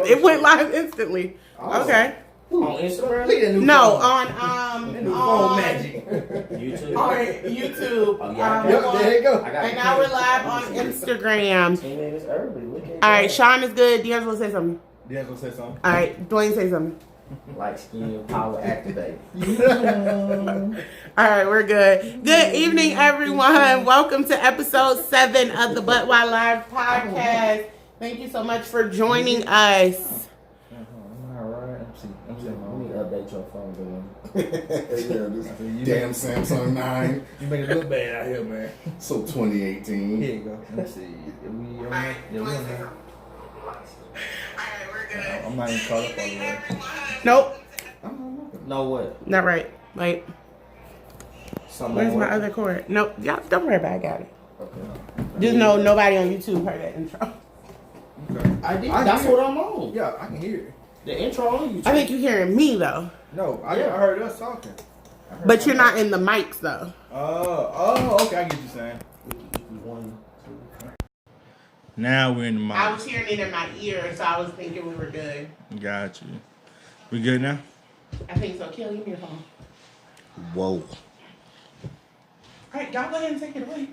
It went live instantly. Okay. On Instagram? No, on Magic. YouTube. On YouTube. Oh, yeah. There you go. And now we're live on Instagram. 10 minutes early. Look at All right, Sean is good. D'Angelo say something. D'Angelo say something. All right, Dwayne say something. Light skin power activate. All right, we're good. Good evening, everyone. Welcome to episode 7 of the But Why Live podcast. Thank you so much for joining us. Let me update your phone, Damn Samsung 9. You make it look bad out here, man. So 2018. Here you go. Let me see. We on that? Yeah, we on that. I'm not even caught up on that. Nope, No what? not right. Wait, where's my other cord? Nope, y'all don't worry about it. I got it. Okay. Just know nobody on YouTube heard that intro. Okay. I did. I That's can what I'm on. Yeah, I can hear it. The intro on YouTube. I think you're hearing me though, No, I heard us talking. but you're not in the mics though. Oh, okay. I get you saying. Now we're in the mic. I was hearing it in my ear, so I was thinking we were good. Got you. We good now? I think so. Kill, give me your phone. Whoa. All right, y'all go ahead and take it away.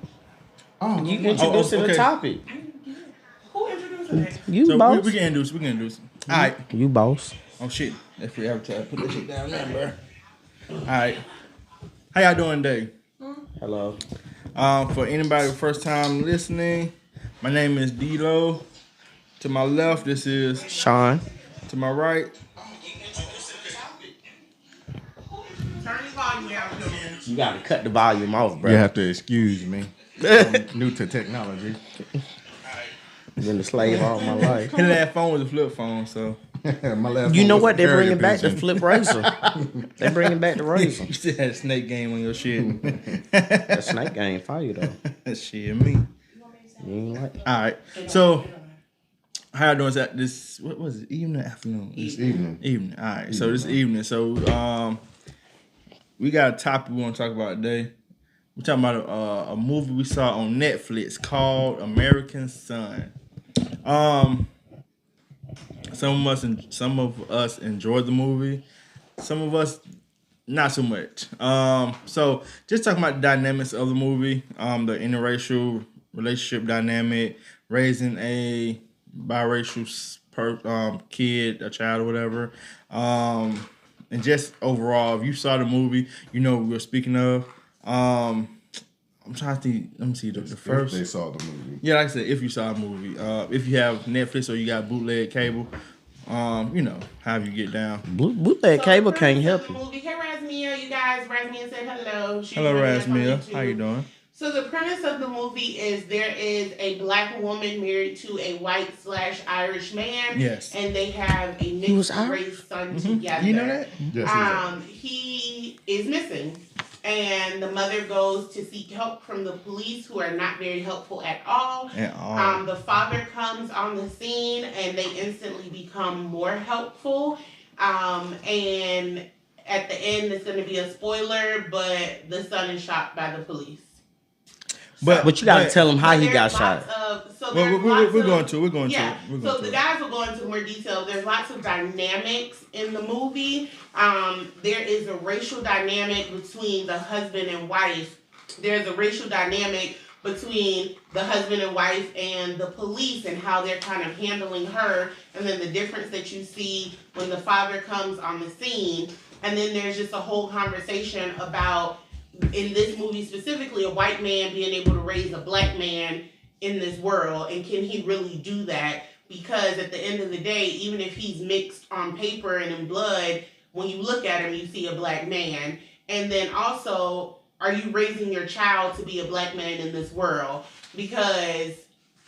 Oh, You introduced to the topic. I didn't get it. Who introduced it? You so boss. we can introduce. We can introduce. All right. You boss. Oh shit. If we ever try to put that shit down there, bro. All right. How y'all doing today? Hello. For anybody first time listening, my name is D-Lo. To my left, this is Sean. to my right. Turn the volume down, man. You gotta cut the volume off, bro. You have to excuse me. I'm new to technology. Been a slave all my life. His last phone was a flip phone, so My last You one know was what? They're carrier bringing back the pigeon. flip razor. They're bringing back the razor. you still had a snake game on your shit. That snake game fire though. Shit, me. You ain't like. All right. So, how y'all doing? Is that this? What was it? Evening, afternoon? This evening. Evening. All right. So this evening. So we got a topic we want to talk about today. We're talking about a movie we saw on Netflix called American Son. Some of us enjoyed the movie. Some of us not so much. So just talking about the dynamics of the movie, the interracial relationship dynamic, raising a biracial kid, a child or whatever. And just overall, if you saw the movie, you know what we're speaking of. I'm trying to think. Let me see the first. If they saw the movie. Yeah, like I said, if you saw a movie, if you have Netflix or you got bootleg cable, you know, however you get down. Bootleg cable can't help you. Movie. Hey, Razmia, you guys. Razmia said hello. She's Hello, joining us on Rasmia. YouTube. How you doing? So the premise of the movie is there is a black woman married to a white/Irish man. Yes. And they have a He was mixed Irish? race son together. You know that? Yes, He is missing. And the mother goes to seek help from the police, who are not very helpful at all. The father comes on the scene, and they instantly become more helpful. And at the end, it's going to be a spoiler, but the son is shot by the police. But you gotta tell him how he got shot. We're going to. The guys will go into more detail. There's lots of dynamics in the movie. There is a racial dynamic between the husband and wife. There's a racial dynamic between the husband and wife and the police and how they're kind of handling her. And then the difference that you see when the father comes on the scene. And then there's just a whole conversation about, in this movie specifically, a white man being able to raise a black man in this world, and can he really do that? Because at the end of the day, even if he's mixed on paper and in blood, when you look at him, you see a black man. And then also, are you raising your child to be a black man in this world? Because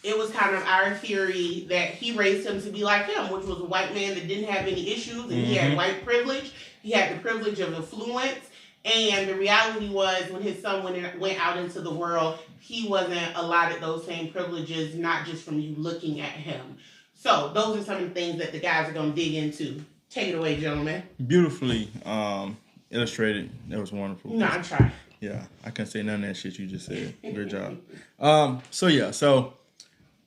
it was kind of our theory that he raised him to be like him, which was a white man that didn't have any issues, and he had white privilege. He had the privilege of influence. And the reality was, when his son went out into the world, he wasn't allotted those same privileges, not just from you looking at him. So those are some of the things that the guys are going to dig into. Take it away, gentlemen. Beautifully illustrated. That was wonderful. No, I'm trying. Yeah, I can't say none of that shit you just said. Great job. So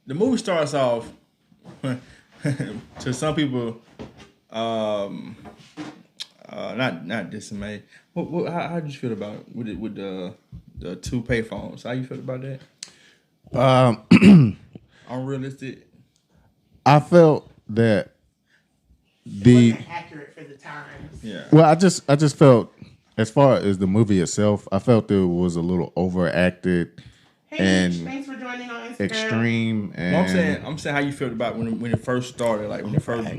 the movie starts off to some people, not dismay. How did you feel about it with the two payphones? How you feel about that? Unrealistic. I felt that It wasn't accurate for the times. Yeah. well, I just felt as far as the movie itself, I felt it was a little overacted Hey, and thanks for joining on Instagram. extreme. And Well, I'm saying how you felt about when it first started, like when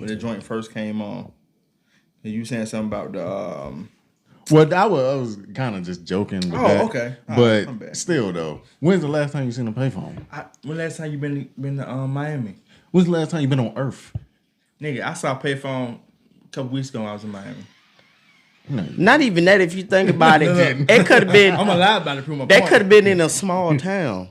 the joint first came on. And you saying something about the well, I was kind of just joking. With that. Okay. But still, though, when's the last time you seen a payphone? When last time you been to Miami? When's the last time you been on Earth? Nigga, I saw a payphone a couple weeks ago when I was in Miami. Not even that. If you think about it, it could have been. I'm alive by the prove my That point. could have been in a small town.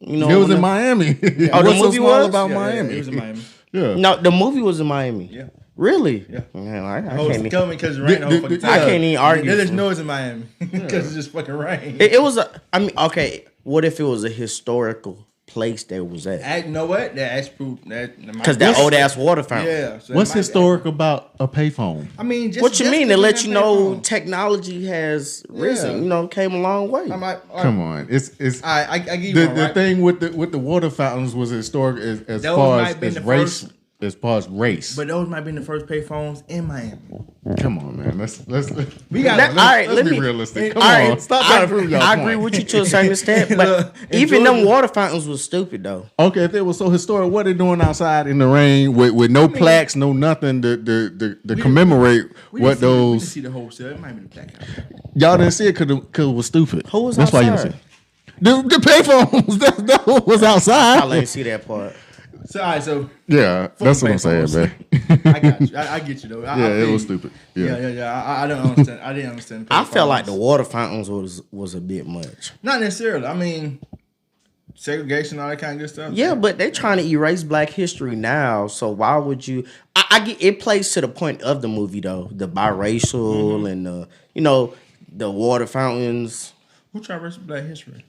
You know, It was in Miami. Oh, the What's so movie small was? about Yeah, Miami? it was in Miami. Yeah. No, the movie was in Miami. Yeah. Really? Yeah. Man, I Oh, can't. it's coming because it rained the whole fucking time. I can't even argue. There's noise in Miami because it's just fucking rain. It was a. I mean, okay. What if it was a historical place that was at? You know what? That actually proved that. Because that old ass water fountain. Yeah. So What's it might- historic about a payphone? I mean, just, What you just mean? to To let have you know, payphone. technology has risen. Yeah. You know, came a long way. I might. Come on, it's I give you the one, right? thing with the water fountains was historic as Those far might be as the race. first- As far as race, But those might be the first payphones in Miami. come on, man. Let's We got All right, let's let be me- realistic. Come All on, right, stop trying to prove your I point. agree with you to a certain extent, but Look, even in them Georgia- water fountains was stupid though. Okay, if it was so historic, what they doing outside in the rain with no plaques, no nothing to commemorate We what didn't see- we didn't those see the whole set. It might be the black out. y'all didn't see it because it was stupid. Who was That's why you outside? didn't see it. The payphones that was outside. I didn't see that part. So, all right, so Yeah, that's what I'm saying, payphones. man. I got you. I get you though. I Yeah, feel it was you. stupid. Yeah. I don't understand. I didn't understand. I felt like the payphones. water fountains was a bit much. Not necessarily. I mean, segregation, all that kind of good stuff. Yeah, but they're trying to erase Black history now. So why would you? I get it plays to the point of the movie though, the biracial and the water fountains. Who tried to erase Black history?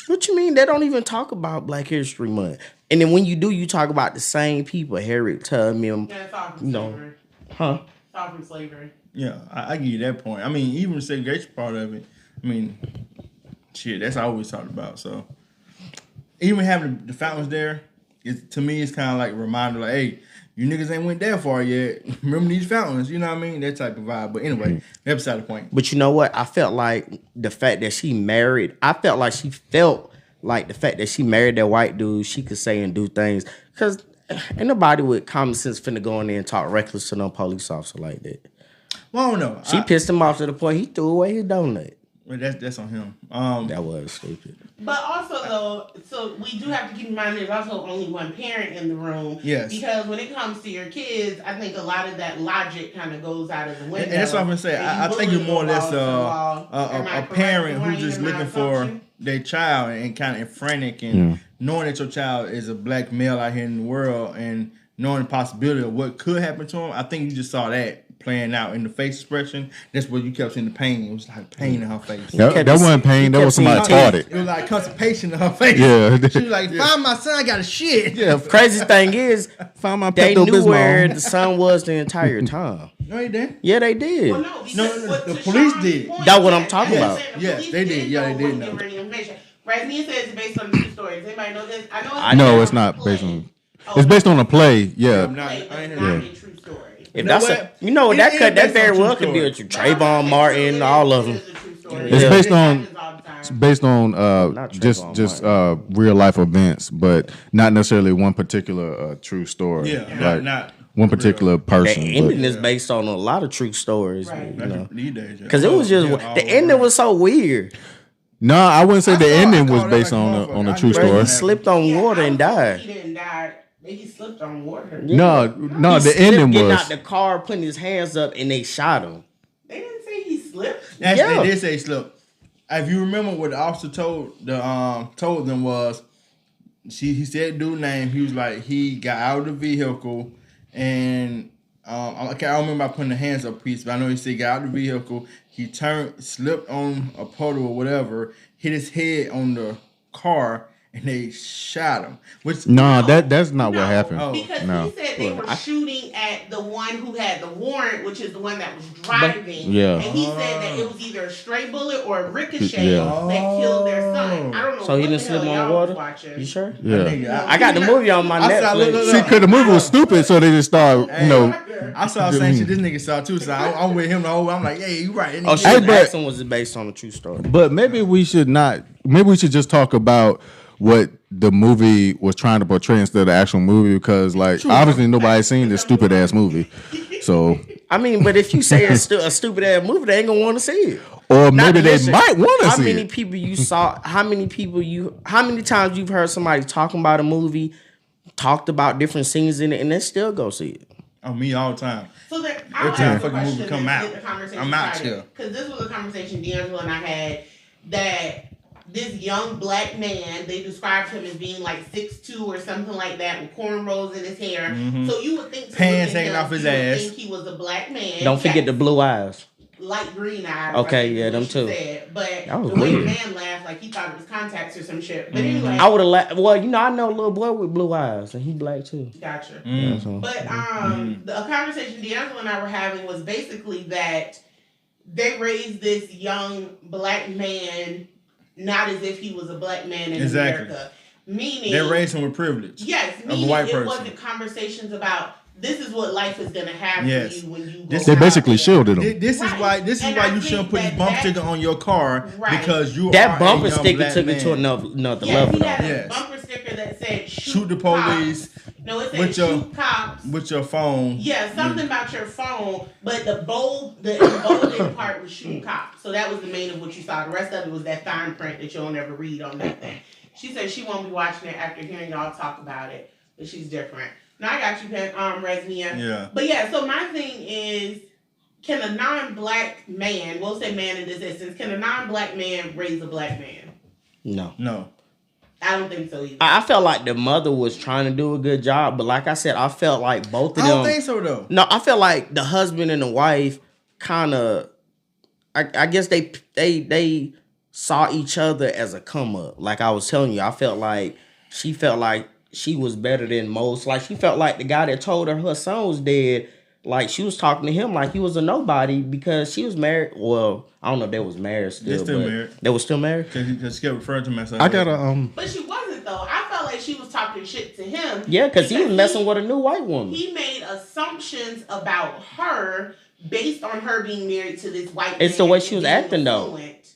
What you mean? They don't even talk about Black History Month. And then when you do, you talk about the same people, Harriet Tubman. Yeah, it's all from No. slavery. Huh? It's all from slavery. Yeah, I give you that point. I mean, even the segregation part of it. I mean, shit, that's always talked about. So even having the fountains there, to me, it's kind of like a reminder, like, hey, you niggas ain't went that far yet. Remember these fountains, you know what I mean? That type of vibe. But anyway, that's beside the point. But you know what? I felt like the fact that she married, I felt like she felt like the fact that she married that white dude, she could say and do things. Because ain't nobody with common sense finna go in there and talk reckless to no police officer like that. Well, I don't know. She pissed him off to the point he threw away his donut. Well, that's on him. That was stupid. But also, though, so we do have to keep in mind there's also only one parent in the room. Yes. Because when it comes to your kids, I think a lot of that logic kind of goes out of the window. And that's what I'm gonna say. I think it's more or less a parent who's just looking for their child and kind of frantic and knowing that your child is a black male out here in the world and knowing the possibility of what could happen to him. I think you just saw that playing out in the face expression. That's what you kept seeing the pain. It was like pain in her face. That wasn't pain. That was somebody taught it. It was like constipation in her face. Yeah. She was like, find my son, I got a shit. Yeah, Crazy thing is, found my they knew Pepto-Bismol. where the sun was the entire time. No, he didn't. Yeah, they did. Well, no, because No, what- the to police Sean's did. point, That's what I'm yes, talking that's about. what I'm saying. The Yes, police they did. Yeah, they know did what know. give her the information. Razmia says it's based on the true story. Does anybody know this? I know I it's No, based it's on not a based play. on. Oh, It's based on a play. Yeah. Nah, play, but I ain't it's heard not that. a true story. If know that's what? a, that It could is that based very on well true could be a story. Trayvon Martin, all of them. It's Yeah. based on based on Not just Trayvon real life events, but not necessarily one particular true story. Yeah, like not one particular The person. ending but- is based on a lot of true stories, Right. you know. these days. Because it was just Yeah, the ending was so weird. No, I wouldn't say I the saw- I ending was called based that like on a on a motherfucker. true I story. knew He slipped on water and died. He didn't die. He slipped on water. No, He the slipped ending getting was out the car, putting his hands up, and they shot him. They didn't say he slipped. That's, Yeah. They did say slip. If you remember what the officer told them was, he said dude name. He was like he got out of the vehicle and I don't remember putting the hands up piece, but I know he said he got out of the vehicle. He turned, slipped on a puddle or whatever, hit his head on the car, and they shot him. Which No, that's not what happened. Oh. Because No. he said they were shooting at the one who had the warrant, which is the one that was driving. Yeah. And he said that it was either a stray bullet or a ricochet Yeah. that killed their son. I don't know So he what didn't the hell slip on y'all water? was watching. You sure? Yeah. Nigga, I got the movie on my I saw- Netflix. See, because the movie was stupid, so they just started, I saw the same shit this nigga saw too. So I'm with him the whole way. I'm like, hey, you right. Oh, Hey, shit, but- Jackson was based on a true story. But maybe we should not. Maybe we should just talk about what the movie was trying to portray instead of the actual movie, because like obviously nobody's seen this stupid ass movie. So I mean, but if you say it's a stupid ass movie, they ain't gonna want to see it. or Now, maybe they listen, might want to How see many it. people you saw? How many times you've heard somebody talking about a movie, talked about different scenes in it, and they still go see it? On me all the time. So there, Every I'll time ask a fucking movie question come and out, get the conversation I'm out started. here. Because this was a conversation D'Angelo and I had, that this young black man, they described him as being like 6'2" or something like that, with cornrows in his hair. So you would think to Pants look at hanging him, off his you would ass. think he was a black man. Don't forget Yes. the blue eyes. Light green eyes. Okay, I think yeah, is what them she too. said. But That was the way the weird. man laughed, like he thought it was contacts or some shit. But anyway, I would have laughed. Well, I know a little boy with blue eyes, and he black too. gotcha. Yeah, so- But a conversation D'Angelo and I were having was basically that they raised this young black man not as if he was a black man in Exactly. America. Meaning They raised him with privilege. yes, a meaning white it person. wasn't conversations about this is what life is gonna have Yes. for you when you go This- They out basically there. shielded This, them. this is Right. why. This is And why I you shouldn't think put this that bump that- sticker on your car Right. because you That are bumper a young sticker black took man. it to another Yes, level. he had though. a Yes. bumper sticker that said Shoot the cops." police No, it said with your- shoot cops. with your phone. Yeah, something about your phone, but the emboldened part was shoot cops. So that was the main of what you saw. The rest of it was that fine print that you'll never read on that thing. She said she won't be watching it after hearing y'all talk about it, but she's different. Now I got you, Resnia. Yeah. But yeah, so my thing is, can a non-black man, we'll say man in this instance, can a non-black man raise a black man? No. I don't think so either. I felt like the mother was trying to do a good job, but like I said, I felt like both of I them. don't think so though. No, I feel like the husband and the wife kind of. I guess they saw each other as a come up. Like I was telling you, I felt like she was better than most. Like she felt like the guy that told her son was dead. Like she was talking to him like he was a nobody because she was married. Well, I don't know if they was married still. They're still but married. They were still married. Because she kept referring to him as I got a But she wasn't though. I felt like she was talking shit to him. Yeah, because he was messing with a new white woman. He made assumptions about her based on her being married to this white. It's man the way and she was being acting, though. affluent.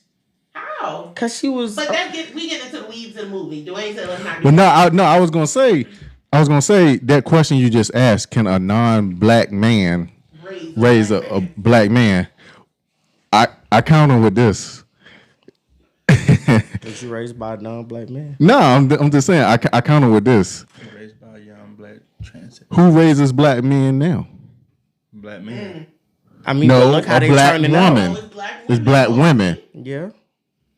How? Cause she was. But we get into the weeds of the movie. Dwayne said let's not. Do But that. I was gonna say that question you just asked: can a non-black man raise a black man? I counter with this. Was you raised by a non-black man? No, I'm just saying. I counter with this. raised by a young black trans Who raises black men now? black man. I mean, No, but look how a they black turning woman. out. It's black women. Yeah.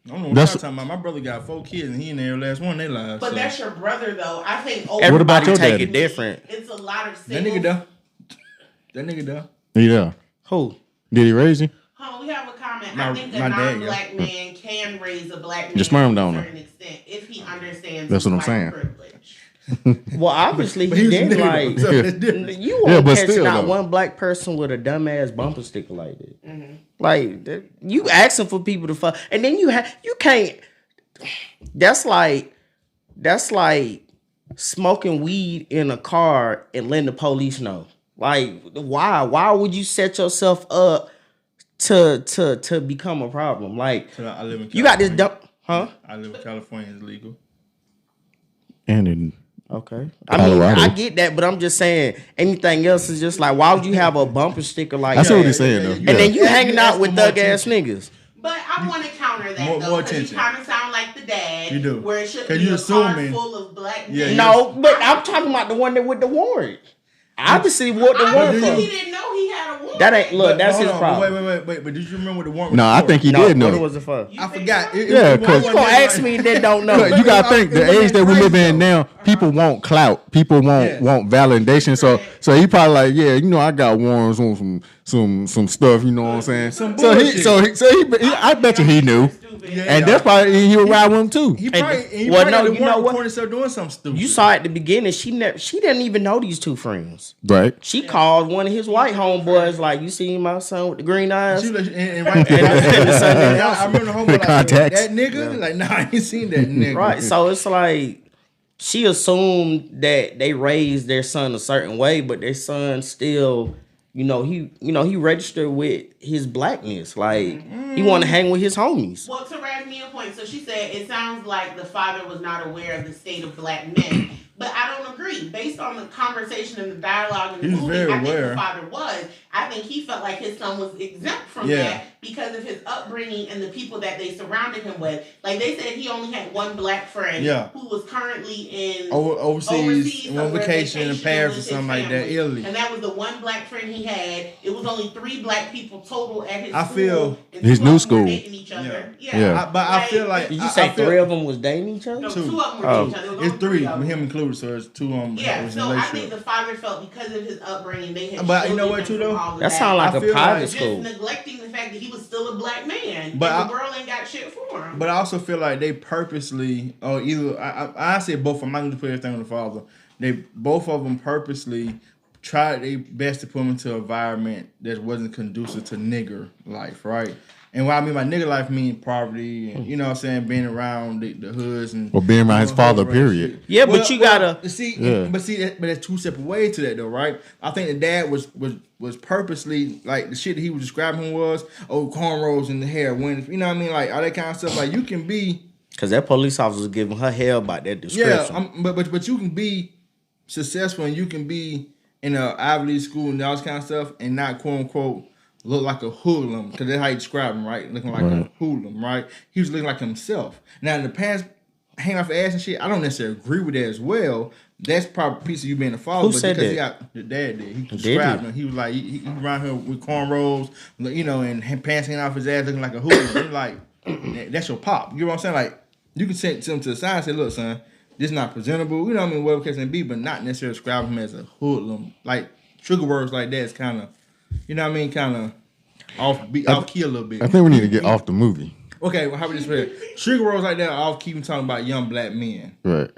I don't know what That's- y'all talking about. My brother got 4 kids and he in their last one in their lives. But so. that's your brother though. I think Everybody your take daddy? it different. It's a lot of that singles. nigga though. That nigga though. Yeah. Who? Did he raise you? We have a comment. My- I think a my dad, non-black man can raise a black man Your sperm to a donor. certain extent if he understands. That's his what I'm white saying. Privilege. Well, obviously But he was a did. nigga, Like though, so that's different. you Yeah, won't but catch still, not though. one black person with a dumbass bumper sticker like that. Mm-hmm. Like you asking for people to fuck, and then you can't. That's like smoking weed in a car and letting the police know. Like why? Why would you set yourself up to become a problem? Like So I live in California. you got this dumb, huh? I live in California. It's legal. And in Okay. I mean, Colorado. I get that, but I'm just saying anything else is just like, why would you have a bumper sticker like I see that? what he's saying though. And then you Yeah. hanging out with Ask for thug more ass niggas. But I want to counter that More though, because you attention. kind of sound like the dad. You do. Where it should 'Cause be you a car assuming- full of black Yeah, men. No, but I'm talking about the one that with the warrant. Obviously, what the warrant Obviously, he from. didn't know he had a warrant. That ain't look. That's Hold his on, problem. Wait. But did you remember what the warrant was No, I for? think he No, did what know. was it for? You I think forgot. so? Yeah, 'cause- You gonna ask me that don't know? You gotta think It the wasn't age that we crazy, live in though. now, people want clout. People want validation. So he probably like, yeah, I got warrants on some stuff. You know what I'm saying? Some So bullshit. I bet you he knew. stupid. Yeah. And that's probably he would ride with him too. He probably, well, probably no, got to you know work what? recording himself doing something stupid. You saw at the beginning, she didn't even know these two friends. Right. She called one of his white homeboys, like, you seen my son with the green eyes? She was like, and right there, I remember the homeboy like, contacts. that nigga? Like, nah, I ain't seen that nigga. Right. So it's like she assumed that they raised their son a certain way, but their son still, he registered with his blackness. Like he want to hang with his homies. Well, to Rasmia's point, so she said it sounds like the father was not aware of the state of black men. But I don't agree. Based on the conversation and the dialogue in the He's movie, very I think aware. the father was. I think he felt like his son was exempt from Yeah. that because of his upbringing and the people that they surrounded him with. Like they said, he only had one black friend Yeah. who was currently in Overseas on somewhere vacation in Paris or with something his like that, family. Italy. And that was the one black friend he had. It was only 3 black people total at his I school. feel- and His 2 new of them were school. dating each other. Yeah. I feel like Did you I say feel, 3 of them was dating each other? No, Two. 2 of them were Oh. dating each other. It was It's only 3 of with them. him included, so it's 2 on Yeah, was so I think relationship. the father felt because of his upbringing, they had But you know shielded what, him too, from though? all of That sound like I a feel private like- school. just neglecting the fact that he was still a black man. But and the girl ain't got shit for him. But I also feel like they purposely, or either I say both of them. I'm not gonna put everything on the father. They both of them purposely tried their best to put him into an environment that wasn't conducive to nigger life, right? And what I mean by nigger life mean poverty, and you know what I'm saying, being around the hoods and Or being around his father, hood period. shit. Yeah, but you gotta- see, Yeah. but there's 2 separate ways to that though, right? I think the dad was purposely like the shit that he was describing him was cornrows in the hair, when you know what I mean, like all that kind of stuff. Like you can be. Because that police officer was giving her hell about that description. Yeah, but you can be successful and you can be in a Ivy League school and all this kind of stuff and not quote unquote look like a hoodlum, because that's how you describe him, right? Looking like a hoodlum, right? He was looking like himself. Now in the past, hanging off the ass and shit, I don't necessarily agree with that as well. That's probably a piece of you being a father. Who but said because that? the dad did. He described him. He was like he around here with cornrows, you know, and pants hanging off his ass, looking like a hoodlum. You're like, that's your pop. You know what I'm saying? Like you can send him to the side and say, look, son, this is not presentable. You know what I mean? Whatever case may be, but not necessarily describe him as a hoodlum. Like trigger words like that is kind of, you know what I mean? Kind of off key a little bit. I think we need to get off the movie. Okay, well, how about this way? Trigger words like that are off key talking about young black men. Right.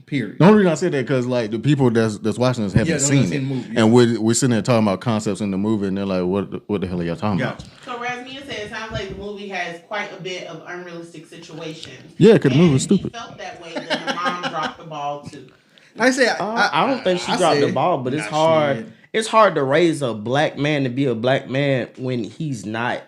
Period. The only reason I say that because like the people that's watching us haven't Yeah, they seen haven't it, seen the movie, yeah. and we're sitting there talking about concepts in the movie, and they're like, "What the hell are y'all talking Yeah. about?" So Rasmia said it sounds like the movie has quite a bit of unrealistic situations. Yeah, 'cause the movie was And stupid. He felt that way. Then the mom dropped the ball too. Like I said, I don't think she I dropped said, the ball, but it's nah, hard. shit. It's hard to raise a black man to be a black man when he's not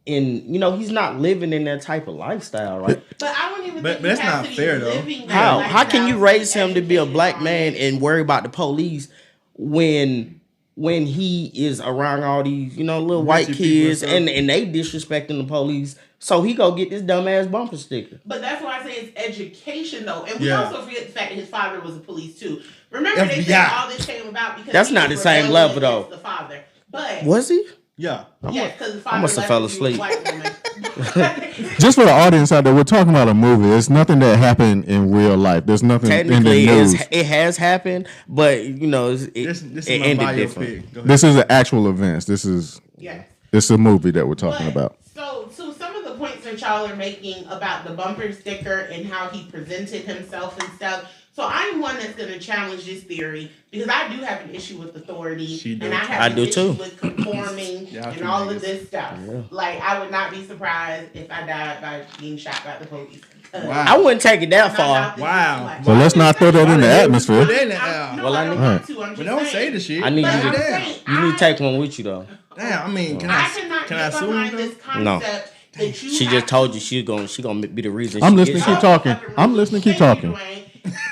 he's not living in that type of lifestyle, right? But I wouldn't even But think that's he has not to be fair, though. living that How can you lifestyle raise to him to be a educate black on man it? and worry about the police when he is around all these little white Richie people kids and and they disrespecting the police? So he go get this dumbass bumper sticker. But that's why I say it's education, though. And we Yeah. also forget the fact that his father was a police, too. Remember, they said FBI. all this came about because That's he not was the same rebelling level, though. against the father. But, Was he? Yeah. yes, because the father must have left fell him with a asleep. white woman. Just for the audience out there, we're talking about a movie. It's nothing that happened in real life. There's nothing in the Technically, news. it has happened, but This it is it my ended biopic. different. Go ahead. This is an actual event. This is Yes. it's a movie that we're talking But, about. So some of the points that y'all are making about the bumper sticker and how he presented himself and stuff. So I'm one that's going to challenge this theory because I do have an issue with authority She do. and I have I an do issue too. with conforming Y'all and two all niggas. of this stuff. Like I would not be surprised if I died by being shot by the police. Wow. I wouldn't take it that I'm far. not Wow. out So let's not throw that in the atmosphere. Put that in the No, Well, I I don't need- want to. I'm just But don't say saying. the shit. I need But you I'm to- saying, You need to take one with you though. Damn, I mean, I cannot can I get sue behind him? this No. concept that you She have just told to- you she gonna be the reason. I'm she listening. gets Keep shot. talking. I'm listening. Keep Thank you, talking. Dwayne.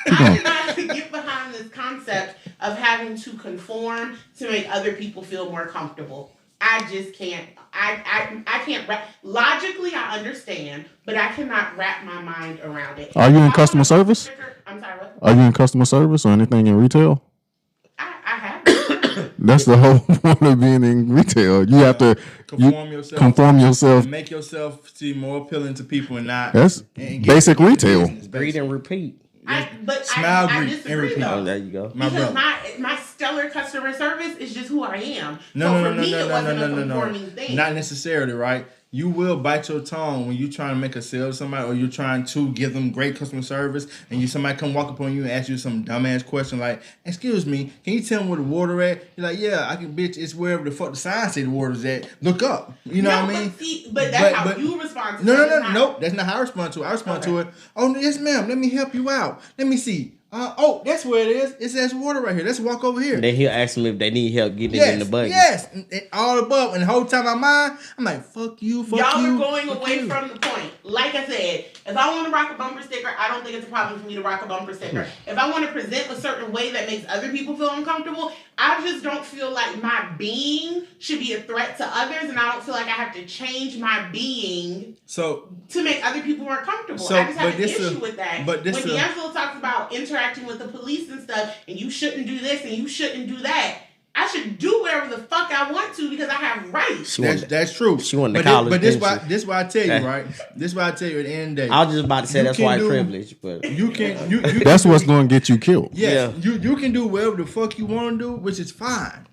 I cannot get behind this concept of having to conform to make other people feel more comfortable. I just can't. I can't wrap. Logically, I understand, but I cannot wrap my mind around it. Are you in If I customer want a service? sticker- I'm sorry. What? Are you in customer service or anything in retail? I have. That's the whole point of being in retail. You have to conform yourself. Make yourself seem more appealing to people and not. That's and basic retail. Greet and repeat. Smile, I greet, and disagree repeat. though. Oh, there you go. My Because brother. my stellar customer service is just who I am. No, so for me, it wasn't a no. conforming thing. Not necessarily, right? you will bite your tongue when you're trying to make a sale to somebody or you're trying to give them great customer service and somebody come walk up on you and ask you some dumbass question like, excuse me, can you tell me where the water at? You're like, yeah, I can, bitch, it's wherever the fuck the sign say the water's at. Look up. You know what I mean? But that's how you respond to it. No, that's not how I respond to it. I respond to it, oh, yes, ma'am, let me help you out. Let me see. That's where it is. It says water right here. Let's walk over here. Then he'll ask them if they need help getting it in the bucket. Yes, and all above. And the whole time I'm like, fuck you, fuck Y'all you. are going away from the point. Like I said, if I want to rock a bumper sticker, I don't think it's a problem for me to rock a bumper sticker. If I want to present a certain way that makes other people feel uncomfortable, I just don't feel like my being should be a threat to others, and I don't feel like I have to change my being to make other people more comfortable. I just have an issue with that. When D'Angelo talks about interacting with the police and stuff, and you shouldn't do this and you shouldn't do that, I should do whatever the fuck I want to because I have rights. That's true. She wanted the college. But this why I tell you, right? This why I tell you at the end of the day. I was just about to say that's white privilege, but you can. That's what's going to get you killed. Yes, yeah. You can do whatever the fuck you want to do, which is fine.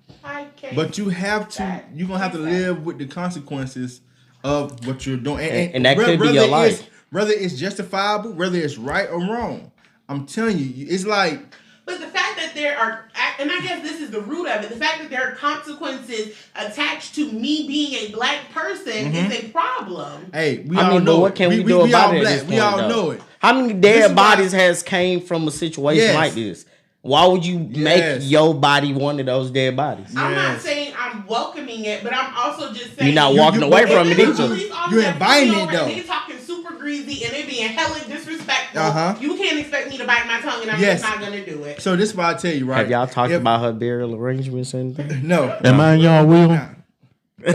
But you have to. You're gonna have to live with the consequences of what you're doing, and that could be your life. Whether it's justifiable, whether it's right or wrong. I'm telling you, it's like. But the fact that there are, and I guess this is the root of it, the fact that there are consequences attached to me being a black person is a problem. Hey, we all know what can we do about it? We all know it. How many dead bodies has came from a situation like this? Why would you make your body one of those dead bodies? I'm not saying I'm welcoming it, but I'm also just saying you're not walking away from it either. You're inviting it though. They talking super greasy and they being hella disrespectful. You can't expect me to bite my tongue and I'm just not gonna do it. So this is why I tell you, right? Have y'all talked about her burial arrangements and anything? No. Am I in y'all wheel?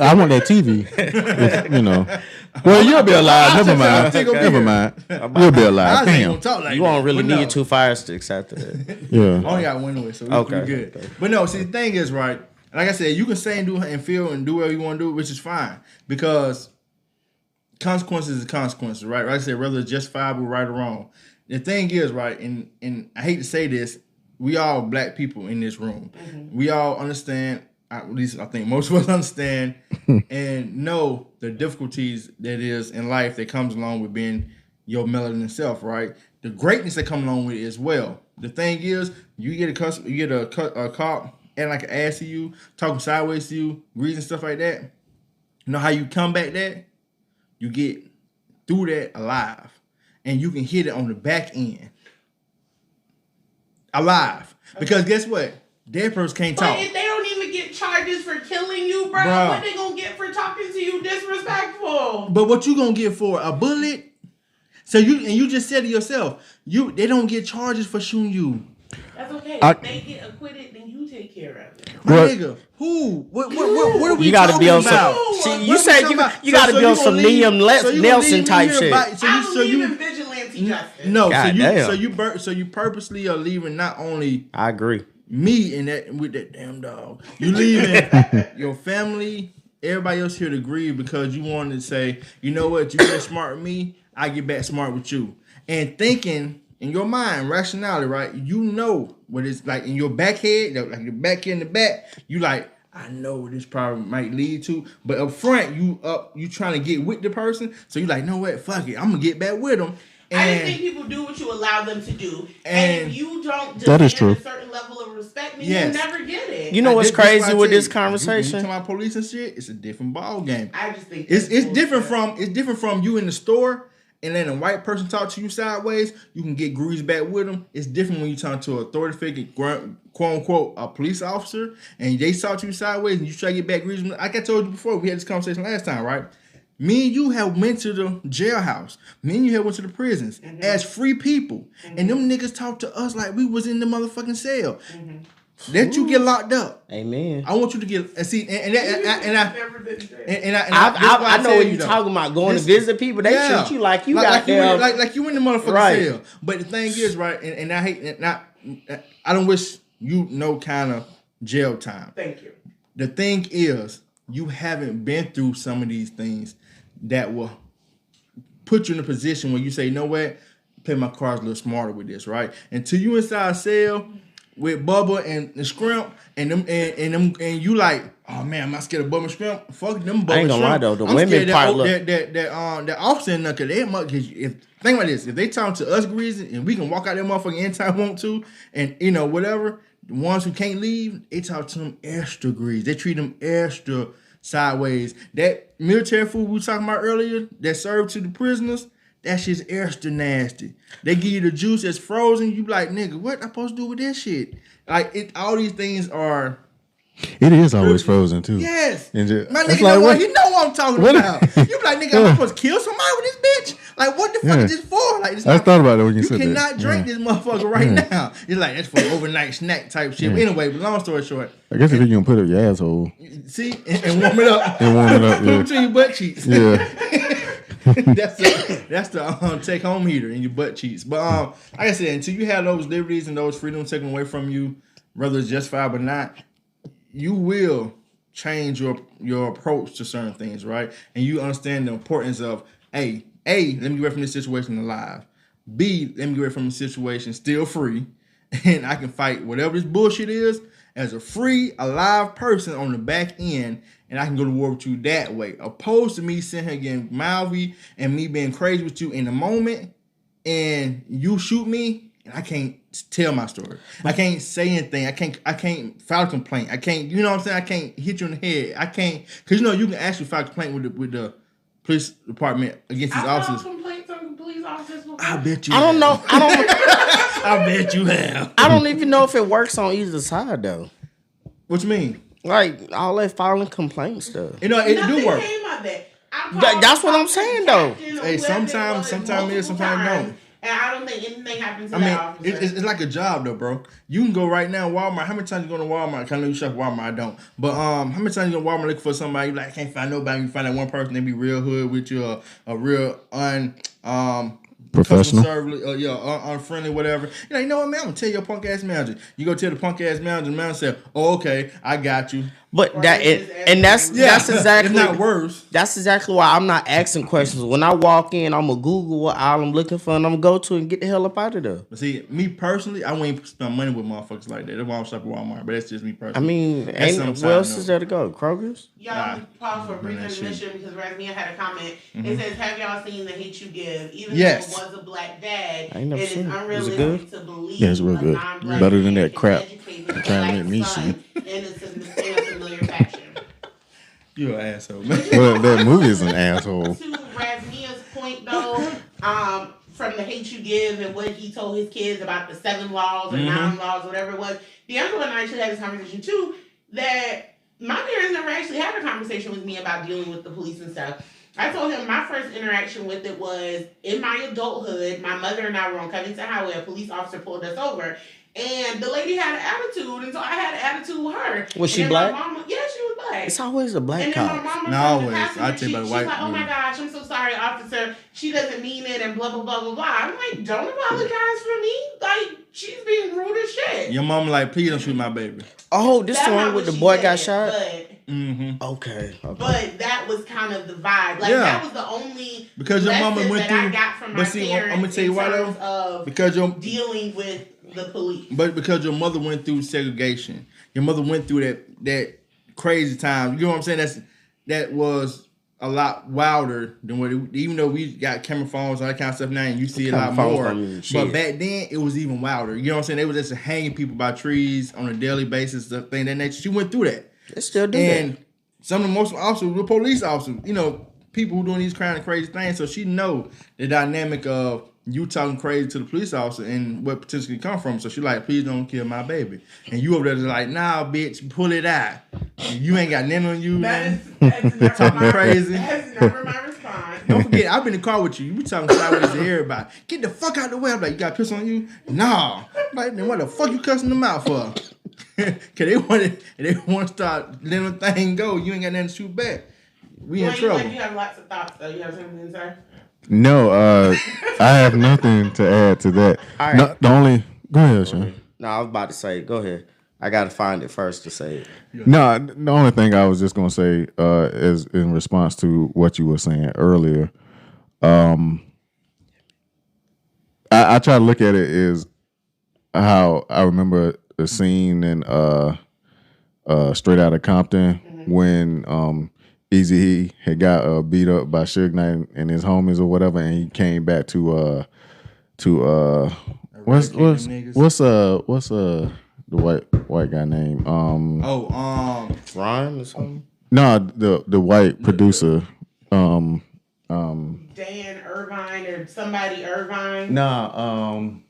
I want that TV. You know. Well, you'll be alive. Never mind. Never mind. You'll be alive. Damn. You won't really need 2 fire sticks after that. Yeah. I only got one way, so we're good. Okay. But no, see, the thing is, right, like I said, you can say and do and feel and do whatever you want to do, which is fine. Because consequences is consequences, right? Like I said, whether it's justifiable, right or wrong. The thing is, right, and I hate to say this, we all black people in this room. We all understand, at least I think most of us understand and know the difficulties that is in life that comes along with being your melanin self, right? The greatness that comes along with it as well. The thing is, you get a cop and like an ass to you, talking sideways to you, greasing stuff like that. You know how you combat that? You get through that alive, and you can hit it on the back end alive. Because guess what? Dead person can't talk. But if they don't even get charges for killing you, bro, what they gonna get for talking to you disrespectful? But what you gonna get for a bullet? So you just said to yourself, they don't get charges for shooting you. That's okay. If they get acquitted, then you take care of it. My nigga, who? What are we talking about? You said you got to be on some Liam Nelson type shit. I believe in vigilante justice. No, so you purposely are leaving not only I agree me and that with that damn dog. You leaving your family, everybody else here to grieve because you wanted to say, you know what, you get smart with me, I get back smart with you. And thinking in your mind, rationality, right? You know what it's like in your back head, like your back in the back, you like, I know what this probably might lead to. But up front, you trying to get with the person. So you like, know what, fuck it, I'm gonna get back with them. I just think people do what you allow them to do. And if you don't demand a certain level of respect, then you'll never get it. You know what's crazy with this conversation? You talking about police and shit, it's a different ball game. I just think it's different from you in the store and then a white person talk to you sideways, you can get greased back with them. It's different when you talk to an authority figure, quote unquote, a police officer, and they talk to you sideways and you try to get back greased. Like I told you before, we had this conversation last time, right? Me and you have went to the jailhouse. Me and you have went to the prisons as free people. And them niggas talk to us like we was in the motherfucking cell. Let you get locked up. Amen. I want you to get see I know what you're talking about. Going to visit people, they treat you like you got there, like you in the motherfucking cell. But the thing is, right, and I hate I don't wish you no kind of jail time. Thank you. The thing is, you haven't been through some of these things that will put you in a position where you say, you know what, play my cards a little smarter with this, right? Until you inside a cell, with Bubba and the Shrimp and them and you like, oh man, I'm not scared of Bubba and Shrimp. Fuck them Bubba I ain't gonna lie Shrimp. though, the I'm women scared part that officer in there, cause they might, cause if think about this, if they talk to us greasy and we can walk out there motherfucking anytime we want to, and you know whatever, the ones who can't leave, they talk to them extra greasy. They treat them extra sideways. That military food we were talking about earlier that served to the prisoners, that shit's extra nasty. They give you the juice that's frozen. You be like, nigga, what I supposed to do with that shit? Like, all these things are. It is always frozen too. Yes. And just, my it's nigga, like, know what? you know what I'm talking What? about. You be like, nigga, am I supposed to kill somebody with this bitch? Like, what the fuck Yeah. is this for? Like, it's I thought about it when you said that. cannot drink this motherfucker right now. It's like, that's for overnight snack type shit. But anyway, but long story short, I guess if you can put it in your asshole see, and warm it up. and warm it up, Put it yeah. between your butt cheeks. Yeah. That's the take home heater in your butt cheeks. But like I said, until you have those liberties and those freedoms taken away from you, whether it's justified or not, you will change your approach to certain things, right? And you understand the importance of A, let me get away from this situation alive. B, let me get away from the situation still free, and I can fight whatever this bullshit is as a free, alive person on the back end, and I can go to war with you that way. Opposed to me sitting here getting mouthy and me being crazy with you in the moment, and you shoot me, and I can't tell my story. I can't say anything. I can't file a complaint. I can't, you know what I'm saying? I can't hit you in the head. I can't, because you know you can actually file a complaint with the police department against these officers. Complaints on police officers before. I bet you. I don't know. I bet you have. I don't even know if it works on either side though. What you mean? Like all that filing complaints stuff. You know it Nothing do work. came of that. That's what I'm saying, though. Hey, sometimes it is, sometimes it don't. And I don't think anything happened to I that mean, officer. it's like a job though, bro. You can go right now Walmart. How many times you go to Walmart? I know you shop at Walmart, I don't. But how many times you go to Walmart looking for somebody? You like, I can't find nobody. You find that one person, they be real hood with you, a real Professional. Unfriendly, whatever. You're like, you know what, man? I'm gonna tell your punk ass manager. You go tell the punk ass manager, the manager said, "Oh, okay, I got you." But Right, that that's exactly if not worse. That's exactly why I'm not asking questions. When I walk in, I'm gonna Google what aisle I'm looking for, and I'm gonna go to and get the hell up out of there. But see, me personally, I wouldn't spend money with motherfuckers like that. That's why I'm shop at Walmart. But that's just me personally. I mean, That's where else some is side there to go? Kroger's? Y'all pause for a brief that shit. intermission because Razmia had a comment. It says, "Have y'all seen The Hate You Give?" Even Yes. though it was a black dad, I ain't never it is seen it. Was it unrealistic good? to believe Yeah, it's real a good. non-black Better than man that can crap educate his you're trying to black make me son in a familiar fashion. You're an asshole, man. Well, that movie is an asshole. To Razmia's point, though, from The Hate You Give and what he told his kids about the 7 laws or 9 laws, whatever it was, the other one I actually had this conversation too, that my parents never actually had a conversation with me about dealing with the police and stuff. I told him my first interaction with it was in my adulthood. My mother and I were on Covington Highway. A police officer pulled us over. And the lady had an attitude, and so I had an attitude with her. Was she And then black? My mama, yeah, she was black. It's always a black And then my cop. mama, Not from the always. passenger, I tell you about she's white like, "Oh my women. gosh, I'm so sorry, officer. She doesn't mean it," and blah blah blah blah blah. I'm like, don't apologize for me. Like, she's being rude as shit. Your mom like, please don't shoot my baby. Oh, this That's the not one with what the she boy said, got shot? But Okay. but that was kind of the vibe. Like Yeah. that was the only Because your mama lesson went that I through. got from my But see, parents I'm gonna tell you in why terms though. of Because dealing with the police. because your mother went through segregation. Your mother went through that crazy time. You know what I'm saying? That was a lot wilder than what even though we got camera phones and all that kind of stuff now, and you see a lot Camera phones more. don't mean But shit. back then it was even wilder. You know what I'm saying? They was just hanging people by trees on a daily basis, stuff thing that nature. She went through that. They still do And that. some of the most officers were police officers, you know, people who doing these kind of crazy things. So she know the dynamic of you talking crazy to the police officer and what potentially come from. So she like, please don't kill my baby. And you over there just like, nah, bitch, pull it out. And you ain't got nothing on you, man. That's never Talking my, crazy. That's never my response. Don't forget, I've been in the car with you. You be talking sideways to everybody. Get the fuck out the way. I'm like, you got piss on you? Nah. Like, then what the fuck you cussing them out for? Cause they want to start letting the thing go. You ain't got nothing to shoot back. We in Well, trouble. you have lots of thoughts though. You have something to say? No, I have nothing to add to that. All right. No, the only go ahead, Sean. No, I was about to say, go ahead. I gotta find it first to say it. No, the only thing I was just gonna say is in response to what you were saying earlier. I try to look at it as how I remember a scene in Straight Outta Compton when Easy had got beat up by Suge Knight and his homies or whatever, and he came back to what's the white guy name? Ryan or something? No, the white producer. Dan Irvine or somebody Irvine. No,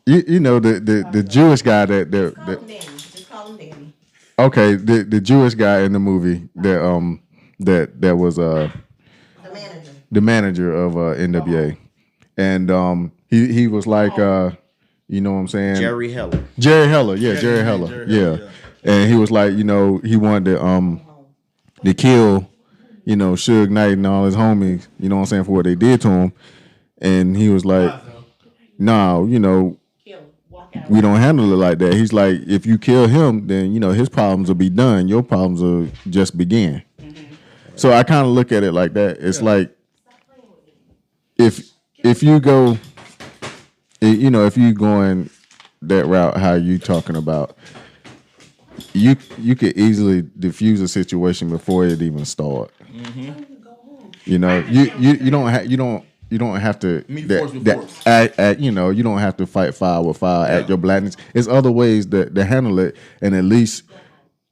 you know the Jewish guy that Just call him Danny. okay, the Jewish guy in the movie that was the manager of NWA, and he was like you know what I'm saying, Jerry Heller, yeah, Jerry Heller, yeah. And he was like, you know, he wanted to kill, you know, Suge Knight and all his homies, you know what I'm saying, for what they did to him. And he was like, no, you know, we don't handle it like that. He's like, if you kill him, then, you know, his problems will be done. Your problems will just begin. So I kind of look at it like that. It's like, if you go, you know, if you going that route, how you talking about, you could easily diffuse a situation before it even start. You know, you don't have to you know, you don't have to fight fire with fire at your blackness. There's other ways to handle it, and at least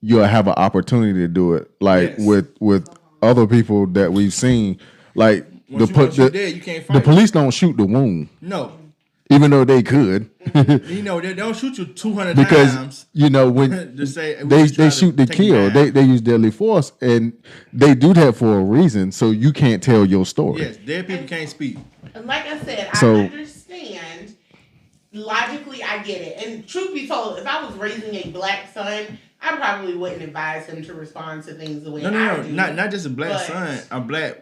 you'll have an opportunity to do it. Like with other people that we've seen, like the police don't shoot the wound. No. Even though they could, you know, they don't shoot you 200 because times. You know when to say, they shoot to kill, they use deadly force, and they do that for a reason. So you can't tell your story. Yes, dead people can't speak. And like I said, I understand. Logically, I get it. And truth be told, if I was raising a black son, I probably wouldn't advise him to respond to things the way I do. Not just a black son, a black.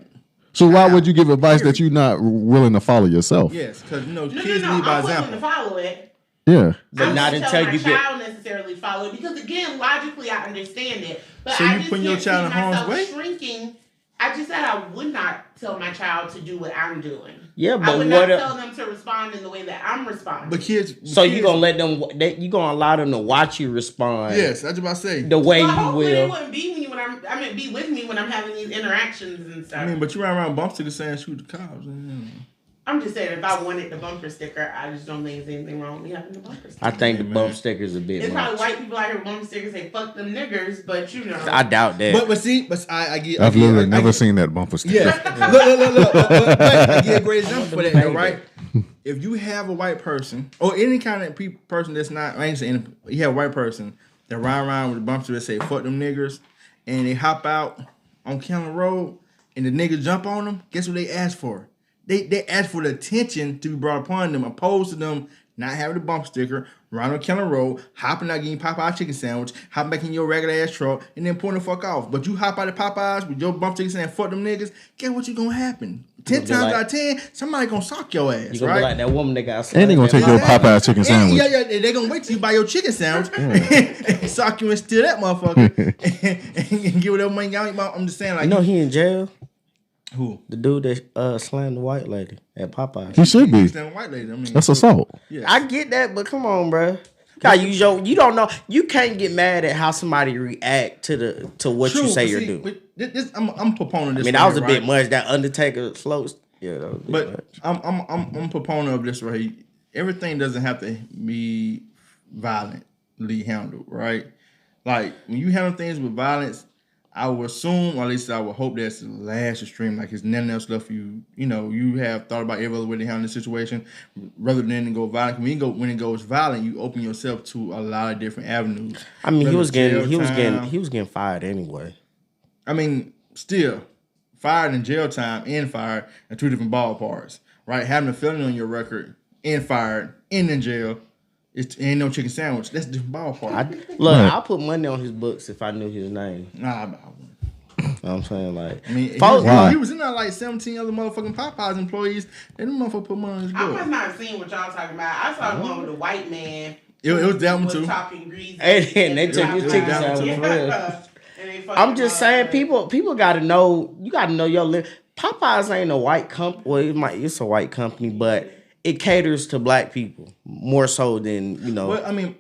So why would you give advice that you're not willing to follow yourself? Yes, because you know kids lead by I'm example. willing to follow it. Yeah, but not until you get. Child necessarily follow it, because again, logically, I understand it. But so you putting your child in harm's way? Shrinking. I just said I would not tell my child to do what I'm doing. Yeah, but I would not tell them to respond in the way that I'm responding. But kids, you gonna let them? You gonna allow them to watch you respond? Yes, that's what I say. The way you will. They wouldn't be me when be with me when I'm having these interactions and stuff. I mean, but you run around bump stickers saying shoot the cops. I'm just saying, if I wanted the bumper sticker, I just don't think there's anything wrong with me having the bumper sticker. I think the bump sticker is a bit. It's much. probably white people out here with bumper stickers say "fuck them niggers," but you know. I doubt that. But I get. I've literally never seen that bumper sticker. Yeah, look. But I give a great example for that, though, right? If you have a white person or any kind of person that's not, I ain't saying you have a white person that ride around with a bumper that say "fuck them niggers," and they hop out on County Road and the niggas jump on them, guess what they ask for? They ask for the attention to be brought upon them, opposed to them not having the bump sticker, riding on County Road, hopping out, getting Popeye chicken sandwich, hopping back in your regular ass truck, and then pulling the fuck off. But you hop out of Popeyes with your bump sticker saying "fuck them niggas," guess what you gonna happen? 10 times out of 10, somebody gonna sock your ass, you gonna be like that woman that got. And they gonna take your Popeye chicken sandwich. Yeah, they gonna wait till you buy your chicken sandwich and sock you and steal that motherfucker and give whatever money you got. I'm just saying, like, you know, he in jail. Who? The dude that slammed the white lady at Popeye. He should be. White lady. I mean, that's assault. Yeah. I get that, but come on, bro. You don't know. You can't get mad at how somebody react to what you say you're doing. I'm a proponent of this. I mean, that was a bit much. That Undertaker floats. Yeah, that was a bit much. I'm a proponent of this, right? Everything doesn't have to be violently handled, right? Like when you handle things with violence, I would assume, or at least I would hope that's the last extreme. Like it's none of that stuff you have thought about every other way to handle the situation, rather than to go violent. When it goes violent, you open yourself to a lot of different avenues. I mean, he was getting fired anyway. I mean, still fired in jail time and fired in two different ballparks, right? Having a felony on your record and fired and in jail. It ain't no chicken sandwich. That's the ballpark. I'll put money on his books if I knew his name. Nah, I wouldn't. You know what I'm saying? Like, he was in there like 17 other motherfucking Popeyes employees. And them motherfucker put money on his books. I must not seen what y'all talking about. I saw one with a white man. It was that one too. Talking greasy. And they took his chicken sandwich for real. I'm just saying, people got to know. You got to know your limit. Popeyes ain't a white company. Well, it's a white company, but it caters to black people more so than Well, I mean,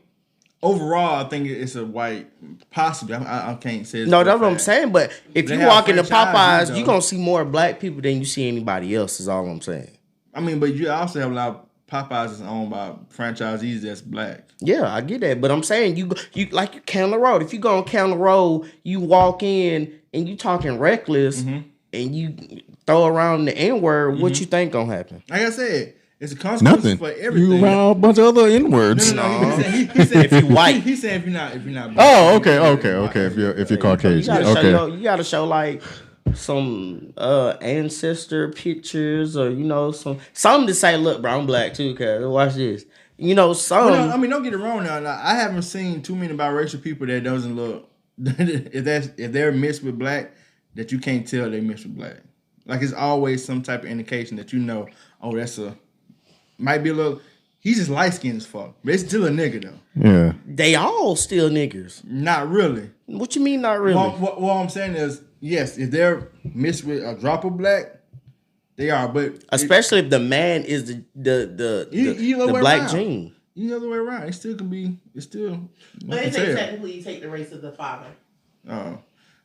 overall, I think it's a white. Possibly, I can't say. It's no, that's for what a I'm fact. saying. But if They you have walk into franchises, Popeyes, you though. gonna see more black people than you see anybody else. Is all I'm saying. I mean, but you also have a lot of Popeyes is owned by franchisees that's black. Yeah, I get that, but I'm saying you like County Road. If you go on County Road, you walk in and you talking reckless, and you throw around the N word. What you think gonna happen? Like I said, it's a consequence Nothing. for everything. You around a bunch of other N-words. No. He said If you white. He's saying if you're not. Black, Oh, okay. If you're Caucasian, You gotta show like some ancestor pictures or something to say. Look, bro, I'm black too. Cause watch this. Some. Well, no, I mean, don't get it wrong now. I haven't seen too many biracial people that doesn't look if they're mixed with black that you can't tell they mixed with black. Like it's always some type of indication that oh, might be a little. He's just light skinned as fuck, but it's still a nigga though. yeah. They all still niggers. Not really. What you mean, not really? What I'm saying is, yes, if they're mixed with a drop of black, they are. But especially if the man is the black around. gene. You know the way around. It still can be. It's still. But they say technically you take the race of the father. Oh.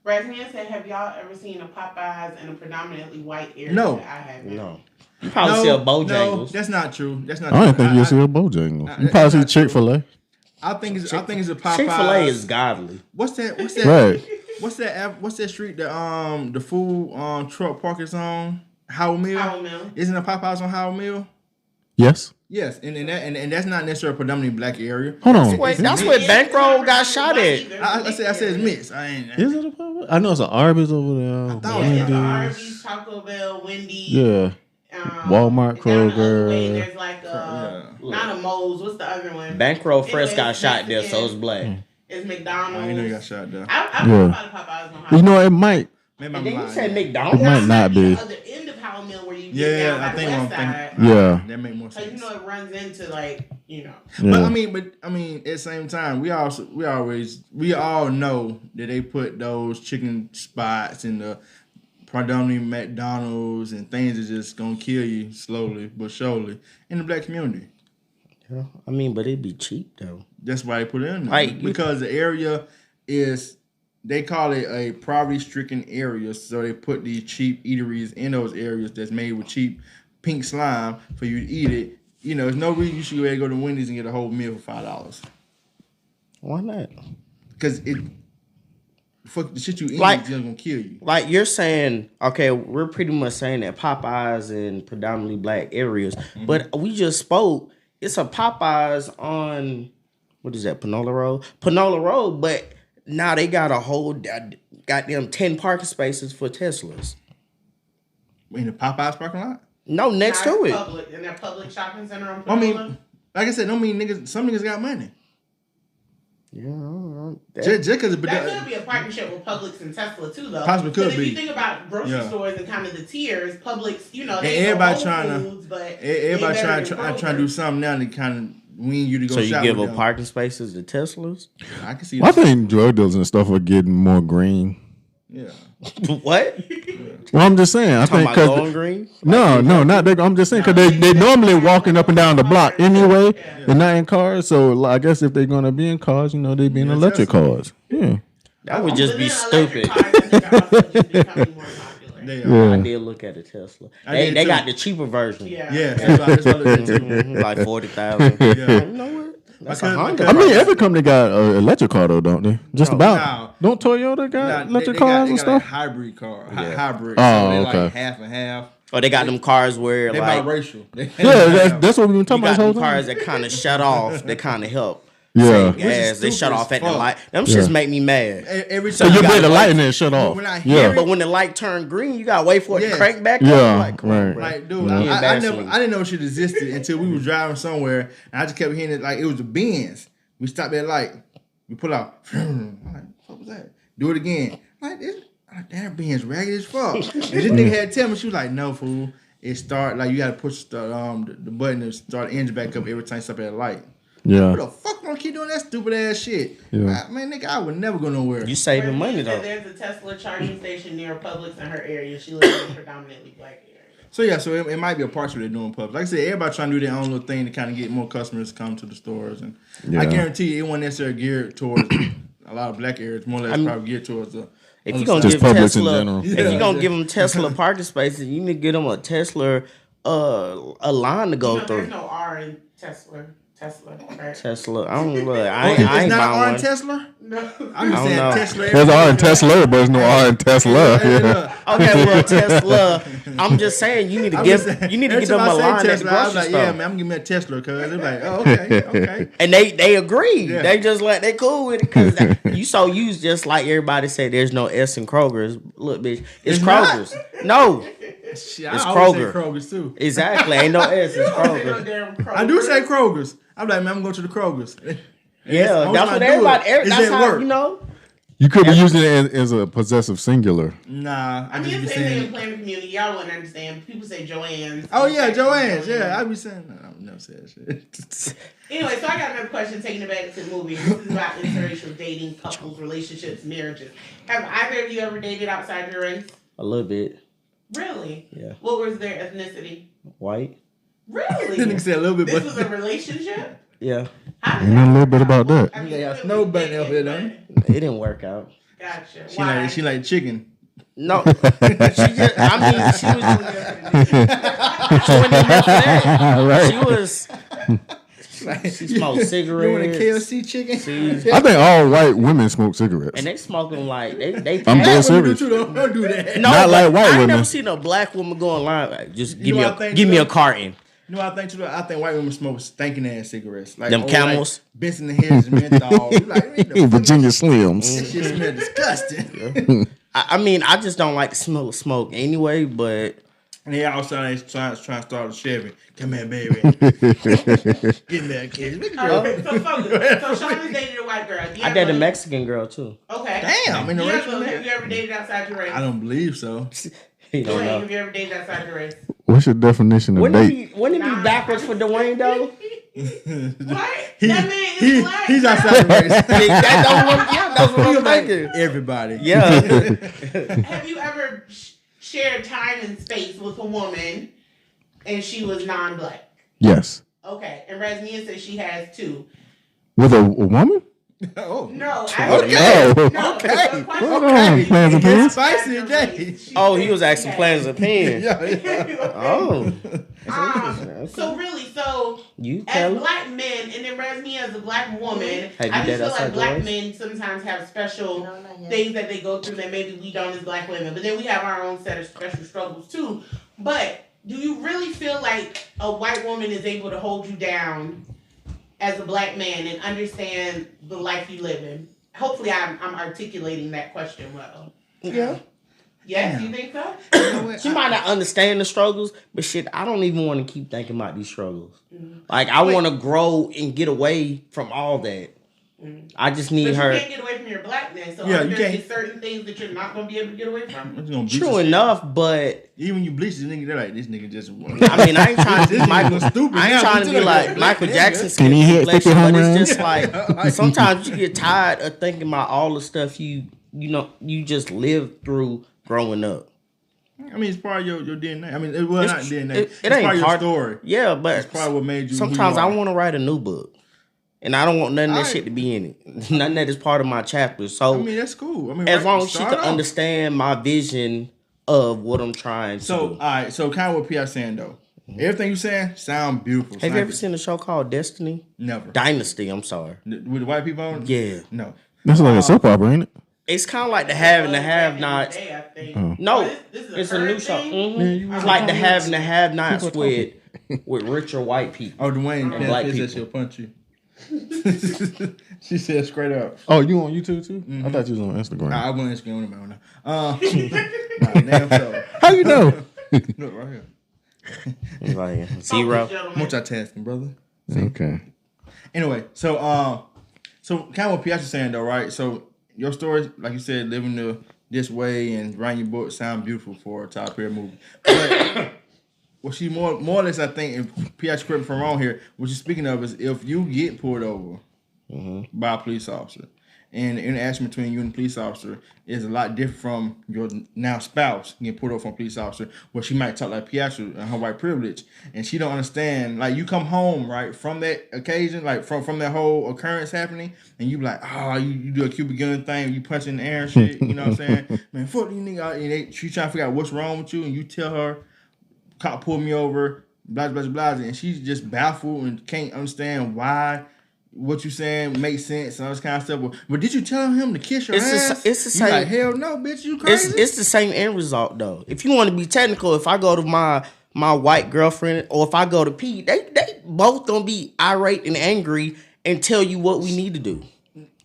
Razman said, have y'all ever seen a Popeyes in a predominantly white area? No. I haven't. No. You probably see a Bojangles. No, that's not true. That's not. I true. don't think you'll see a Bojangles. You probably see Chick-fil-A. I think it's a Popeyes. Chick-fil-A is godly. What's that? Right. What's that street that the food truck park is on? Howell Mill. Howell Mill. Isn't a Popeyes on Howell Mill? Yes. Yes, and that's not necessarily a predominantly black area. Hold on. That's where Bankroll got shot at. I said it's mixed. I ain't. Is it a Popeyes? I know it's an Arby's over there. thought Yeah, it there's Wendy's. Arby's, Taco Bell, Wendy's. Yeah. Walmart, down the other way, Kroger. There's like not a Moe's. What's the other one? Bankroll fresh Anyway, got it's shot there, so Mexican. it's black. It's I McDonald's. ain't know you got shot there. I Yeah. about Popeyes on Howell. You know, it might. Maybe And I'm then you lying. said It McDonald's. might not be. The other end of Howell Mill where you get Yeah, down I by think the I'm west side. thinking. Yeah. That make more So sense. it runs into like. But Yeah. I mean, at the same time, we all know that they put those chicken spots in the predominantly McDonald's and things that just gonna kill you slowly but surely in the black community. Yeah, I mean, but it'd be cheap though. That's why they put it in there. Like, because the area is, they call it a poverty-stricken area, so they put these cheap eateries in those areas that's made with cheap pink slime for you to eat it. There's no reason you should go to Wendy's and get a whole meal for $5. Why not? Because fuck the shit you eat Like- is just gonna kill you. Like you're saying, okay, we're pretty much saying that Popeyes in predominantly black areas, but we just spoke. It's a Popeyes on what is that, Panola Road, but now they got a whole goddamn 10 parking spaces for Teslas. In the Popeyes parking lot? No, next to it. Public, in that public shopping center on I Panola. mean, like I said, don't mean some niggas got money. Yeah, I don't know. Just because That could be a partnership with Publix and Tesla too, though. Possibly could 'Cause be. If you think about grocery Yeah. stores and kind of the tiers, Publix, they And go everybody Whole trying to- Foods, but everybody they better trying than to do something now to kind of wean you to go So you shop give with up them. parking spaces to Teslas? I can see I that. think drug dealers and stuff are getting more green. Yeah. What? Well, I'm just saying. I Talking think about going because green? no, not they. I'm just saying because they normally walking up and down the block anyway. They're not in cars, so I guess if they're gonna be in cars, they be in electric cars. Yeah. That would just But be then electric stupid. cars, I think, are also just becoming more popular. They Yeah. I did look at a Tesla. I They did they too. got the cheaper version. Yeah. Yeah, that's what I looked at too. Like 40,000. Yeah. You know what? That's a Because- Honda. I mean, every company got an electric car though, don't they? Just No. about. Don't Toyota got Nah, electric they cars got and stuff? a hybrid car. Yeah. Hybrid. Oh, so they okay. like half and half. Or they got them cars where They like biracial. They Yeah, that's what we've been you talking got about them this whole cars time. that kind of shut off. That kind of help. Yeah. Save Which is gas. They stupid shut as off at the fuck. light. Them Yeah. shits make me mad. Every So time you gotta break the wait. light and then shut off. When I hear Yeah. it- But when the light turned green, you gotta wait for it to Yeah. crank back Yeah, up. Like, come on, right. bro. Like, dude, Yeah. I didn't know shit existed until we was driving somewhere, and I just kept hearing it like it was a Benz. We stopped at light, we pull out. I'm like, what was that? Do it again. I'm like, that Benz ragged as fuck. And this nigga had to tell me, she was like, no, fool. It start like you gotta push the button to start the engine back up every time you stop at a light. What Yeah. the fuck gonna keep doing that stupid ass shit? Yeah. Man, nigga, I would never go nowhere. You saving Razman money said though. There's a Tesla charging station near Publix in her area. She lives in a predominantly black area. So it might be a part of what they're doing pubs. Like I said, everybody trying to do their own little thing to kind of get more customers to come to the stores, and I guarantee it wasn't necessarily geared towards a lot of black areas. More or less, probably geared towards the. If you're gonna Just give Publix in Tesla, general. if you're gonna give them Tesla parking spaces, you need to get them a Tesla, a line to go You know, through. there's no R in Tesla, right? Tesla, I don't know. I It's ain't not buying R in one. Tesla. No. I'm just I saying don't know. Tesla. There's R in Tesla, but there's no R in Tesla. Yeah. Okay, well Tesla. I'm just saying you need to give them a line at the Tesla, I was grocery like, store. yeah, man, I'm giving me a Tesla, cuz they're like, oh, okay. And they agree. Yeah. They just like they cool with it because you just like everybody say. There's no S in Kroger's. Look, bitch, it's Kroger's. No, Shit, It's I always say Kroger. Kroger's too. exactly. Ain't no S. It's No Kroger. damn Kroger. I do say Kroger's. I'm like, man, I'm going to the Kroger's. Yeah, that's what everybody. That's how you know. You could be using it as a possessive singular. Nah, I I mean, just be it's the same thing in saying. planning community. Y'all wouldn't understand. People say Joanne's. Oh yeah, Joanne's. Yeah, I be saying. No, I've never said that shit. Anyway, so I got another question taking it back to the movie. This is about interracial dating, couples, relationships, marriages. Have either of you ever dated outside your race? A little bit. Really? Yeah. What was their ethnicity? White. Really? Nigga said a little bit, This but was a relationship? Yeah. How did You know a little bit about that. I mean, You got really snow bunny did up here, don't you? It didn't work out. Gotcha. she Why? like chicken. No. She just. I mean, she was. Right. She was. She smoked cigarettes. You want a KFC chicken? I think all white women smoke cigarettes. And they smoking like they. I'm dead That's what you serious. do too, don't do that. No, Not but like white I ain't women. never seen a black woman go online. Like, just You give know me what I think, give me a though? carton. You know what I think too? I think white women smoke stinking ass cigarettes. Like Them old, Camels? like Benson and Hedges menthol. You like, what the fuck? Virginia That Slims. shit smell disgusting. I mean, I just don't like the smell of smoke anyway. But And they outside trying to start a Chevy. Come here, baby. Get in there, kid. Look at Okay, girl. so Shauna's dated a white girl. I dated a Mexican girl too. Okay. Damn, in the D'Angelo, racial have you ever dated outside your race? I don't believe so. You don't Dwayne, know. have you ever dated outside your race? What's your definition of Wouldn't date? it be backwards for Dwayne though? What? That man is black. He's girl. outside the race. That's what I'm thinking. Everybody. Yeah. Have you ever shared time and space with a woman and she was non-black? Yes. Okay. And Razmia says she has too. With a woman? Oh. No. Okay. No, Okay. the question Hold was, on, have you plans and dated plans. outside Spicy your today. race? She Oh, said he was she asking has. plans of opinion. Yeah. Oh, So really, so you as tell him. black men, and then Razmia as a black woman, Have you I just dated feel outside like black your race? men sometimes have special No, not yet. things that they go through that maybe we don't as black women. But then we have our own set of special struggles too. But do you really feel like a white woman is able to hold you down as a black man and understand the life you live in? Hopefully I'm articulating that question well. Yeah. Yes, Yeah. you think so? You know what? She might not understand the struggles, but shit, I don't even want to keep thinking about these struggles. Like, I want to grow and get away from all that. I just But need you her. can't get away from your blackness. So Yeah, are you there can't. certain things that you're not going to be able to get away from? It's gonna beat True the shit. enough, but Even when you bleach this nigga, they're like, this nigga just. I mean, I ain't trying to This be nigga Michael. was stupid. I ain't Yeah, trying but to you be know, like black Michael nigga. Jackson. Can he hit 50 complexion, home but runs? it's just like sometimes you get tired of thinking about all the stuff you just lived through growing up. I mean, it's part of your DNA. I mean, it was not DNA. It it's ain't part of your hard. story. Yeah, but It's probably what made you. sometimes who you I are. want to write a new book, and I don't want none of that Alright. shit to be in it. None that is part of my chapter. So I mean, that's cool. I mean, as right, long as she start can off. understand my vision of what I'm trying to So, do. all right. So, kind of what P.I. saying though. Everything you saying sound beautiful. Have you ever seen a show called Destiny? Never. Dynasty, I'm sorry. With the white people on? Yeah. No. That's like a soap opera, ain't it? It's kind of like the have and the have-nots. Day, I think. No, This is it's a current new show. thing? Mhm. It's like the have and the have-nots with richer white people. Oh, Dwayne And black Penn said people. she'll punch you. She said straight up. Oh, you on YouTube too? I thought you was on Instagram. I went Instagram about now. Nah, damn so. How you know? Look right here. It's like Focus, zero. gentlemen. Multitasking, brother. Okay. Anyway, so kind of what Pia's saying though, right? So your story, like you said, living this way and writing your book sound beautiful for a top period movie. But what she more or less, I think, if Pia's correct me if I'm wrong here, what she's speaking of is if you get pulled over by a police officer and the interaction between you and the police officer is a lot different from your now spouse getting pulled over from a police officer, where she might talk like Piatra and her white privilege, and she don't understand. Like, you come home right from that occasion, like from that whole occurrence happening, and you be like, oh, you do a Cuban gun thing, you punch in the air and shit. You know what I'm saying? Man, fuck these niggas. And she trying to figure out what's wrong with you, and you tell her, cop pulled me over, blah blah blah, and she's just baffled and can't understand why. What you saying makes sense and all this kind of stuff. But did you tell him to kiss your ass? It's the same. You like, hell no, bitch, you crazy? It's the same end result though. If you want to be technical, if I go to my white girlfriend or if I go to P, they both gonna be irate and angry and tell you what we need to do.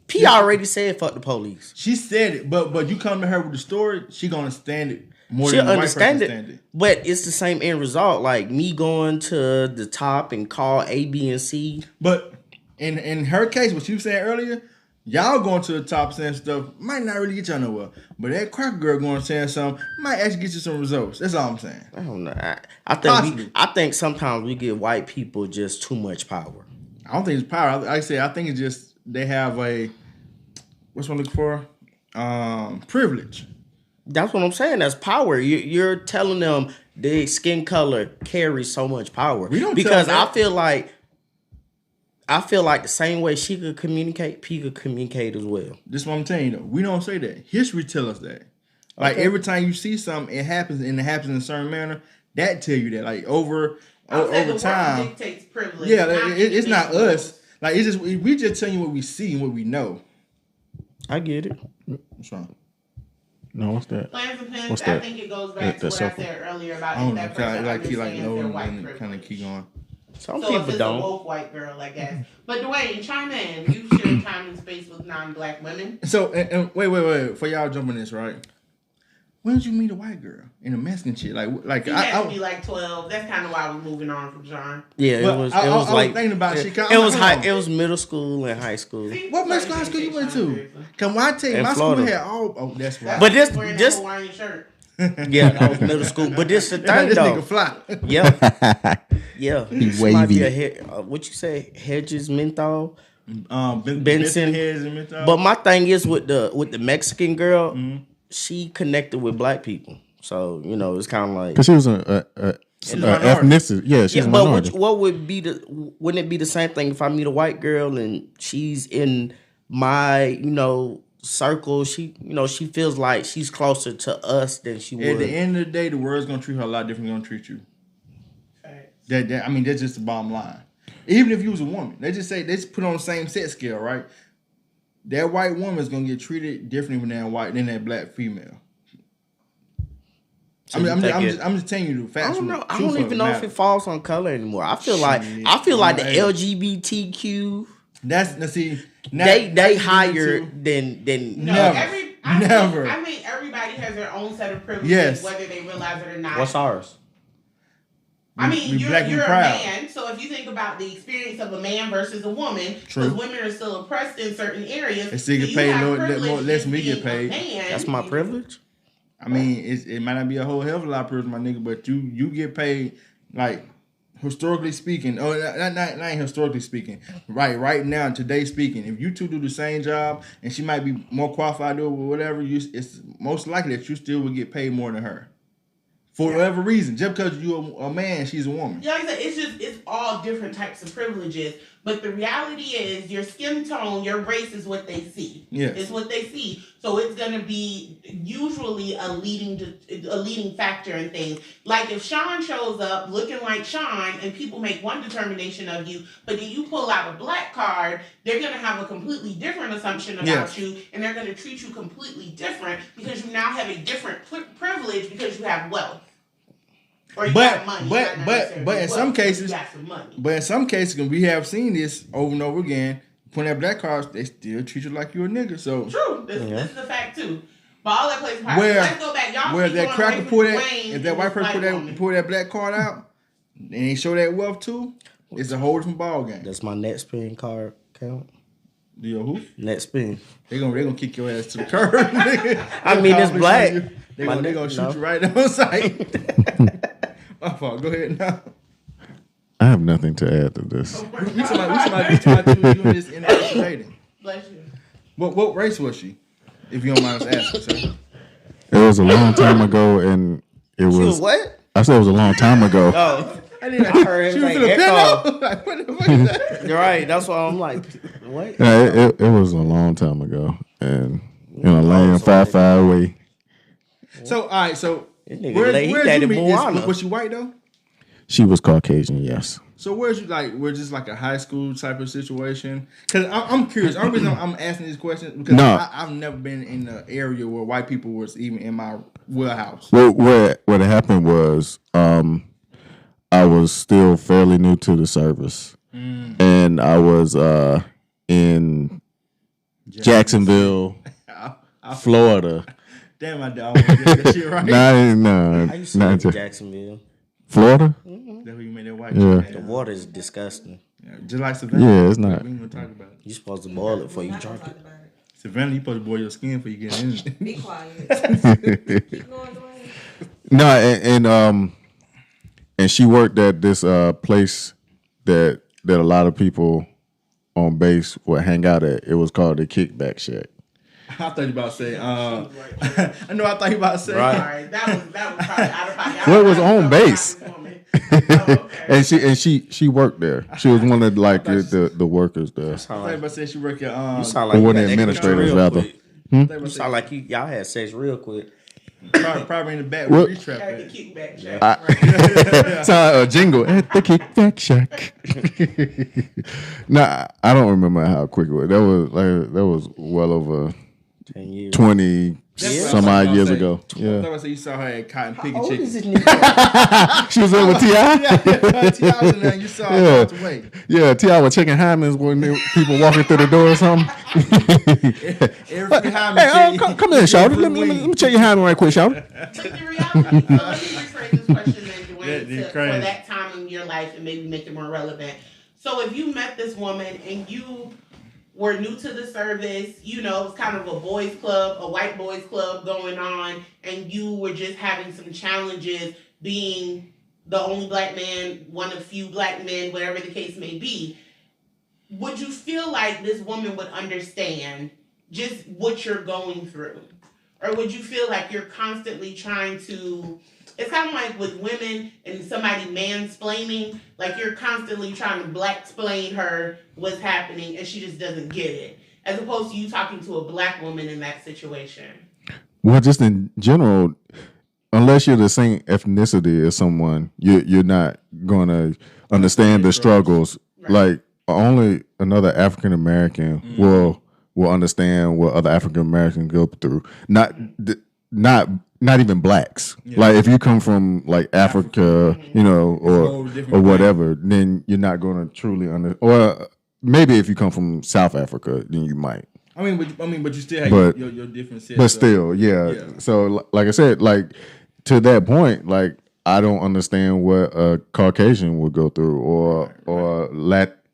P already said fuck the police. She said it, but you come to her with the story, she gonna understand it more She'll than the white understand person it, understand it. but it's the same end result. Like me going to the top and call A, B, and C. But in her case, what she was saying earlier, y'all going to the top saying stuff might not really get y'all nowhere. But that cracker girl going saying something might actually get you some results. That's all I'm saying. I don't know. I think sometimes we give white people just too much power. I don't think it's power. I think it's just they have a what's one looking for? Privilege. That's what I'm saying. That's power. You're telling them their skin color carries so much power. We don't because tell that. I feel like the same way she could communicate, P could communicate as well. This is what I'm telling you though. We don't say that. History tells us that. Like every time you see something, it happens and it happens in a certain manner. That tell you that. Like over time. World dictates privilege. Yeah, it's not us. Like it's just we just tell you what we see and what we know. I get it. What's wrong? No, what's that? Plans and pins, What's I that? think it goes back to what I said earlier about I don't if know. that person Like he like understands no their and white kind of privilege. keep going. Some So people if it's don't. a woke white girl, I guess. But Dwayne, chime in. You share time and space with non-black women. So and wait, for y'all jumping this right. When did you meet a white girl in a Mexican shit? Like He had to be like 12. That's kind of why I was moving on from John. Yeah, Well, it was. I It was was like thinking about it, shit. it was high. Hold on. It was middle school and high school. See, What Mexican high school you went to? Can I tell you, In my Florida. school had all. Oh, that's right. But this- wearing this- that Hawaiian shirt. Yeah, that was middle school. But this the They like thing this though. nigga fly. Yeah, yeah. He She might be wavy. what you say? Hedges menthol. Benson Benson. heads and menthol. But my thing is with the Mexican girl, she connected with black people. So you know, it's kind of like. Because she was a minority. ethnicity. Yeah, she's Yeah, a but minority. what would be wouldn't it be the same thing if I meet a white girl and she's in my circle? She she feels like she's closer to us than she At would. the end of the day, the world's gonna treat her a lot different than gonna treat you. That's just the bottom line. Even if you was a woman, they just put on the same set scale, right? That white woman is gonna get treated differently than that black female. So I'm you think just telling you the facts. I don't know. I truth don't of even the know matter. if it falls on color anymore. I feel like the LGBTQ they higher than No, Never. Never. I think everybody has their own set of privileges, Yes. whether they realize it or not. what's ours? I mean, We black and you're a proud. man, so if you think about the experience of a man versus a woman, True. because women are still oppressed in certain areas, They still get so you paid have more privilege less in than we get being a paid. man. That's my privilege. I mean, it might not be a whole hell of a lot of privilege, my nigga, but you get paid like historically speaking. Oh, not historically speaking. Right now, today speaking. If you two do the same job and she might be more qualified to do it or whatever, it's most likely that you still would get paid more than her. For whatever reason, just because you're a man, she's a woman. Yeah, like I said, it's all different types of privileges. But the reality is your skin tone, your race is what they see. Yes. It's what they see. So it's gonna be usually a leading factor in things. Like if Sean shows up looking like Sean and people make one determination of you, but then you pull out a black card, they're gonna have a completely different assumption about Yes. you, and they're gonna treat you completely different because you now have a different privilege because you have wealth. Or you But- got money. but- not but necessarily in some wealth, cases- you got some money. But in some cases, and we have seen this over and over again, when that black cards, they still treat you like you're a nigga. So True. This is a fact too. But all that plays a part. Where- Let's go back. Y'all where keep that going cracker away from pull that, Dwayne if that and white this person woman. pull that black card out, and they show that wealth too, it's a whole different ball game. Does my net spin card count? Do you who? Net spin. They gonna kick your ass to the curb, nigga. I mean, it's black. They My gonna neck- shoot no. you right on sight. My fault. Go ahead now. I have nothing to add to this. We talking about you and this interracial dating. Bless you. What race was she? If you don't mind us asking, sir. It was a long time ago, and it She was was. what? I said it was a long time ago. Oh, I didn't. I heard She him was say Filipino. echo. Like, what the fuck is that? You're right. That's why I'm like, what? Yeah, it was a long time ago, and in a lane so I 5 away. So, all right. So, This nigga where'd late. He you dated meet this? Moana. Was she white though? She was Caucasian, yes. So where's you like? We're just like a high school type of situation. Because I'm curious. The only reason I'm asking these questions because No. I've never been in an area where white people was even in my wheelhouse. Well, what happened was, I was still fairly new to the service, and I was in Jacksonville, Florida. Damn, I don't want to get that shit right. No, I used to live in Jacksonville. Florida. That's where you made that white Yeah. shit. The water is disgusting. Yeah, just like Savannah. Yeah, it's not. We ain't gonna talk about it. You're supposed to boil it before you Not gonna drink talk it. about it. Savannah, you supposed to boil your skin before you get in it. Be quiet. Keep going, Dwayne. No, and she worked at this place that a lot of people on base would hang out at. It was called the Kickback Shack. I thought you about to say. I know. I thought you about to say. Right. Sorry, that was probably out of pocket. Well, it was on base. Oh, okay. And she worked there. She was one of like the workers there. I thought you about to say she worked at. You sound Or like one you of the got administrators, real rather. quick. You sound like y'all had sex real quick. Probably in the back What? with the trap At the at. kickback check. Sound a jingle at the Kickback Shack. Nah, I don't remember how quick it was. That was well over 10 years. 20 That's some what I was odd gonna years say. ago. I Yeah, thought I said you saw her at Cotton Picking How old Chicken. is this nigga? she was in with Ti. Yeah, T.I. was in there. You saw her Yeah. across the way. Yeah, Ti was checking hymens when people walking through the door or something. Every behind me. Hey, come in, Shawty. Let me check your hymen right quick, Shawty. But the reality, so let me rephrase this question then, That- Dwayne, that's for crazy. that time in your life and maybe make it more relevant. So if you met this woman and you were new to the service, you know, it's kind of a boys club, a white boys club going on, and you were just having some challenges being the only black man, one of few black men, whatever the case may be, would you feel like this woman would understand just what you're going through? Or would you feel like you're constantly trying to, it's kind of like with women and somebody mansplaining, like you're constantly trying to black-splain her what's happening and she just doesn't get it. As opposed to you talking to a black woman in that situation. Well, just in general, unless you're the same ethnicity as someone, you're not gonna understand the struggles. Right. Like only another African American will understand what other African Americans go through. Not even blacks. Yeah. Like if you come from like Africa, you know, whole different or thing. whatever, then you're not gonna truly or maybe if you come from South Africa, then you might. But you still have But- your different sets. But of- still, yeah. Yeah. So, like I said, like to that point, like I don't understand what a Caucasian would go through, or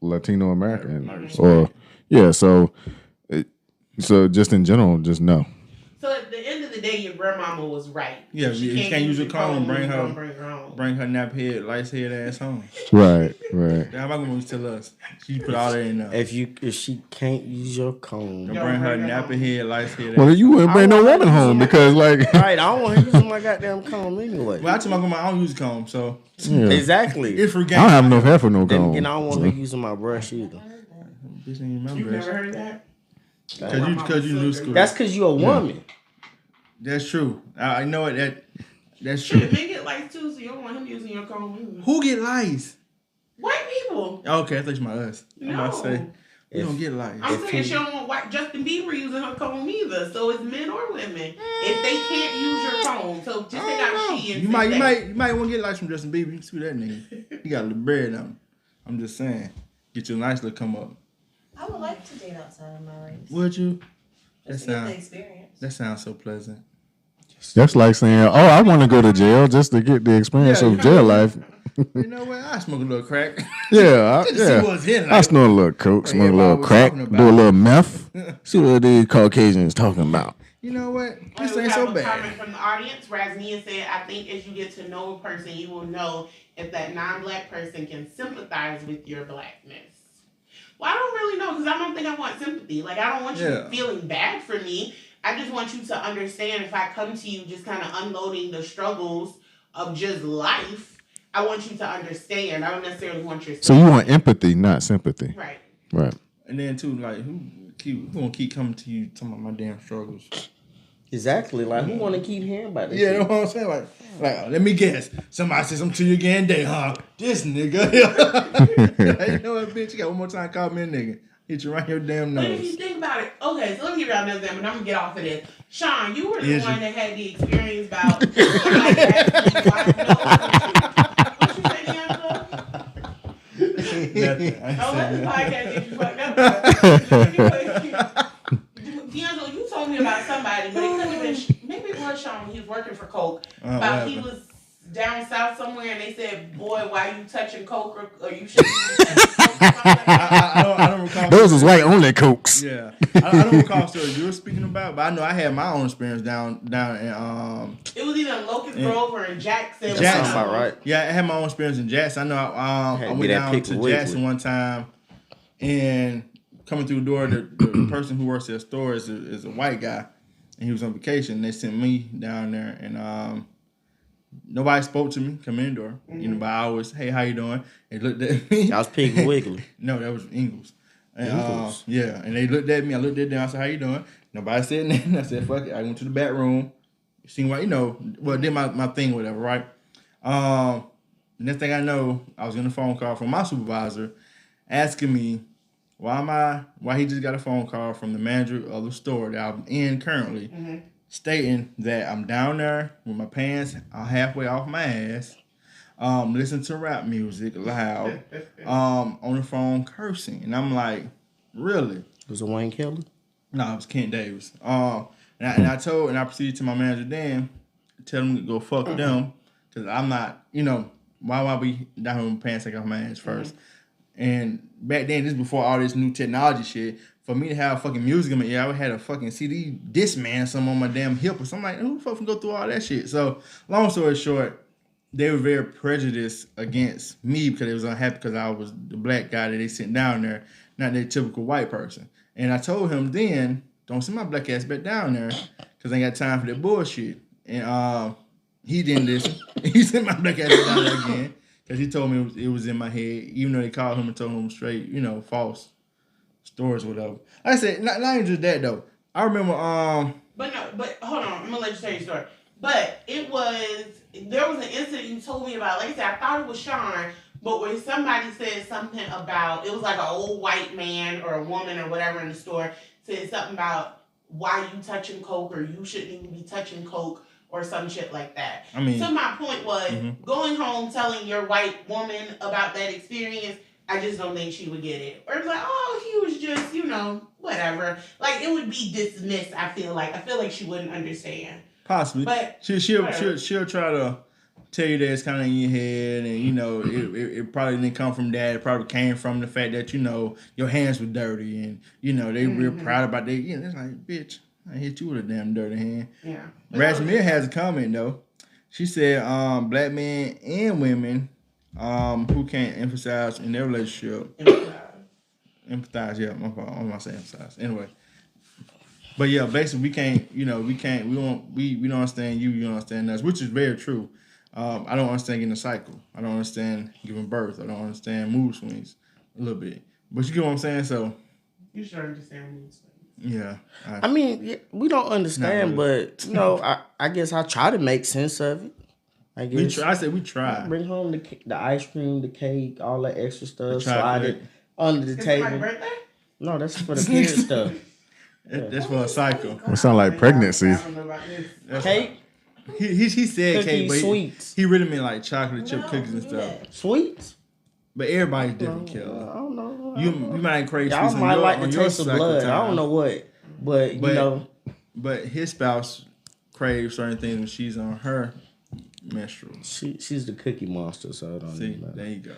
Latino American, or yeah. So just in general, just no. So at the end of the day, your grandmama was right. Yeah, She you can't use your comb, bring her- don't bring her home. Bring her nap head, light head ass home. Right. How am I gonna tell us? She put all that in there. If she can't use your comb, Don't bring her nappy head, light head. Well, ass. you wouldn't bring no I woman home because, like, right? I don't want her using my goddamn comb anyway. Well, I tell my grandma I don't use comb, so yeah. Exactly. it's for I game. don't have no hair for no And comb. I don't want her using my brush either. Bitch ain't remember You've never that. heard that? Cause you new school. That's because you're a woman. That's true. I know it. That's Shit, true. men get lice too, so you don't want him using your comb either. Who get lice? White people. Okay, I thought you meant us. I'm about to say we If- don't get lice. I'm If saying he- she don't want white Justin Bieber using her comb either. So it's men or women. If they can't use your comb, so just take out she and You say might that. want to get lice from Justin Bieber. You see that nigga? He got a little bread on him. I'm just saying, get you a nice little come up. I would like to date outside of my race. Would you? Just to get the experience. That sounds so pleasant. That's like saying, "Oh, I want to go to jail just to get the experience Yeah, of jail life." You know what? I smoke a little crack. Yeah, Just to see what's in I like. snort a little coke, smoke a everybody little was crack, talking do a about. little meth. See what these Caucasians talking about. You know what? Well, This we ain't have so a bad. comment from the audience. Raznia said, I think as you get to know a person, you will know if that non-black person can sympathize with your blackness. Well, I don't really know because I don't think I want sympathy. Like, I don't want you Yeah. feeling bad for me. I just want you to understand if I come to you just kind of unloading the struggles of just life, I want you to understand. I don't necessarily want your sympathy. So you want empathy, not sympathy. Right. Right. And then too, like who gonna keep coming to you talking about my damn struggles? Exactly. Like, who want to keep hearing about this? Yeah, you shit? know what I'm saying? Like, let me guess. Somebody said something to you again today, huh? This nigga. Like, you know what, bitch? You got one more time, call me a nigga. Hit you right your damn But if you nose. think about it, okay, so let me give y'all another example, and I'm gonna get off of this. Sean, you were the Yes, one you- that had the experience about somebody asking you why what you say, D'Angelo? Nothing. I ain't Don't let saying the nothing. podcast get you fucked up. D'Angelo, you told me about somebody, but it couldn't have been. Maybe it was Sean when he was working for Coke. About he was down south somewhere, and they said, "Boy, why you touching Coke or you shouldn't be touching Coke." Or something like that. I don't recall. Those was white only cokes. Yeah, I don't recall stories you were speaking about, but I know I had my own experience down in It was either in Locust Grove or in Jackson. Jackson. Sounds about right. Yeah, I had my own experience in Jackson. I know I Had to went be that down Piggly to Wiggly. Jackson one time, and coming through the door, the person who works at the store is a white guy, and he was on vacation. They sent me down there, and nobody spoke to me. Come in the door, you know, but I always, hey, how you doing? They looked at me. I was Piggly Wiggly. No, that was Ingles. And, Ingles? yeah, and they looked at me. I looked at them. I said, how you doing? Nobody said nothing. I said, fuck it. I went to the back room. Seen what, did my thing, whatever, right? Next thing I know, I was getting a phone call from my supervisor asking me why he just got a phone call from the manager of the store that I'm in currently, stating that I'm down there with my pants halfway off my ass, listening to rap music loud, on the phone cursing. And I'm like, really? Was it Wayne Kelly? No, it was Kent Davis. And I proceeded to my manager then, tell him to go fuck them, because I'm not, why we down here with my pants take off my ass first. And back then, this is before all this new technology shit. For me to have fucking music in my ear, I would have a fucking CD Discman something on my damn hip or something like that. Who the fuck can go through all that shit? So, long story short, they were very prejudiced against me because they was unhappy because I was the black guy that they sent down there, not their typical white person. And I told him then, don't send my black ass back down there because I ain't got time for that bullshit. And he didn't listen. He sent my black ass back down there again because he told me it was in my head, even though they called him and told him straight, false stories or whatever. Like I said, not even just that though. I remember But hold on, I'm gonna let you tell your story. But there was an incident you told me about. Like I said, I thought it was Sean, but when somebody said something about, it was like an old white man or a woman or whatever in the store said something about why you touching Coke or you shouldn't even be touching Coke or some shit like that. I mean, so my point was going home telling your white woman about that experience. I just don't think she would get it. Or it's like, oh, he was just, whatever. Like it would be dismissed. I feel like she wouldn't understand. possibly, But she'll try to tell you that it's kind of in your head, and it probably didn't come from that. It probably came from the fact that your hands were dirty, and they real proud about that. It's like, bitch, I hit you with a damn dirty hand. yeah. Rasmir has a comment though. She said, black men and women, who can't emphasize in their relationship. Empathize, yeah, my fault. I'm not saying emphasize. Anyway. But yeah, basically we don't understand you don't understand us, which is very true. I don't understand getting a cycle. I don't understand giving birth. I don't understand mood swings a little bit. But you get what I'm saying? So You sure understand mood swings. yeah. I mean, we don't understand, but I guess I try to make sense of it. I guess I said we try. bring home the ice cream, the cake, all that extra stuff, The chocolate. slide it under the It's table. my birthday? No, that's for the kid stuff. That's for a cycle. It sound like pregnancy. I don't know about this. Cake, He said cake, cookies, but sweets, he really meant like chocolate chip cookies and stuff. sweets. But everybody's different, I Kelly. don't know. You might crave Y'all sweets might on like your, the on your taste of cycle blood. time. I don't know what, but But his spouse craves certain things when she's on her menstrual. she's the cookie monster. So I don't See, know. there you go.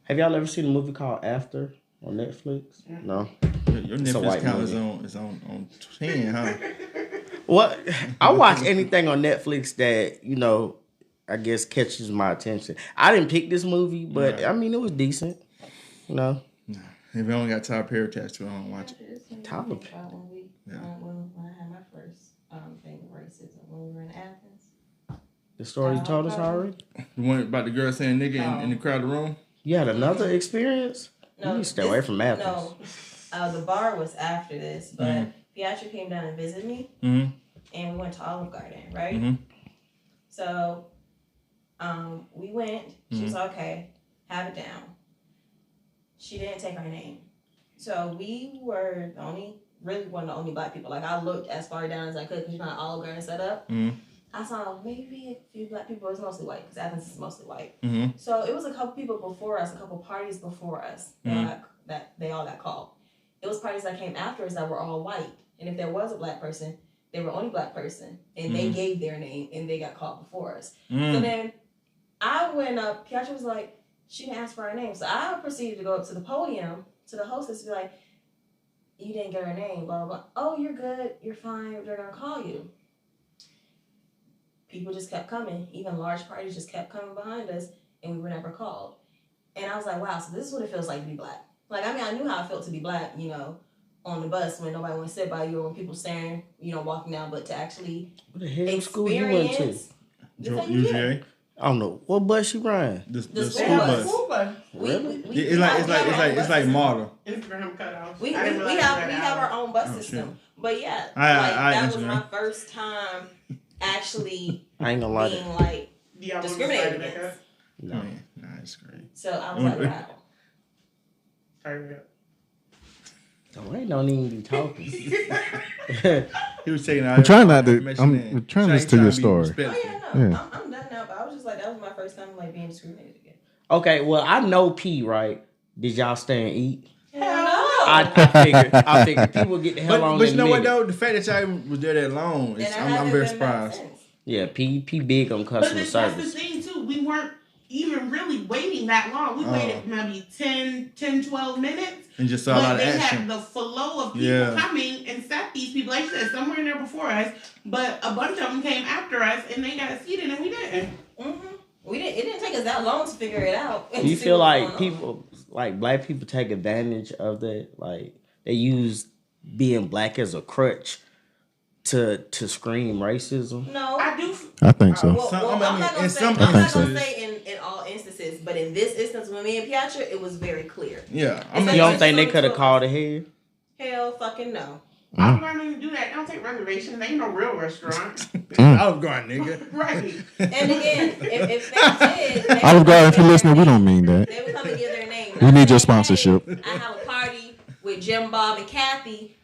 Have y'all ever seen a movie called After on Netflix? No. Your It's a Netflix white count movie. is on 10, huh? Well, I watch anything on Netflix that I guess catches my attention. I didn't pick this movie, but Right. I mean it was decent. If you only got Tyler Perry attached to it, I don't watch it. Tyler. Tyler. When I had my first thing of racism when we were in Athens. The story you told us already? The one about the girl saying nigga in the crowd of the room? You had another experience? No, you need to stay away from Athens. No, the bar was after this, but Piatra came down and visited me, and we went to Olive Garden, right? So, we went. She was like, okay, have it down. She didn't take our name, so we were really one of the only black people. Like I looked as far down as I could because you know how Olive Garden set up. I saw maybe a few black people. It was mostly white because Athens is mostly white. So it was a couple people before us, a couple parties before us that they all got called. It was parties that came after us that were all white. And if there was a black person, they were only black person. And they gave their name and they got called before us. So then I went up, Piatra was like, she didn't ask for our name. So I proceeded to go up to the podium, to the hostess, and be like, you didn't get our name, blah, blah, blah. Oh, you're good, you're fine, they're going to call you. People just kept coming. Even large parties just kept coming behind us, and we were never called. And I was like, wow, so this is what it feels like to be black. Like, I mean, I knew how it felt to be black, you know, on the bus when nobody wants to sit by you or when people staring, you know, walking down, but to actually What the hell school you went to? UGA? I don't know. What bus you riding? The school bus. Really? It's like model. Instagram cutoff. We have our own bus system. Shit. But yeah, that was my first time actually I ain't gonna lie being to you. like Yeah, discriminated against. No. Nah, it's great. So I was like, wow. So ain't no need to be talking. He was taking out. I'm trying not to. information in. I'm trying to listen to your story. Oh yeah, no, Yeah. I'm done now. But I was just like, that was my first time like being discriminated against. Okay, well, I know P, right? Did y'all stay and eat? Hell no. I figured people get the hell on. But you know what though? The fact that y'all was there that long, I'm very surprised. Yeah, P big on customer That's service. the thing too. We weren't even really waiting that long. We waited maybe 10, 12 minutes. And just saw a lot of they action. had the flow of people coming and sat these people. Like you said, some were in there before us, but a bunch of them came after us and they got seated and we didn't. We didn't. It didn't take us that long to figure it out. Do you feel like people, like black people, take advantage of that? Like they use being black as a crutch to scream racism? No, I do. I think so. I'm not gonna say. I'm not gonna say in all instances, but in this instance, with me and Piatra, it was very clear. Yeah, You don't think they could have called ahead? Hell, fucking no. I'm not even do that. They don't take reservations. They ain't no real restaurant. Olive Garden, nigga. Right. And again, if they did, Olive Garden, if you're listening, we don't mean that. they would come and give their name. We need your sponsorship. Hey, I have a party with Jim, Bob, and Kathy,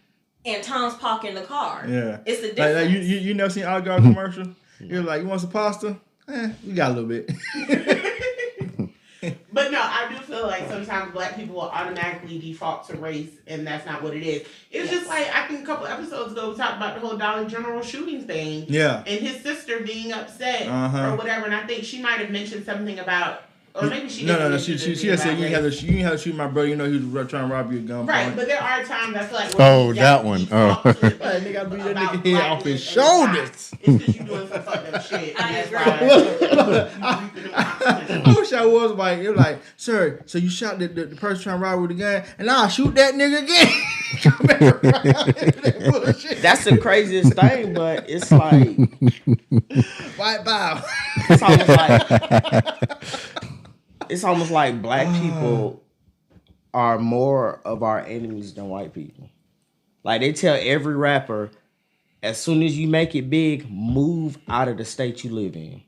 and Tom's parking the car. Yeah, it's the difference. Like you never seen Olive Garden commercial? You're like, you want some pasta? We got a little bit. But no, I do feel like sometimes black people will automatically default to race, and that's not what it is. It's just like, I think a couple episodes ago we talked about the whole Dollar General shooting thing. Yeah. And his sister being upset or whatever, and I think she might have mentioned something about, or maybe she didn't. No. She just said you ain't have to shoot my brother. You know he was trying to rob you a gun. Right, but there are times I feel like. Oh, that one. Oh. Nigga, I beat that nigga head off his shoulders. It's because you doing some fucked up shit. I And agree. I wish I was white. It was like, sir, so you shot the person trying to rob with a gun, and I'll shoot that nigga again. That's the craziest thing, but it's like White bow. It's almost like black people are more of our enemies than white people. Like they tell every rapper, as soon as you make it big, move out of the state you live in.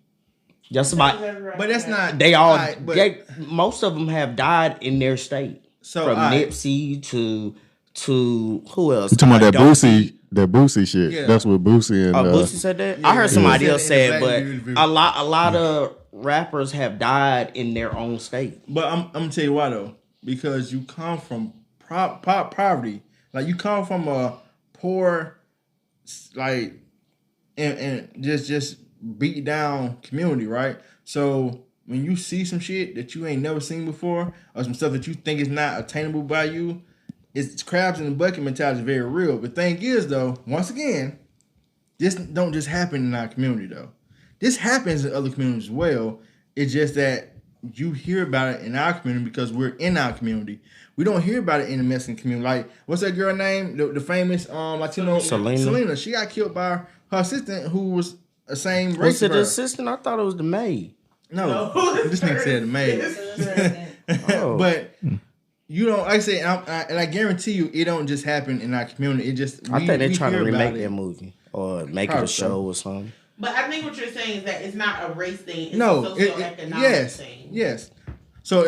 Just about, But that's not. they all. Right, most of them have died in their state. So, from right. Nipsey to who else? You talking about that Dopey. Boosie shit? Yeah. That's what Boosie and Boosie said that. Yeah, I heard somebody yeah. else say it, In the but Black Music a lot of rappers have died in their own state. But I'm gonna tell you why though, because you come from poverty, like you come from a poor, like, and just beat down community, right? So when you see some shit that you ain't never seen before, or some stuff that you think is not attainable by you, it's crabs in the bucket mentality is very real. But thing is though, once again, this don't just happen in our community though. This happens in other communities as well. It's just that you hear about it in our community because we're in our community. We don't hear about it in the Mexican community. Like, what's that girl name? The famous Latino Selena. She got killed by her assistant, who was the same race. Was it the assistant? I thought it was the maid. No, this nigga said the maid. But you don't. Like I say, and I guarantee you, it don't just happen in our community. It just. I think they're trying to remake that movie or make it a show or something. But I think what you're saying is that it's not a race thing. It's a socioeconomic thing. Yes. So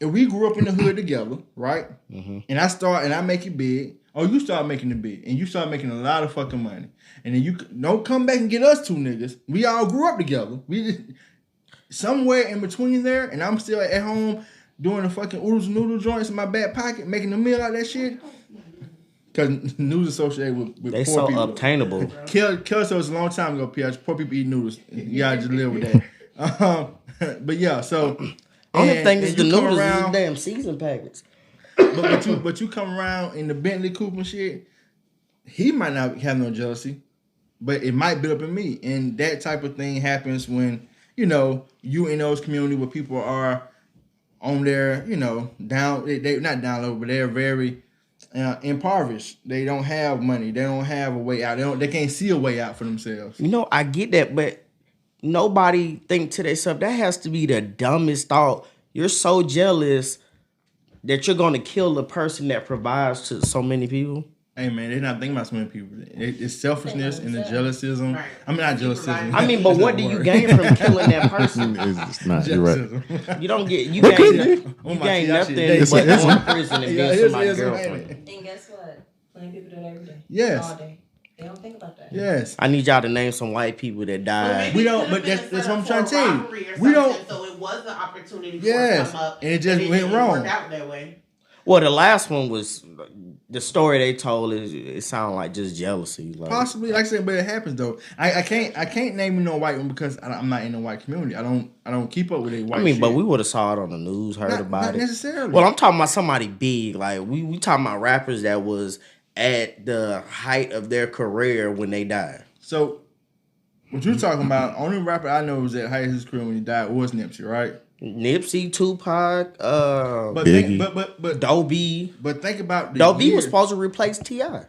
if we grew up in the hood together, right? Mm-hmm. And I make it big, or you start making it big, and you start making a lot of fucking money, and then you don't come back and get us two niggas. We all grew up together. We just somewhere in between there, and I'm still at home doing the fucking oodles and noodle joints in my back pocket, making a meal out of that shit. Because noodles associated with they poor people. They so obtainable. Kelso was a long time ago, PH. Poor people eat noodles. You gotta just live with that. But yeah, so only thing is the noodles is the damn season packets. But you come around in the Bentley coupe and shit, he might not have no jealousy, but it might build up in me. And that type of thing happens when, you in those community where people are on their, down, they not down low, but they're very impoverished. They don't have money. They don't have a way out. They can't see a way out for themselves. I get that, but nobody think to themselves, that has to be the dumbest thought. You're so jealous that you're going to kill the person that provides to so many people. Hey, man, they're not thinking about so many people. It's selfishness and the jealousnourism. Right. I mean, not jealousism. I mean, but what do you gain from killing that person? It's not. You're right. You don't get. You gain nothing but going to prison and being somebody's girlfriend. And guess what? Plenty people do that every day. Yes. All day. They don't think about that. Yes. I need y'all to name some white people that died. We don't, but that's what I'm trying to tell you. We don't. So it was an opportunity for it to come up. And it just went wrong. Work out that way. Well, the last one was the story they told. It sounded like just jealousy. Possibly, like I said, but it happens though. I can't name no white one because I'm not in the white community. I don't keep up with it. I mean, shit. But we would have saw it on the news, heard about it. Not necessarily. Well, I'm talking about somebody big. Like we talking about rappers that was at the height of their career when they died. So, what you're talking about? Only rapper I know was at the height of his career when he died was Nipsey, right? Nipsey, Tupac, Biggie. but Dobie. But think about Dobie was supposed to replace T.I.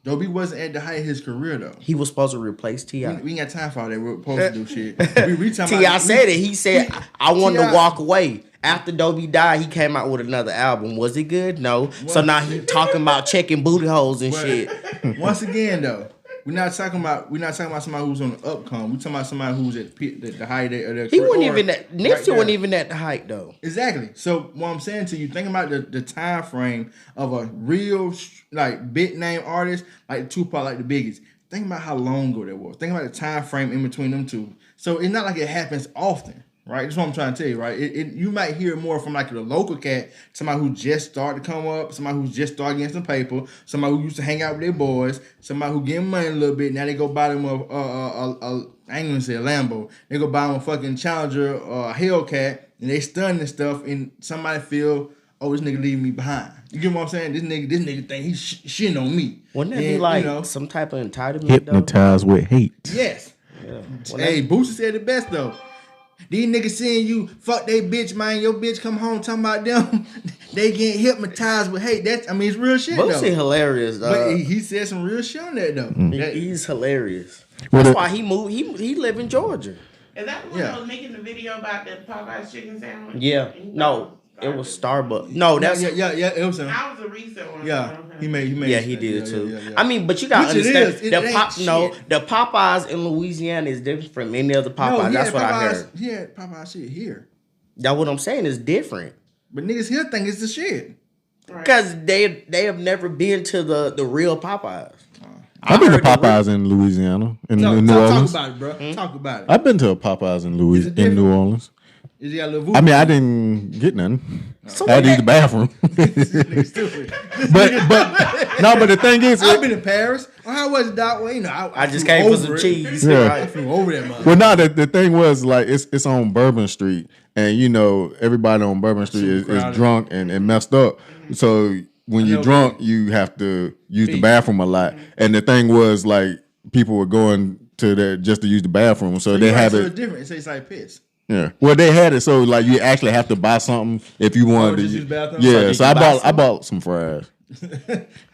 Dobie wasn't at the height of his career though. He was supposed to replace T.I. We ain't got time for all that. We're supposed to do shit. We T.I. said it. He said, I wanted to walk away. After Dobie died, he came out with another album. Was it good? No. So now he talking about checking booty holes and shit. Once again though, we're not talking about somebody who's on the upcome. We're talking about somebody who's at the height of their career. He wasn't even at Nipsey wasn't even at the height though. Exactly. So what I'm saying to you, think about the time frame of a real like big name artist like Tupac, like the Biggies. Think about how long ago that was. Think about the time frame in between them two. So it's not like it happens often. Right, that's what I'm trying to tell you. Right, you might hear more from like the local cat, somebody who just started to come up, somebody who just started getting some paper, somebody who used to hang out with their boys, somebody who getting money a little bit. Now they go buy them I ain't gonna say a Lambo. They go buy them a fucking Challenger or a Hellcat, and they stun and stuff, and somebody feel, oh, this nigga leaving me behind. You get what I'm saying? This nigga think he's shitting on me. Wouldn't that be like some type of entitlement? Hypnotized with hate. Yes. Yeah. Hey, Boosie said it best though. These niggas seeing you fuck they bitch, man. Your bitch come home talking about them. They get hypnotized with hate. It's real shit though. Boosie hilarious, dog. But he said some real shit on that though. He's hilarious. That's why he moved. He live in Georgia. Is that the one that was making the video about the Popeye's chicken sandwich? Yeah. No. It was Starbucks. No, that's yeah. It was him. That was a recent one. Yeah, he made. Yeah, he did too. Yeah. I mean, but you gotta understand the Popeyes in Louisiana is different from any other Popeyes. No, that's what I heard. Yeah, Popeyes shit here. That's what I'm saying is different. But niggas here think it's the shit because they have never been to the real Popeyes. I've been to Popeyes in Louisiana, in New Orleans. Talk about it, bro. Mm-hmm. Talk about it. I've been to a Popeyes in New Orleans. Is he got a little voodoo? I mean, I didn't get none. I had to use the bathroom. but the thing is, I've been to Paris. Well, how was it, Doc? Well, I just came for some cheese. Yeah. I flew over that motherfucker. Well, no, the thing was like it's on Bourbon Street, and everybody on Bourbon Street is drunk and messed up. So when you're drunk, you have to use the bathroom a lot. And the thing was like people were going to there just to use the bathroom, so they have it. It's different. It tastes like piss. Yeah. Well, they had it so like you actually have to buy something if you wanted just to. use bathroom? Yeah. So buy I bought some fries.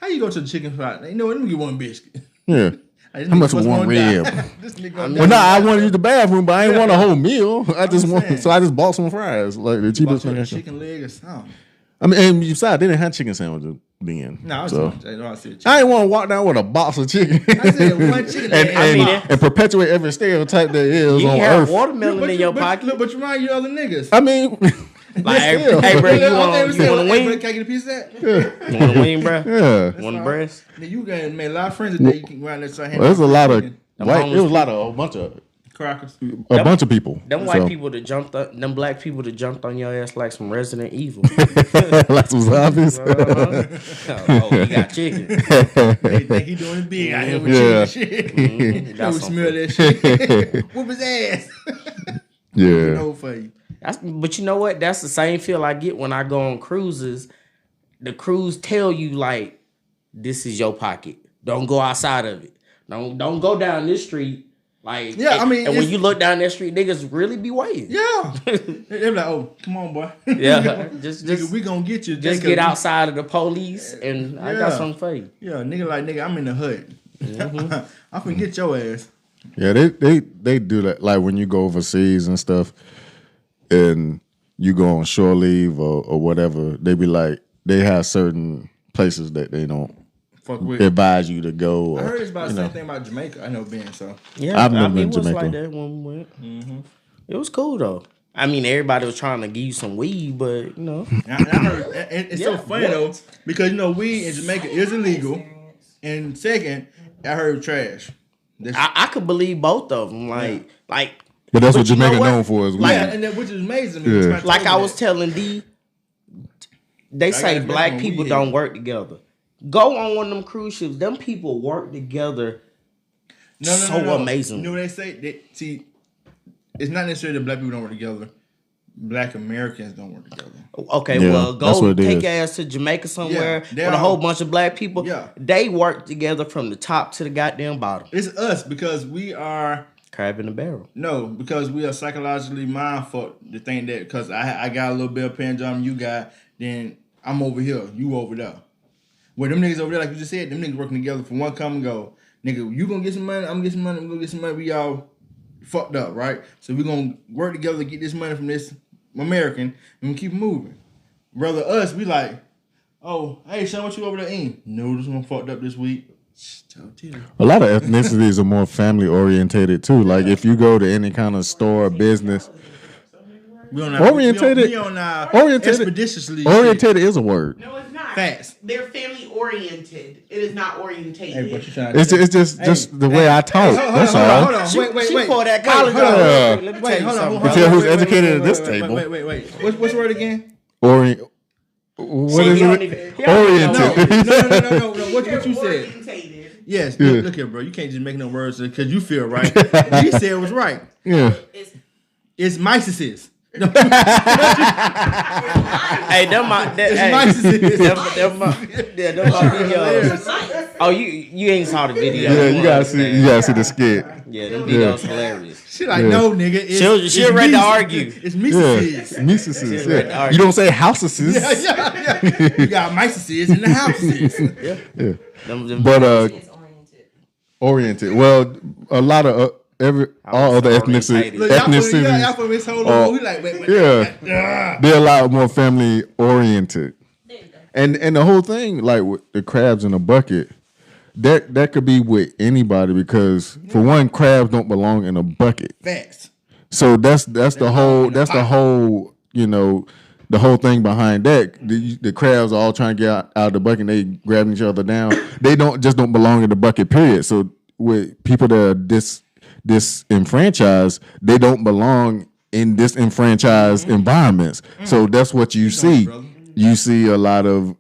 How you go to the chicken spot? You know what? Let me get one biscuit. Yeah. Like, How much was one rib? This nigga gonna Well, die. I wanted to use the bathroom, but I ain't want a whole meal. I just saying. so I just bought some fries, like the cheapest Bought you a thing. chicken leg or something. I mean, and besides, they didn't have chicken sandwiches then. No, I was so I said chicken. I didn't want to walk down with a box of chicken. I said one chicken leg. and perpetuate every stereotype there is You on ain't have Earth. watermelon in your pocket. Look, but you remind you of other niggas. I mean, Like, still. hey, bro, you want a Hey, wing? can I get a piece of that? You want a wing, bro? Yeah. Want a breast? Nigga, you made a lot of friends today. You can go out there and start handing Well, there's a lot of chicken. white. It was a bunch of crackers. bunch of people. Them white So, people that jumped up, them black people that jumped on your ass like some Resident Evil. like some zombies. Oh, he got chicken. They think he doing it big out here with Yeah. chicken shit. Yo, That's smell that shit. Whoop his ass. Yeah. No for you. But you know what? That's the same feel I get when I go on cruises. The cruise tell you like, this is your pocket. Don't go outside of it. Don't go down this street. Like, Yeah, I mean, and when you look down that street, niggas really be waiting. Yeah. They be like, oh, come on, boy. Yeah, just Nigga, we gonna get you. just Jacob. get outside of the police, and I got Yeah. something for you. Yeah, nigga, I'm in the hood. I'm finna get your ass. Yeah, they do that. Like when you go overseas and stuff, and you go on shore leave or whatever, they be like they have certain places that they don't Fuck with. advise you to go. Or, I heard it's about the you same know. thing about Jamaica. I know Ben, so. Yeah, I've never been it to was Jamaica. like that when we went. It was cool though. I mean, everybody was trying to give you some weed, but you know, I heard, and it's so Yeah, funny though, because you know weed in Jamaica is illegal, and second, I heard trash. I could believe both of them. Like, But that's what you know Jamaica what? known for is weed. Yeah, and that, which is amazing. Yeah. Somebody like told I me was that. telling D, they say got black different people weed. don't work together. Go on one of them cruise ships. Them people work together. So amazing. You know what they say? See, it's not necessarily that black people don't work together. Black Americans don't work together. Okay, Yeah, well, that's go what it take is. your ass to Jamaica somewhere with they're a whole all- bunch of black people. Yeah. They work together from the top to the goddamn bottom. It's us because we are Crab in the barrel. because we are psychologically mindfucked to think that because I got a little bit of pen job you got, then I'm over here, you over there. Well, them niggas over there, like you just said, them niggas working together for one come and go. Nigga, you gonna get some money, I'm gonna get some money, I'm gonna get some money. We all fucked up, right? So we gonna work together to get this money from this American and we keep moving. Rather us, we like, oh, hey, son, what you over there eating? No, this one fucked up this week. A lot of ethnicities are more family orientated too. Like if you go to any kind of store or business, We on Orientated- we on our orientated- expeditiously orientated is a word. No, it's not. Facts. They're family oriented. It is not orientated. Hey, what you trying to It's say? just the way I talk. That's all. Hold on, wait. She pulled that Wait, college hold out. on. Let me Wait, tell you hold on. something. You tell who's educated at this table. Wait. What's the word again? What See, is he don't it? even- he don't even know. Oriented. No. What They're you said? orientated. Yes. Yeah. Look here, bro. You can't just make no words because you feel right. He said it was right. Yeah. It's mycesis. No, Hey, them my it's hey, mycesis. them my videos. Oh, you ain't saw the video. Yeah, you gotta see the skit. Yeah, them videos hilarious. She like, Yeah. no, nigga. It's, She'll ready to mycesis. argue. It's Yeah, mycesis. mises. ready to Yeah. argue. You don't say houses. Yeah. You got mycesis in the houses. Yeah. Them But It's oriented. oriented. Well, a lot of all other orientated. Look, y'all ethnicities. from this whole Oh, we like, wait. Yeah, they're a lot more family oriented. There you go. And the whole thing, like with the crabs in a bucket, that could be with anybody because for one, crabs don't belong in a bucket. Facts. So that's the whole you know the whole thing behind that. The crabs are all trying to get out of the bucket. And they grabbing each other down. They don't belong in the bucket. Period. So with people that are disenfranchised, they don't belong in disenfranchised environments. So that's what you see. brother. You see a lot of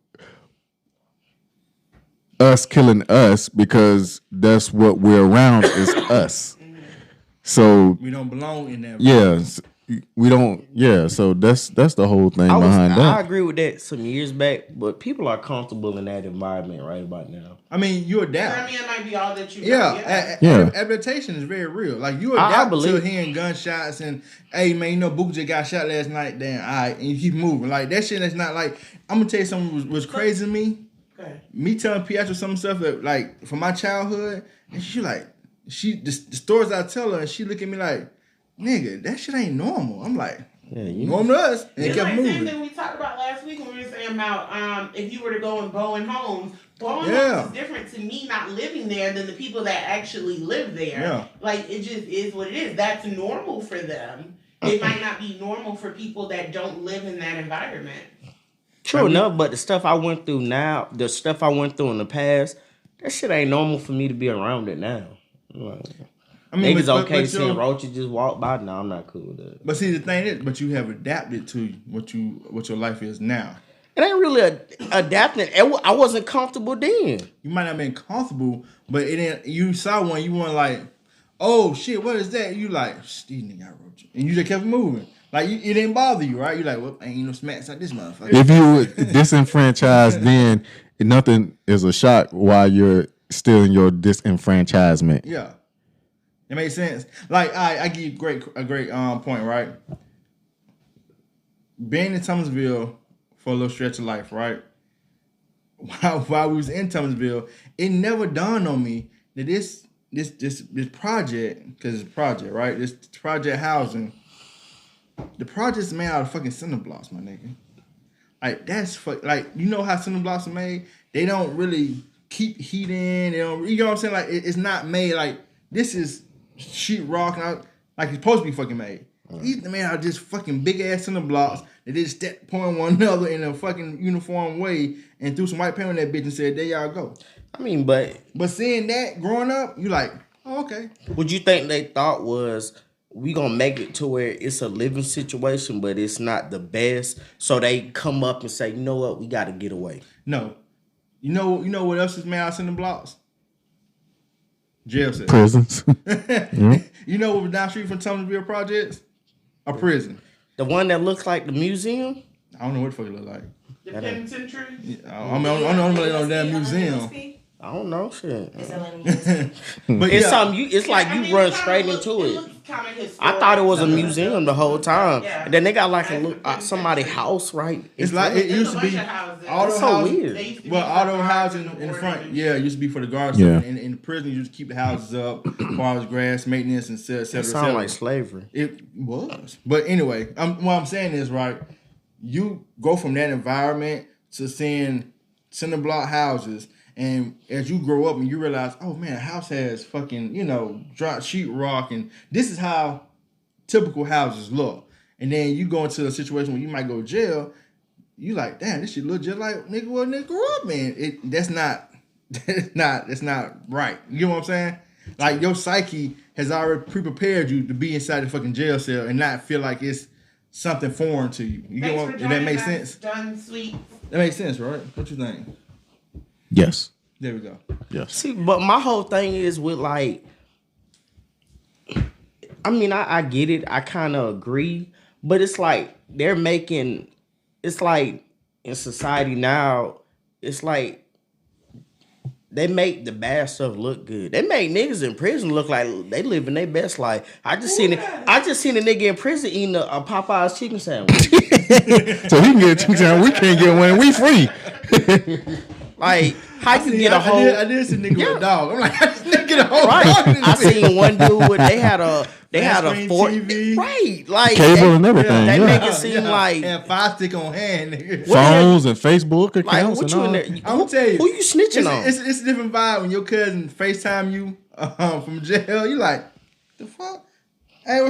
us killing us because that's what we're around is us. So We don't belong in that. yeah, we don't. Yeah, so that's the whole thing I behind that. I agree with that some years back, but people are comfortable in that environment right about now. I mean, you adapt. I mean, it might be all that you Yeah. Adaptation is very real. Like you I adapt to believe- hearing gunshots and hey man, you know Book just got shot last night. Damn, all right, and you keep moving. Like that shit is not like I'm gonna tell you something was crazy to me. Okay. Me telling Pietro some stuff that like from my childhood, and she like the stories I tell her, and she look at me like, nigga, that shit ain't normal. I'm like, Yeah, you normal to us, and it It's kept like the same moving. thing we talked about last week when we were saying about if you were to go in Bowen Homes. Bowen Yeah. Homes is different to me not living there than the people that actually live there. Yeah. Like it just is what it is. That's normal for them. It might not be normal for people that don't live in that environment. True enough, but the stuff I went through now, the stuff I went through in the past, that shit ain't normal for me to be around it now. Like, I mean, niggas but okay seeing roaches just walk by. No, I'm not cool with that. But see, the thing is, but you have adapted to what your life is now. It ain't really adapting. I wasn't comfortable then. You might not have been comfortable, but it ain't. You saw one, you weren't like, oh shit, what is that? You like, these nigga got roaches, and you just kept moving. Like it didn't bother you, right? You like, well, ain't no smacks like this motherfucker. If you would disenfranchise, then nothing is a shock while you're still in your disenfranchisement. Yeah, it makes sense. Like I give you a great point, right? Being in Thomasville for a little stretch of life, right? While we was in Thomasville, it never dawned on me that this project, because it's a project, right? This project housing, the project's made out of fucking cinder blocks, my nigga. Like that's like you know how cinder blocks are made? They don't really keep heat in. They don't, you know what I'm saying? Like it's not made like this is sheetrock and like it's supposed to be fucking made. These made out of just fucking big ass cinder blocks that they just step pouring one another in a fucking uniform way and threw some white paint on that bitch and said, there y'all go. I mean, but seeing that growing up, you like, oh, okay. what you think they thought was we gonna make it to where it's a living situation, but it's not the best. So they come up and say, you know what, we gotta get away. No. You know what else is made out of cinder blocks? Jail cells. Prisons. You know what was down the street from Thomasville Projects? A prison. The one that looks like the museum? I don't know what the fuck it look like. The penitentiary? I don't know damn museum. I don't know, shit. But It's yeah, something it's like I you mean, run kinda straight looks- into it. looks kinda historic. I thought it was a museum the whole time. Yeah. And then they got like somebody's house right. it's like it There's used a to bunch be of houses. auto That's so housing. weird. They used to be Well, for auto guards housing and in the wardens front, and yeah, it used to be for the guards. Yeah. In the prison, you just keep the houses up, as far as grass maintenance and et cetera, et It cetera. sounds like slavery. It was. But anyway, what I'm saying is, right, you go from that environment to seeing cinder block houses, and as you grow up and you realize, oh man, a house has fucking, dry sheetrock, and this is how typical houses look. And then you go into a situation where you might go to jail, you like, damn, this shit look just like nigga what nigga grew up in. That's not right. You know what I'm saying? Like your psyche has already pre-prepared you to be inside the fucking jail cell and not feel like it's something foreign to you. You get what? Does that make sense? Done, sweet. That makes sense, right? What you think? Yes. There we go. Yes. See, but my whole thing is with like, I mean, I get it. I kind of agree, but it's like it's like in society now, it's like they make the bad stuff look good. They make niggas in prison look like they living their best life. I just seen a nigga in prison eating a Popeye's chicken sandwich. So he can get two times. We can't get one. We free. Like, how you get a whole? I did see a nigga with a dog. I'm like, I just didn't get a whole Right. dog in this I bitch. seen one dude with they had a Flat-screen fort TV. right, like Cable and everything. They Yeah. make it seem like and 5 stick on hand, nigga. Phones and Facebook like accounts what and you all. in there? I'm gonna tell you, Who you snitching on? It's a different vibe when your cousin FaceTime you from jail. You like, the fuck? Hey,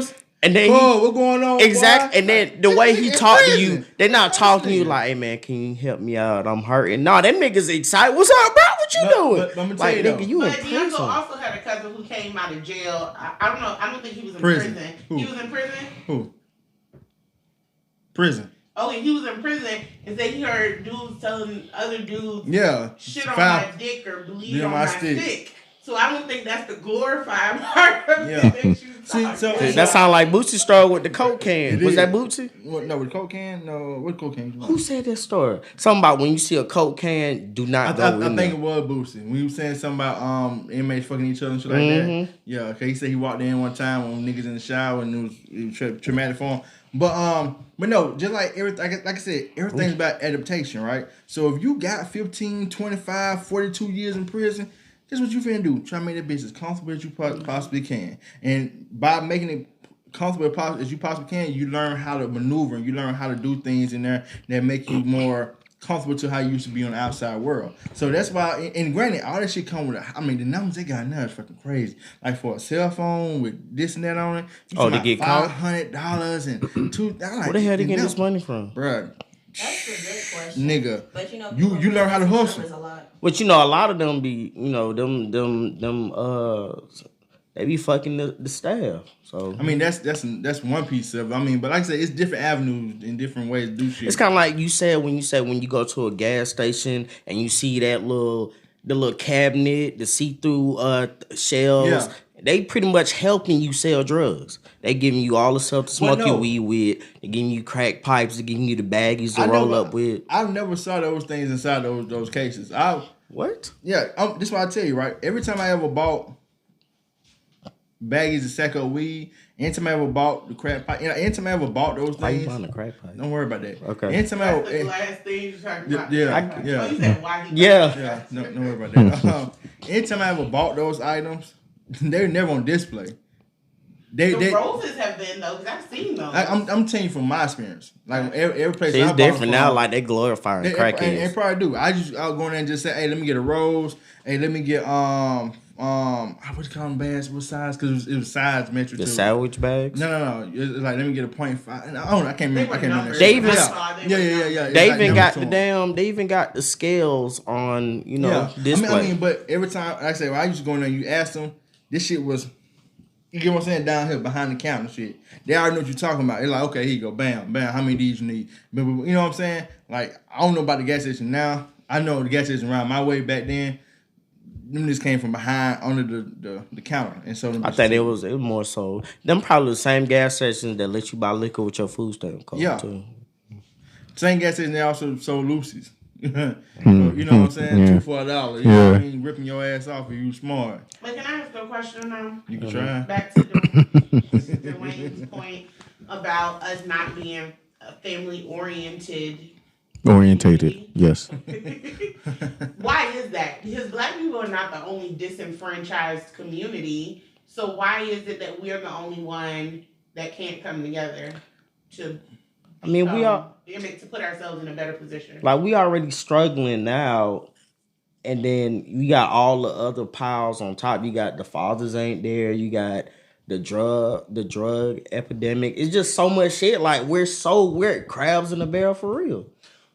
And then what's going on? exactly, boy? and then the way he In talked to prison. you, they're not talking to you like, "Hey man, can you help me out? I'm hurting." No, them niggas excited. What's up, bro? What you doing? but I'ma tell like, you nigga, though. you in But Diego prison? also had a cousin who came out of jail. I don't know. I don't think he was in Prison. prison. Who? He was in prison. Who? Prison. Oh, and he was in prison and said he heard dudes telling other dudes Yeah. shit on Foul. my dick or bleed Yeah, on my my stick. stick. So I don't think that's the glorified part of it that you talking. That sound like Bootsy story with the coke can. Was that Bootsy? What, no, with coke can? No, what coke can? Who said that story? Something about when you see a coke can, do not go in I think there. it was Bootsy. When you saying something about inmates fucking each other and shit like that. Yeah, okay. He said he walked in one time when niggas in the shower and it was traumatic for him. But no, just like everything, like I said, everything's about adaptation, right? So if you got 15, 25, 42 years in prison, guess what you finna do? Try to make that bitch as comfortable as you possibly can. And by making it comfortable as you possibly can, you learn how to maneuver and you learn how to do things in there that make you more comfortable to how you used to be on the outside world. So that's why, and granted, all that shit come with the numbers they got now is fucking crazy. Like for a cell phone with this and that on it, to get caught? $500 and $2,000. Where the hell they get this money from? Bruh. That's a good question. Nigga. But you learn how to hustle. But a lot of them be, they be fucking the staff. So that's one piece of it. But like I said, it's different avenues and different ways to do shit. It's kind of like you said when you go to a gas station and you see the little cabinet, the see-through shelves. Yeah. They pretty much helping you sell drugs. They giving you all the stuff to smoke your weed with. They giving you crack pipes. They giving you the baggies to roll up with. I never saw those things inside those cases. What? Yeah, this is what I tell you, right? Every time I ever bought baggies and sack of weed, anytime I ever bought the crack pipe, anytime I ever bought those things. Why you buying the crack pipe? Don't worry about that. Okay. That's the last thing you're talking about. Yeah. Oh, you said why he Yeah. No, don't worry about that. Anytime I ever bought those items, they're never on display. The roses have been though, because I've seen those. I'm telling you from my experience. Like every place. It's different now. Like they glorifying crackheads. They probably do. I'll go in there and just say, hey, let me get a rose. Hey, let me get what you call them bags? What size? Because it was size metric. The sandwich bags. No. It's like let me get a 0.5. I can't remember. They even Yeah. They even got the scales on display. But every time like I say, when I used to go in there, you ask them. This shit was. You get what I'm saying? Down here behind the counter shit. They already know what you're talking about. They're like, okay, here you go. Bam, bam. How many of these you need? But, you know what I'm saying? Like, I don't know about the gas station now. I know the gas station around my way back then. Them just came from behind under the counter. And so I think it was more so. Them probably the same gas stations that let you buy liquor with your food stamp card. Yeah. Too. Same gas station they also sold Lucy's. So, you know what I'm saying? $2 for $1. You know what I mean? Ripping your ass off if you smart. But can I ask a question now? You can try. Back to Dwayne's point about us not being family orientated, yes. Why is that? Because Black people are not the only disenfranchised community. So why is it that we're the only one that can't come together to? We are to put ourselves in a better position. Like we already struggling now, and then you got all the other piles on top. You got the fathers ain't there. You got the drug epidemic. It's just so much shit. Like we're crabs in a barrel for real.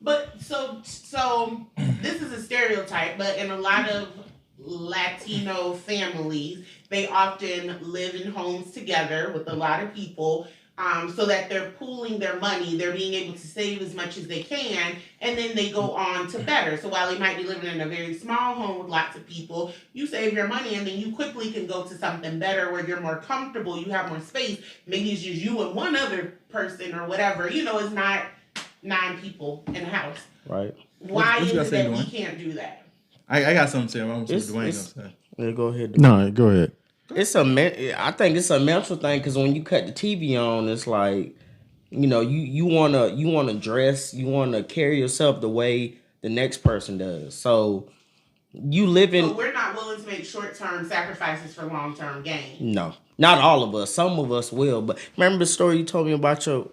But so this is a stereotype, but in a lot of Latino families, they often live in homes together with a lot of people. So that they're pooling their money, they're being able to save as much as they can, and then they go on to better. So while they might be living in a very small home with lots of people, you save your money and then you quickly can go to something better where you're more comfortable, you have more space. Maybe it's just you and one other person or whatever. It's not 9 people in a house. Right. Why is it that we can't do that? I got something to say. I'm going to Dwayne say. Yeah, go ahead. No, go ahead. I think it's a mental thing because when you cut the TV on, it's like, you wanna dress, you wanna carry yourself the way the next person does. So you live in. So we're not willing to make short-term sacrifices for long-term gain. No, not all of us. Some of us will. But remember the story you told me about your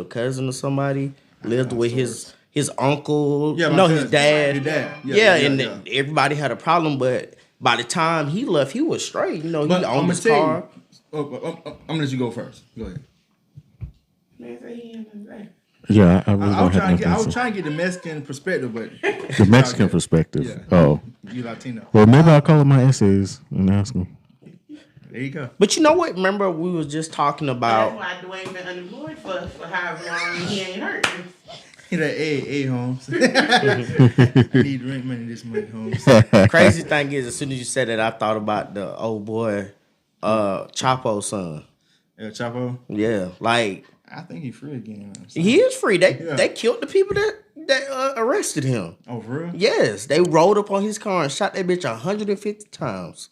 cousin or somebody lived with his uncle? Yeah, his dad. Your dad. Yeah. Everybody had a problem, but. By the time he left, he was straight. He owned his car. I'm gonna let you go first. Go ahead. Yeah, I was trying to get the Mexican perspective, but the Mexican perspective. Yeah. Oh, you Latino. Well, maybe I'll call him my essays and ask him. There you go. But you know what? Remember we was just talking about. That's why Dwayne been unemployed for however long and he ain't hurt. He like, hey, Holmes. I need rent money this month, Holmes. Crazy thing is, as soon as you said that, I thought about the old boy, Chapo's son. El Chapo. Yeah, like I think he's free again. he is free. They killed the people that arrested him. Oh, for real? Yes, they rolled up on his car and shot that bitch 150 times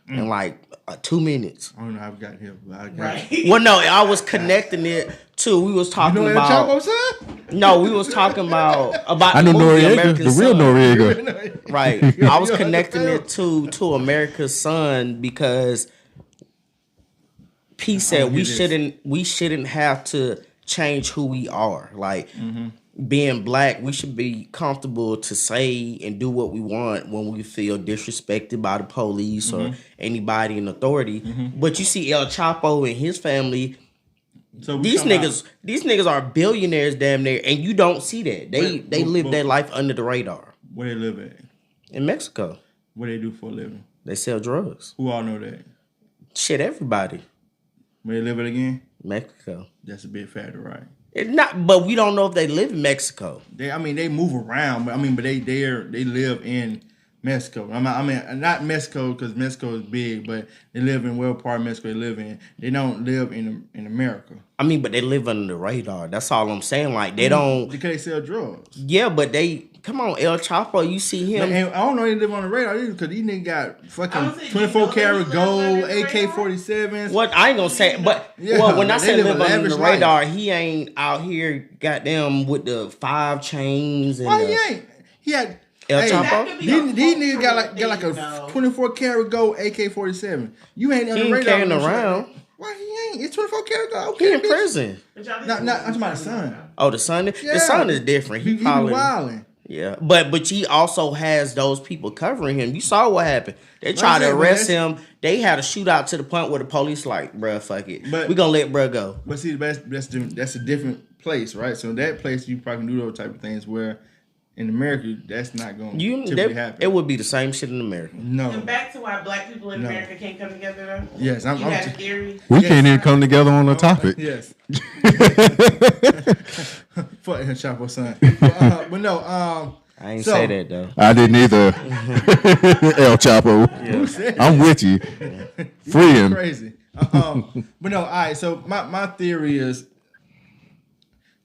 in like 2 minutes. I don't know how we got here, but I got Right. Well, no, I was connecting it to. We was talking You know about. El Chapo, son? No, we was talking about I the know movie Noriega, American the real Son. Noriega. Right. I was You know, connecting the it to America's Son because P said we shouldn't have to change who we are. Like being black, we should be comfortable to say and do what we want when we feel disrespected by the police or anybody in authority. But you see El Chapo and his family. So These niggas are billionaires damn near, and you don't see that. They live their life under the radar. Where they live at? In Mexico, What they do for a living? they sell drugs. Who all know that? Shit, everybody. Where they live at again? Mexico. That's a big factor, right? It's not, but we don't know if they live in Mexico. They move around, but they live in Mexico. I mean, not Mexico because Mexico is big, but they live in what part of Mexico they live in. They don't live in America. I mean, but they live under the radar. That's all I'm saying. Like they don't. Because they sell drugs. Yeah, but they come on, El Chapo. You see him. And I don't know they live on the radar either because these niggas got I was fucking saying, 24 you know karat they gold, live under the radar? AK-47s. What I ain't gonna say, but Yeah, well, when I they say live live a under lavish the life. radar, he ain't out here goddamn with the 5 chains and. Why he ain't? He had. El Hey, Chapo? That could be a These niggas got cultural like thing, a though. 24 karat gold AK-47. You ain't on He the ain't radar. carrying no shit. around. Why he ain't? It's 24 karat gold. He in bitch. prison. But y'all Not I'm think- talking about the son. Oh, the son. Yeah. The son is different. He He be probably. wilding. Yeah, but he also has those people covering him. You saw what happened. They tried to saying, but arrest that's- him. They had a shootout to the point where the police like, bruh, fuck it. But- We gonna let bruh go. But see, that's a different place, right? So that place you probably can do those type of things where in America that's not going to typically happen. It would be the same shit in America. No. And back to why black people in No. America can't come together though. Yes, You I'm got a theory. We Yes. can't even come together on a topic. Yes. Fuck him, Chapo son. But no, I ain't So- say that though. I didn't either. El Chapo. who said I'm with you. Free him. crazy. But no, all right. So my theory is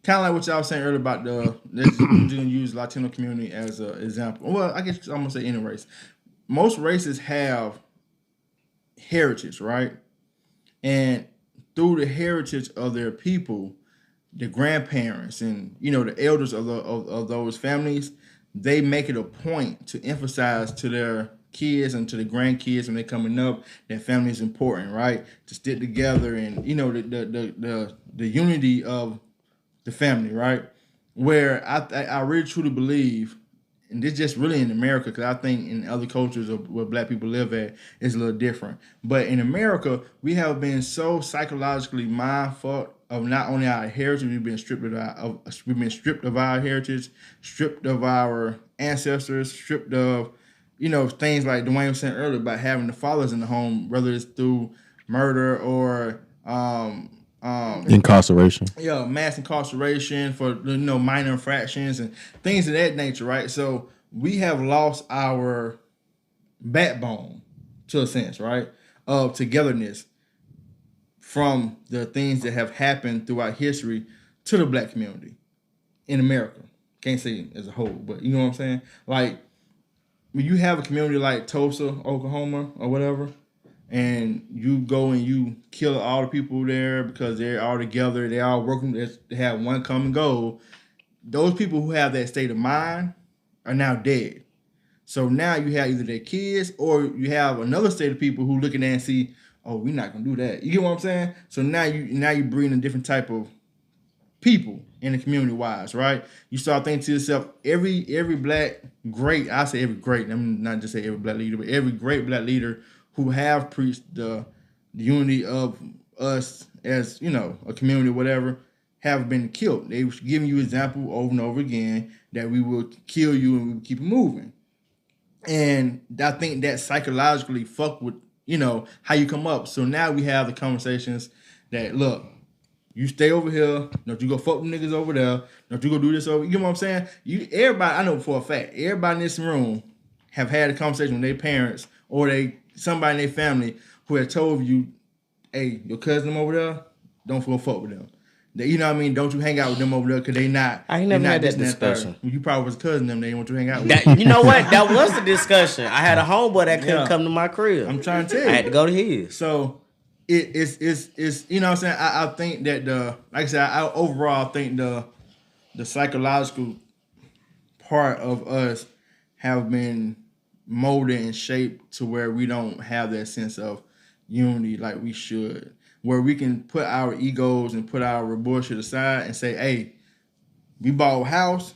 kind of like what y'all was saying earlier about let's use Latino community as an example. Well, I guess I'm gonna say any race. Most races have heritage, right? And through the heritage of their people, the grandparents and the elders of those families, they make it a point to emphasize to their kids and to the grandkids when they're coming up that family is important, right? To stick together and the unity of the family, right? Where I really truly believe, and this just really in America, because I think in other cultures of where black people live at is a little different. But in America, we have been so psychologically mindfucked of not only our heritage, we've been stripped of our heritage, stripped of our ancestors, stripped of things like Dwayne was saying earlier about having the fathers in the home, whether it's through murder or Incarceration. mass incarceration for minor infractions and things of that nature, right? So we have lost our backbone to a sense, right, of togetherness from the things that have happened throughout history to the black community in America. Can't say as a whole, but you know what I'm saying? Like when you have a community like Tulsa, Oklahoma, or whatever, and you go and you kill all the people there because they're all together, they all working, they have one common goal. Those people who have that state of mind are now dead. So now you have either their kids or you have another state of people who look at that and see, oh, we're not gonna do that. You get what I'm saying? So now you bring a different type of people in the community wise, right? You start thinking to yourself, every black great, I say every great, I'm not just say every black leader, but every great black leader who have preached the unity of us as, a community or whatever, have been killed. They was giving you example over and over again that we will kill you and we will keep it moving. And I think that psychologically fuck with, how you come up. So now we have the conversations that, look, You stay over here. Don't you go fuck them niggas over there. Don't you go do this over. You know what I'm saying? Everybody, I know for a fact, everybody in this room have had a conversation with their parents or somebody in their family who had told you, hey, your cousin over there, don't go fuck with them. You know what I mean? Don't you hang out with them over there because they not. I ain't never had this that and discussion. You probably was a cousin them. They didn't want you to hang out with. You know what? That was the discussion. I had a homeboy that couldn't come to my crib. I'm trying to tell you. I had to go to his. So it's you know what I'm saying? I think that like I said, overall I think the psychological part of us have been molded and shaped to where we don't have that sense of unity like we should. Where we can put our egos and put our bullshit aside and say, hey, we bought a house,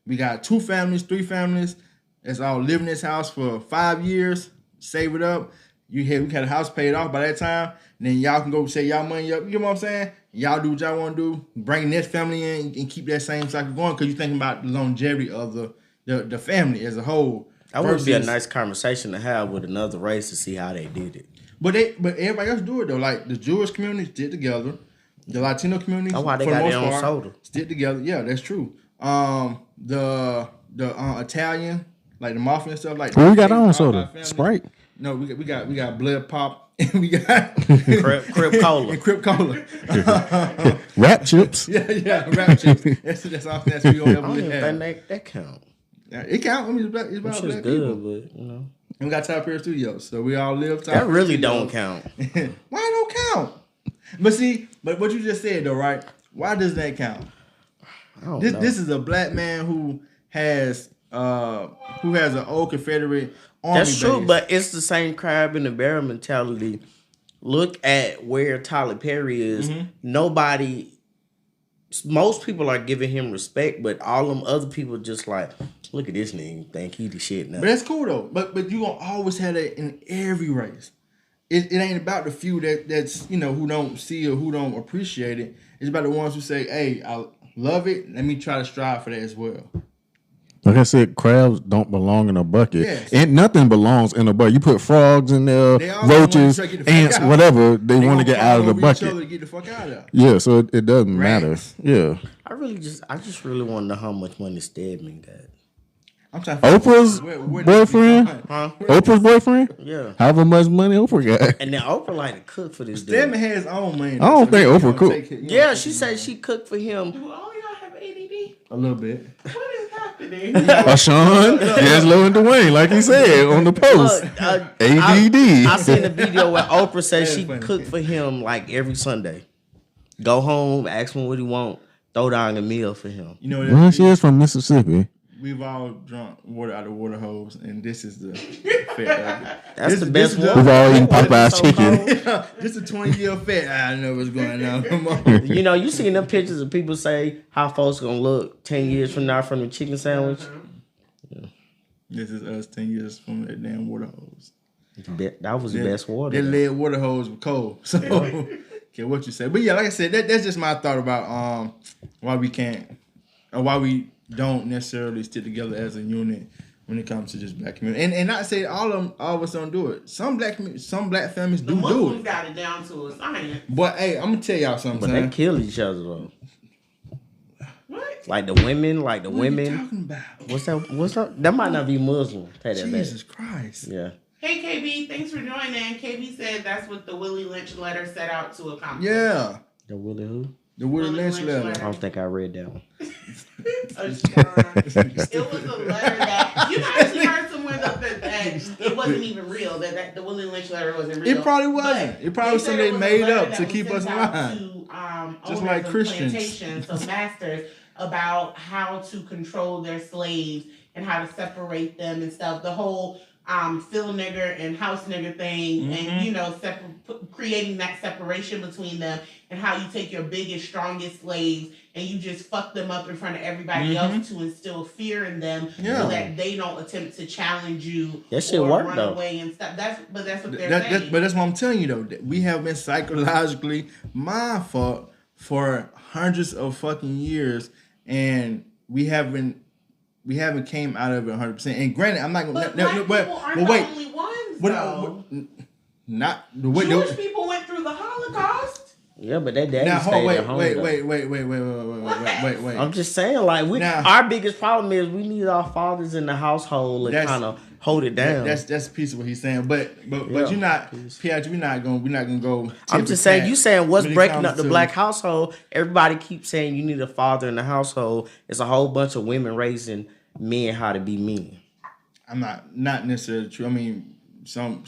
we got 2 families, 3 families, that's all live in this house for 5 years, save it up. We had a house paid off by that time, and then y'all can go save y'all money up. You know what I'm saying? Y'all do what y'all want to do, bring this family in and keep that same cycle going because you're thinking about the longevity of the family as a whole. That would be a nice conversation to have with another race to see how they did it. But everybody else do it though. Like the Jewish community stick together, the Latino community that's why they for got the their most own part soda. stick together. Yeah, that's true. The Italian, like the mafia and stuff, like well, we got our own soda, Sprite. No, we got Blood Pop and we got Crib Cola and Crib Cola. Rap chips. Yeah, rap chips. That's all that's we I gonna don't ever even have. think that count. It count. I mean, it's about Shit's black good, people. but you know. And we got Top Pair Studios, so we all live. Top That Pair really Studios. don't count. Why it don't count? But see, but what you just said though, right? Why does that count? I don't know. This is a black man who has an old Confederate army. That's true, base. but it's the same crab in the barrel mentality. Look at where Tyler Perry is. Mm-hmm. Most people are giving him respect, but all them other people just like, look at this nigga, think he the shit now. But that's cool though. But you gonna always have that in every race. It ain't about the few that's who don't see or who don't appreciate it. It's about the ones who say, hey, I love it. Let me try to strive for that as well. Like I said, crabs don't belong in a bucket. Yes. And nothing belongs in a bucket. You put frogs in there, They all roaches, wanna get the fuck ants, out. whatever. They want gonna to get out of the climb over each other bucket. to get the fuck out of there. Yeah, so it doesn't matter. Rats. Yeah. I just really want to know how much money Stedman got. I'm trying to Oprah's where boyfriend? Huh? Oprah's boyfriend? Yeah. However much money Oprah got. And then Oprah like to cook for this Stedman dude. has his own money. I don't think Oprah cooked. Yeah, she said she cooked for him. Do all y'all have ADD? a little bit. What is happening? Sean, D'Angelo, and Dwayne, like he said on the post. Look, ADD. I seen a video where Oprah said That's she funny. cooked for him like every Sunday. Go home, ask him what he want, throw down a meal for him. You know Well, that she is from Mississippi. we've all drunk water out of water hose, and this is the effect of it. That's the This best is one. We've all eaten That water Popeye's so chicken. cold. This is a 20-year effect. I know what's going on. Come on. You know, you seen them pictures of people say how folks gonna look 10 years from now from the chicken sandwich? This is us 10 years from that damn water hose. That was the best water. That lead water hose was cold. So, okay, what you say. But yeah, like I said, that's just my thought about why we can't, or why we don't necessarily stick together as a unit when it comes to just black community. And not say all of us don't do it. Some black families The do Muslims it. got it down to a science. But hey, I'm gonna tell y'all something. But they kill each other though. What? Like the women, What are you women. talking about? What's that? That might not be Muslim. Take that back. Jesus Christ. Yeah. Hey KB, thanks for joining. KB said that's what the Willie Lynch letter set out to accomplish. Yeah. The Willie who? The Willie Willie Lynch Lynch letter. letter. I don't think I read that one. It was a letter that you actually heard somewhere that it wasn't even real. That the Willie Lynch letter wasn't real. It probably wasn't. It probably was said something it they was a made letter up that to was keep us sent in out line. to, Just owners like of Christians. plantations, so masters, about how to control their slaves and how to separate them and stuff. The whole field nigger and house nigger thing, and creating that separation between them, and how you take your biggest, strongest slaves and you just fuck them up in front of everybody else to instill fear in them, so that they don't attempt to challenge you That shit or work, run though. away and stuff. That's what they're saying. But that's what I'm telling you though. That we have been psychologically mindfucked for hundreds of fucking years, and we haven't came out of it 100%. And granted, I'm not gonna. But black people aren't the only ones, though. Not the way. Jewish people went through the Holocaust. Yeah, but that daddy Now, stayed wait, at home. wait, though. wait. I'm just saying, like, Now- our biggest problem is we need our fathers in the household and kind of hold it down. That's a piece of what he's saying, but Yeah. you're not, Pietro. We're not gonna go. I'm just saying, you saying what's when it breaking comes up the to- black household? Everybody keeps saying you need a father in the household. It's a whole bunch of women raising men how to be men. I'm not necessarily true. I mean, some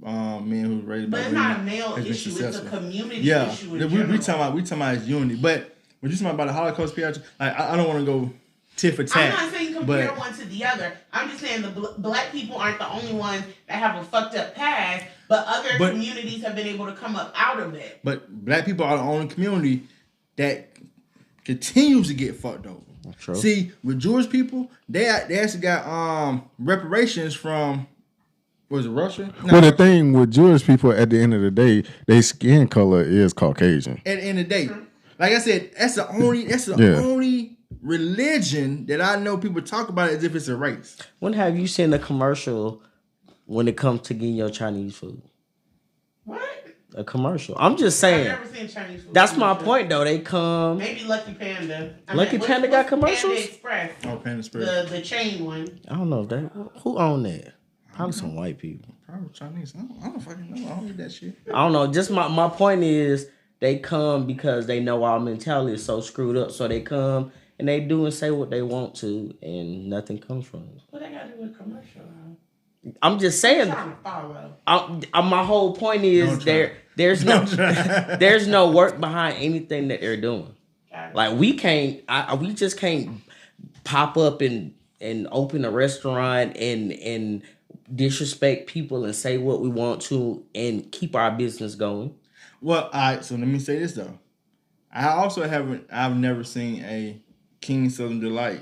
men who raised by But it's women not a male has been issue. It's a successful. community Yeah, issue. we talking about his unity, but when you talking about the Holocaust, Pietro, like I don't want to go tit for tat. I'm not saying compare but one to the other. I'm just saying the black people aren't the only ones that have a fucked up past, but other communities have been able to come up out of it. But black people are the only community that continues to get fucked over. True. See, with Jewish people, they actually got reparations from was it Russia? No, Well, the thing with Jewish people, at the end of the day, their skin color is Caucasian. At the end of the day, like I said, that's the only religion that I know people talk about as if it's a race. When have you seen a commercial when it comes to getting your Chinese food? What? A commercial. I'm just I've saying. never seen Chinese food. That's my commercial. point, though. They come. Maybe Lucky Panda. Lucky Panda got commercials? Panda Express. Oh, Panda Express. The chain one. I don't know if that. Who own that? Probably some white people. Probably Chinese. I don't fucking know. I don't eat that shit. I don't know. Just my point is they come because they know our mentality is so screwed up. So they come and they do and say what they want to, and nothing comes from it. What they got to do with commercial? I'm just saying. I'm trying to follow. My whole point is there's no there's no work behind anything that they're doing. Like we just can't pop up and open a restaurant and disrespect people and say what we want to and keep our business going. Well, all right. So let me say this though. I've never seen a King Southern Delight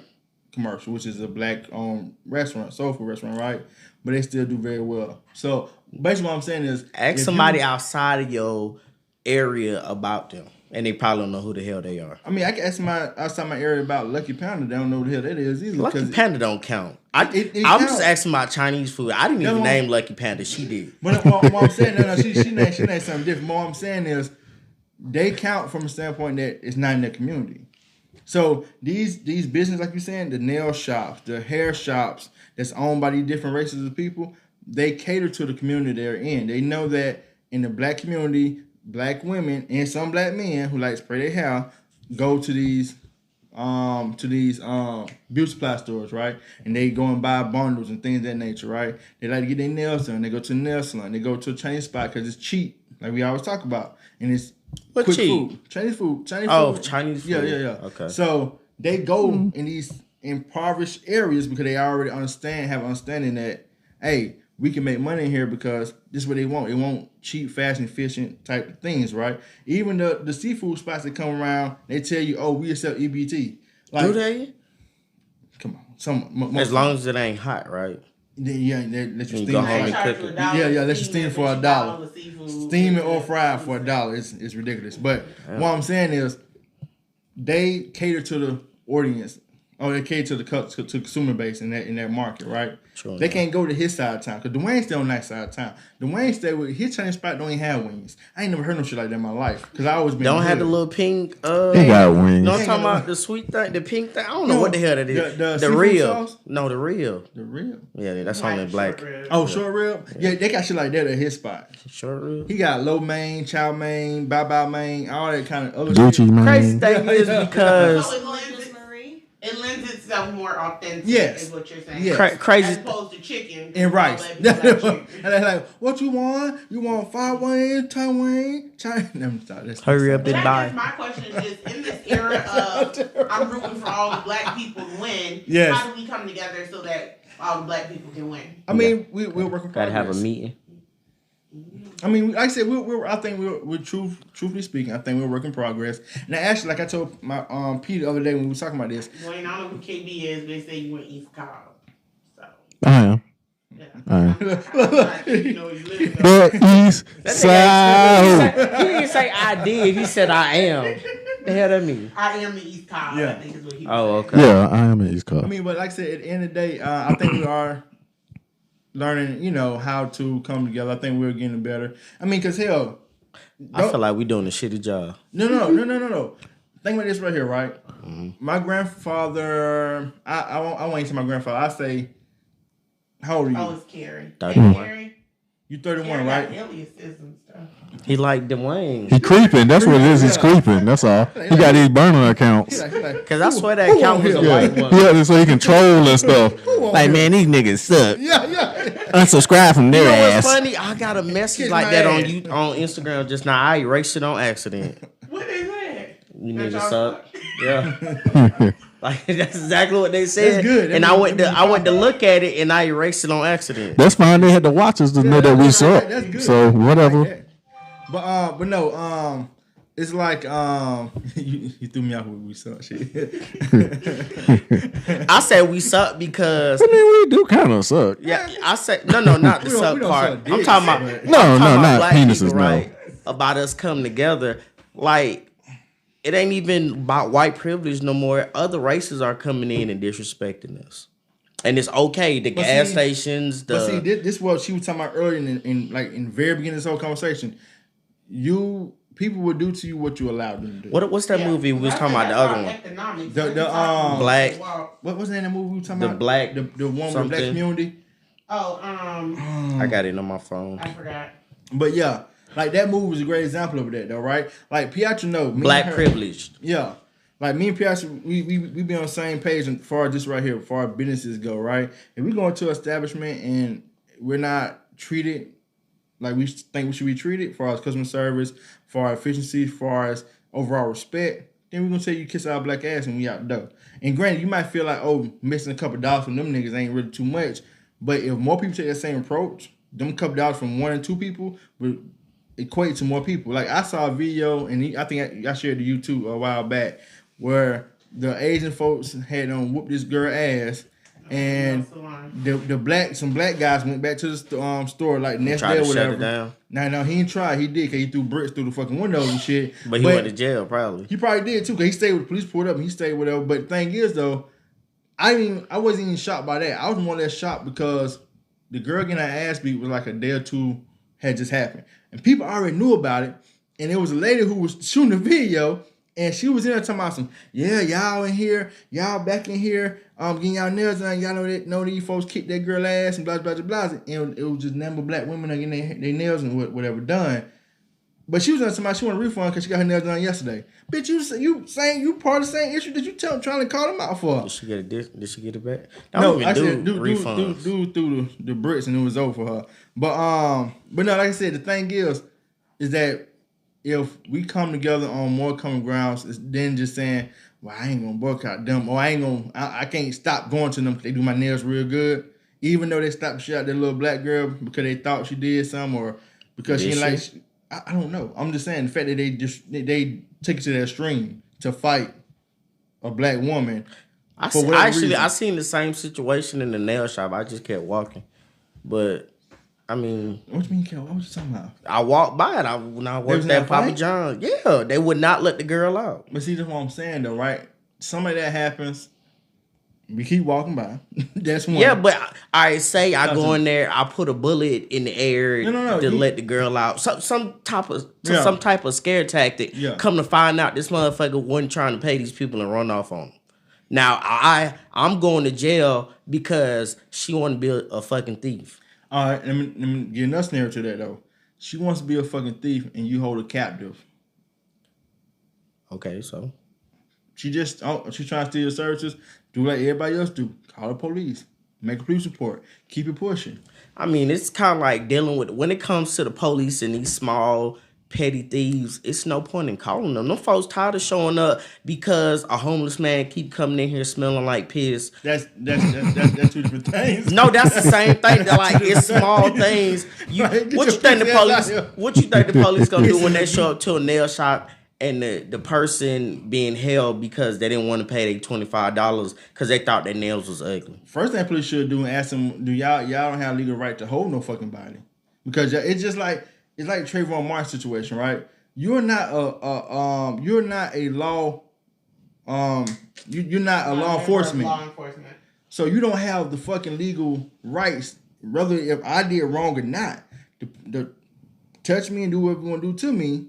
commercial, which is a black-owned restaurant, soul food restaurant, right? But they still do very well. So basically, what I'm saying is, ask somebody outside of your area about them, and they probably don't know who the hell they are. I mean, I can ask somebody outside my area about Lucky Panda. They don't know who the hell that is either. Lucky Panda don't count. It I'm counts. just asking about Chinese food. I didn't even name Lucky Panda. She did. But what I'm saying, no, she named something different. What I'm saying is, they count from a standpoint that it's not in their community. So these businesses, like you're saying, the nail shops, the hair shops that's owned by these different races of people, they cater to the community they're in. They know that in the black community, black women and some black men who like to spray their hair go to these beauty supply stores, right? And they go and buy bundles and things of that nature, right? They like to get their nails done. They go to the nail salon. They go to a Chinese spot because it's cheap, like we always talk about, and it's What quick cheap? food. Chinese food. Chinese food. Yeah. Okay. So they go in these impoverished areas because they already have understanding that, hey, we can make money in here because this is what they want. They want cheap, fast, and efficient type of things, right? Even the seafood spots that come around, they tell you, oh, we accept EBT. Like, Do they? Come on. As long as it ain't hot, right? Yeah, they let you You steam go it. home and Charge cook you it. $1, Yeah, let you steam it for $1. the seafood. Steam it or fry it for $1. It's ridiculous. But what I'm saying is, they cater to the audience, or they cater to the consumer base in that market, right? True. They can't go to his side of town because Dwayne stay on that side of town. Dwayne stay with his Chinese spot. Don't even have wings. I ain't never heard no shit like that in my life because I always been Don't have good. the little pink. He got wings. No, I'm talking about the sweet thing, the pink thing. I don't know No, what the hell that is. the The seafood real. sauce? No, the real. The real. Yeah, that's Like only black. short rib. Oh, short rib. Yeah, they got shit like that at his spot. Short rib. He got lo mein, chow mein, bao mein, all that kind of other Gucci shit. man. Crazy thing is So because it lends itself more authentic, Yes. is what you're saying. Yes. crazy. As opposed to chicken. And rice. All And that people like chicken. they're like, what you want? You want fried wing, Thai wing, China? Hurry up But and I guess buy. my question is, in this era of I'm rooting for all the black people to win, Yes. how do we come together so that all the black people can win? I mean, we're working Gotta have a progress. meeting. I mean, like I said, I think we're truthfully speaking, I think we're work in progress. And actually, like I told my Pete the other day when we were talking about this, Dwayne, I don't know who KB is, but they say you went East Cobb. So, I am. yeah. I am. You know where you live, though. The East Side. He didn't say I did. He said I am. The hell that mean? I am the East Cobb, Yeah. I think is what he Oh, said. okay. Yeah, I am an East Coast. I mean, but like I said, at the end of the day, I think we are learning, how to come together. I think we're getting better. I mean, because hell, I feel like we doing a shitty job. No. Think about this right here, right? My grandfather, I won't say my grandfather. I say, how old are you? Oh, it's Carrie. 31. Carrie. You 31, Carrie right? got aliases and stuff. He like Dwayne. He creeping. That's what it is. He's creeping. That's all. He got these burner accounts. Cause I swear that account was a white one. Yeah, so he can troll and stuff. Like, man, these niggas suck. Yeah. Unsubscribe from their You know ass. what's funny? I got a message Kiss like my that ass. on Instagram just now. I erased it on accident. What is that? You That niggas y'all suck. Yeah. Like that's exactly what they said. That's good. And I went to look at it and I erased it on accident. That's fine. They had to watch us to know that we suck. That's good. So whatever. Like but no, it's like you threw me off with we suck shit. I said we suck because I mean, we do kind of suck. yeah, I said no, not the We don't suck part. suck I'm dicks, talking about but- No, I'm talking about not black penises, people, no. right? About us coming together. Like it ain't even about white privilege no more. Other races are coming in and disrespecting us. And it's okay. The gas stations, But see, this is what she was talking about earlier in the very beginning of this whole conversation. People will do to you what you allow them to do. what's that movie we was talking about? The other one. Economics. The Black. What was the name of the movie we were talking The about? black the one with the black something. community. Oh, I got it on my phone. I forgot. But yeah, like that movie was a great example of that, though, right? Like Piatra, me Black and her- privilege. Yeah. Like me and Piatra, we be on the same page as far as this right here, as far as businesses go, right? If we go into an establishment and we're not treated like we think we should be treated, as far as customer service, as far as efficiency, as far as overall respect, then we're gonna tell you kiss our black ass and we out the door. And granted, you might feel like, oh, missing a couple dollars from them niggas ain't really too much. But if more people take that same approach, them couple dollars from 1 and 2 people would equate to more people. Like I saw a video, and I think I shared the YouTube a while back, where the Asian folks had whooped this girl ass, and some black guys went back to the store like next Tried day or to shut whatever. it down. No, he didn't try. He did, cause he threw bricks through the fucking windows and shit. But he went to jail probably. He probably did too, cause he stayed with the police, pulled up, and he stayed with her. But the thing is though, I wasn't even shocked by that. I was more or less shocked because the girl getting her ass beat was like a day or two had just happened, and people already knew about it. And there was a lady who was shooting the video, and she was in there talking about some, yeah, y'all in here, y'all back in here, getting y'all nails done. Y'all know these folks kicked that girl ass and blah blah blah blah. And it was just number black women getting their nails and whatever done. But she was on somebody, she want a refund because she got her nails done yesterday. Bitch, you saying you part of the same issue that you trying to call them out for? Did she get it back? No, I said refunds. do through the bricks and it was over for her. But no, like I said, the thing is that if we come together on more common grounds than just saying, well, I ain't gonna boycott them, or I can't stop going to them because they do my nails real good, even though they stopped shit out that little black girl because they thought she did something or because she Did ain't like. I don't know. I'm just saying the fact that they took it to that extreme to fight a black woman. I seen the same situation in the nail shop. I just kept walking, but I mean, What you mean, Kel? What was you talking about? I walked by it. When I worked in at a Papa fight? John's. Yeah, they would not let the girl out. But see, that's what I'm saying though, right? Something like that happens. We keep walking by. That's one. Yeah, but I go in there, I put a bullet in the air to let the girl out. Some type of scare tactic. Yeah. Come to find out, this motherfucker wasn't trying to pay these people and run off on them. Now I'm going to jail because she want to be a fucking thief. All right, let me get another scenario to that though. She wants to be a fucking thief and you hold her captive. Okay, so She's trying to steal your services. Do like everybody else do. Call the police. Make a police report. Keep it pushing. I mean, it's kind of like dealing with when it comes to the police and these small petty thieves. It's no point in calling them. Them folks tired of showing up because a homeless man keep coming in here smelling like piss. That's two different things. No, that's the same thing. That like it's small things. Right, What you think the police gonna do when they show up to a nail shop and the person being held because they didn't want to pay their $25 because they thought their nails was ugly? First thing police should do is ask them, do y'all don't have legal right to hold no fucking body? Because it's just like it's like Trayvon Martin situation, right? You're not a law you're not a law enforcement. Law enforcement. So you don't have the fucking legal rights, whether if I did wrong or not, to touch me and do whatever you want to do to me,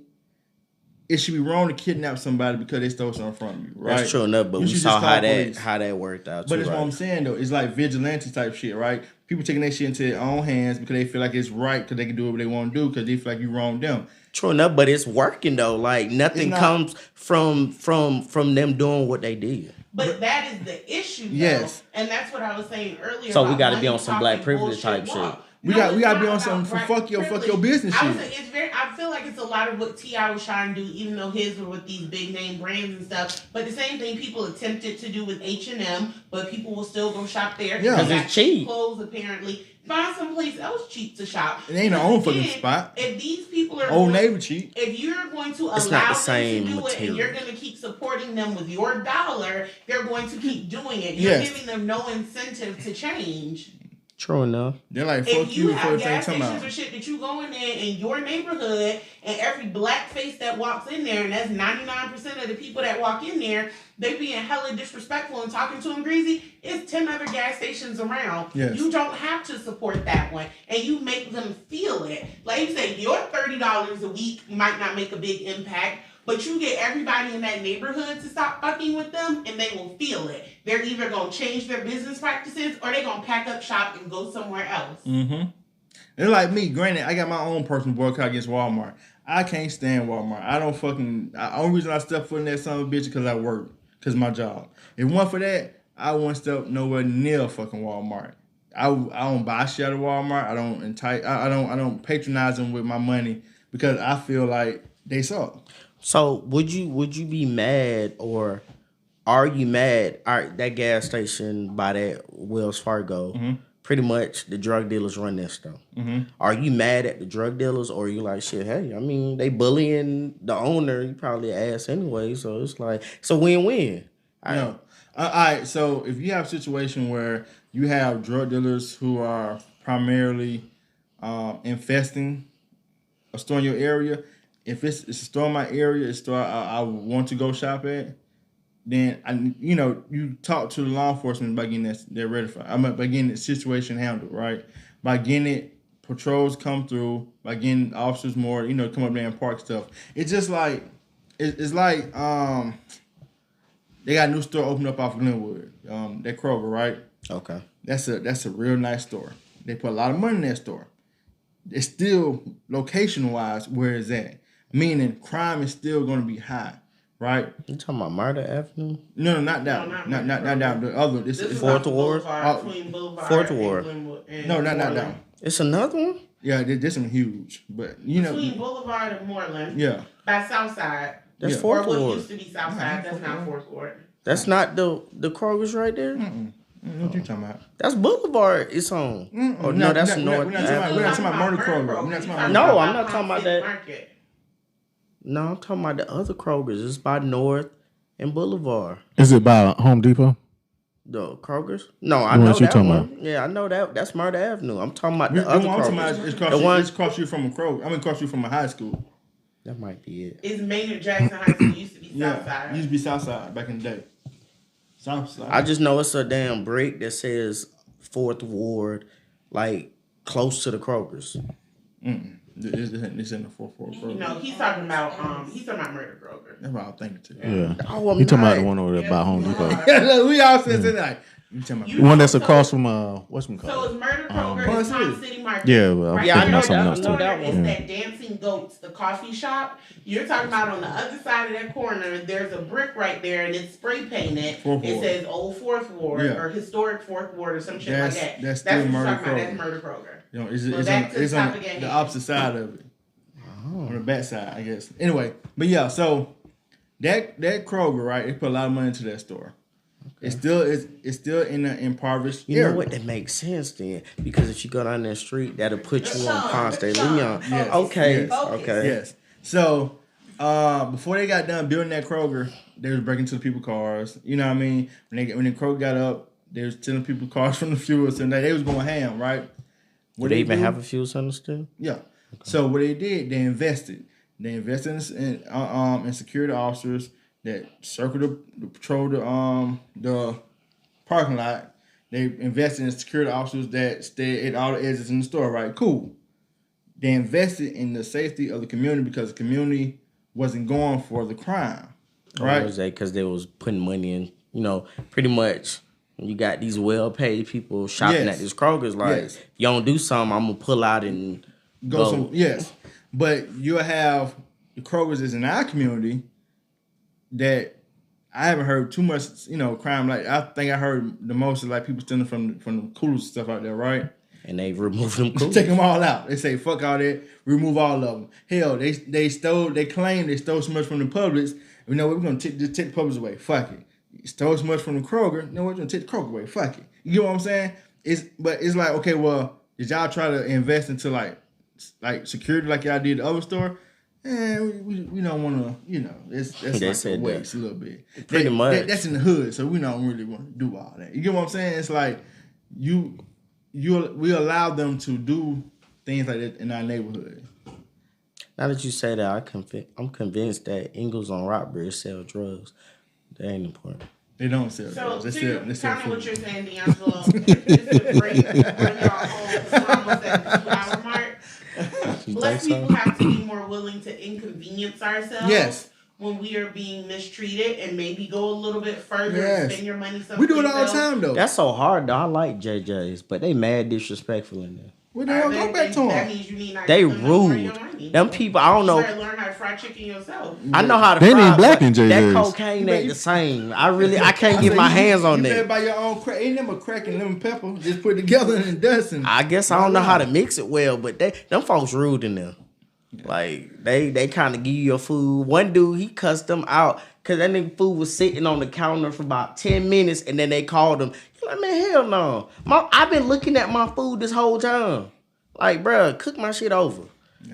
it should be wrong to kidnap somebody because they stole something from you, right? That's true enough, but You we should saw just call police. how that worked out. But that's what I'm saying though. It's like vigilante type shit, right? People taking that shit into their own hands because they feel like it's right because they can do whatever they want to do because they feel like you wronged them. True enough, but it's working though. Like nothing comes from them doing what they did. But that is the issue, though. Yes. And that's what I was saying earlier. So we got to be on some black privilege type shit. We got to be on some fuck your business shit. I feel like it's a lot of what T.I. was trying to do, even though his were with these big name brands and stuff. But the same thing people attempted to do with H&M, but people will still go shop there. Yeah, because it's cheap. Clothes apparently. Find someplace else cheap to shop. It ain't our own fucking spot. If these people are Old Navy cheap. If you're going to It's allow not the them same to do material. it and you're going to keep supporting them with your dollar, they're going to keep doing it. You're giving them no incentive to change. True enough. They're like, fuck if you for have the gas thing stations or shit that you go in there in your neighborhood and every black face that walks in there, and that's 99% of the people that walk in there, they being hella disrespectful and talking to them greasy, it's 10 other gas stations around. Yes. You don't have to support that one. And you make them feel it. Like you say, your $30 a week might not make a big impact, but you get everybody in that neighborhood to stop fucking with them, and they will feel it. They're either going to change their business practices, or they're going to pack up shop and go somewhere else. Mm-hmm. They're like me. Granted, I got my own personal boycott against Walmart. I can't stand Walmart. I don't fucking... The only reason I step foot in that son of a bitch is because I work. Because my job. If it weren't for that, I wouldn't step nowhere near fucking Walmart. I don't buy shit at Walmart. I don't patronize them with my money because I feel like they suck. So would you be mad, or are you mad? All right, that gas station by that Wells Fargo, pretty much the drug dealers run that stuff. Are you mad at the drug dealers, or are you like, shit, hey, I mean, they bullying the owner, you probably ass anyway, so it's like, it's a win-win. No. All right, so if you have a situation where you have drug dealers who are primarily infesting a store in your area, if it's a store in my area, a store I want to go shop at, then you talk to the law enforcement by getting that ratified. By getting the situation handled, right? By getting it, patrols come through, by getting officers more, come up there and park stuff. It's just like it's like they got a new store opened up off Glenwood. That Kroger, right? Okay. That's a real nice store. They put a lot of money in that store. It's still location wise where it's at. Meaning crime is still going to be high, right? You talking about Murder Avenue? No, not that one. Not that. The other. This is Fourth Ward. Between Boulevard Fourth and Ward. Glenwood and No, not that Moreland. one. It's another one? Yeah, this one huge, but Between Boulevard and Moreland. Yeah. By Southside. That's Yeah. Fourth Or what Ward. used to be Southside. That's not Fourth Ward. That's not the Kroger's right there? What you talking about? That's Boulevard it's on. Oh, no, that's North We're not talking about Murder Kroger. We're not talking about No, Murder I'm not talking about that. Market. No, I'm talking about the other Kroger's. It's by North and Boulevard. Is it by Home Depot? The Kroger's? No, I The know ones you that talking one. about? Yeah, I know that. That's Murder Avenue. I'm talking about The the other one I'm talking about Kroger's. is across you from a Kroger. I mean, across you from a high school. That might be it. It's Maynard Jackson High School. Used to be Southside. Yeah, used to be Southside back in the day. Southside. I just know it's a damn brick that says Fourth Ward, like close to the Kroger's. It's in the 444. No, he's talking about Murder Kroger. That's what I was thinking too. Yeah. Oh, I'm You talking not. about the one over there by Home Depot? Yeah, look, we all said like you talking about. The one that's across from what's it So called? it's Murder Kroger, Palm it's Palm City. City Market. Yeah, well, I'm Right thinking there about something on else the too. corner That is one. that Dancing Goats, the coffee shop. You're talking about on the other side of that corner, there's a brick right there and it's spray painted. Fourth It Ward. says Old Fourth Ward Yeah. or Historic Fourth Ward or some shit That's- like that. that's still what you're Murder talking about. Kroger. That's Murder Kroger. You know, it's Well, back to the on topic at the hand. opposite side of it. On the back side, I guess. Anyway, but yeah, so that Kroger, right? They put a lot of money into that store. It's still in an impoverished You area. know what? That makes sense then, because if you go down that street, that'll put you on Sean, Ponce de Sean, Leon. Yes. Okay, Yes. okay. Yes. So before they got done building that Kroger, they was breaking into people's cars. You know what I mean? When the Kroger got up, they was stealing people's cars from the fuel, and they was going ham, right? Would they even have a fuel center still? Yeah. Okay. So what they did, they invested. They invested in security officers that circled the patrol the parking lot. They invested in security officers that stayed at all the edges in the store. Right? Cool. they invested in the safety of the community because the community wasn't going for the crime, right? Or was that because they was putting money in? You know, pretty much. You got these well-paid people shopping Yes. at this Kroger's. Like, Yes. you don't do something, I'm gonna pull out and go. Yes, but you'll have the Kroger's is in our community that I haven't heard too much, crime. Like I think I heard the most is like people stealing from the coolers and stuff out there, right? And they remove them coolers. Take them all out. They say fuck all that, remove all of them. Hell, they claim they stole so much from the Publix. You know, we're gonna just take the Publix away. Fuck it. You stole so much from the Kroger. No, we're gonna take the Kroger away. Fuck it. You get what I'm saying? It's like, okay, well, did y'all try to invest into like security like y'all did the other store? We don't want to, that's like a waste a little bit. Pretty much. That's in the hood, so we don't really want to do all that. You get what I'm saying? It's like we allow them to do things like that in our neighborhood. Now that you say that, I'm convinced that Ingalls on Rockbridge sell drugs. That ain't important. They don't sell drugs. They sell kind of food. what you're saying, D'Angelo. This is great. Bring y'all home. We're almost at the 2-hour mark. Black people have to be more willing to inconvenience ourselves. Yes. When we are being mistreated and maybe go a little bit further Yes. and spend your money somewhere. We do it all the time though. That's so hard though. I like JJ's, but they mad disrespectful in there. Well, they don't go back to That them. means you need not They give them no more of rude. your money. Them people, I don't You know. better learn how to fry chicken yourself. I know how to They fry, ain't black but in that JJ's. cocaine ain't the same. I can't get my hands on you that. better buy your own crack. Ain't them a crack and lemon pepper. Just put it together and dust and I guess I don't know how to mix it well, but them folks rude in there. Like they kind of give you your food. One dude, he cussed them out because that nigga food was sitting on the counter for about 10 minutes, and then they called him. He like, man, hell no. I've been looking at my food this whole time. Like, bruh, cook my shit over.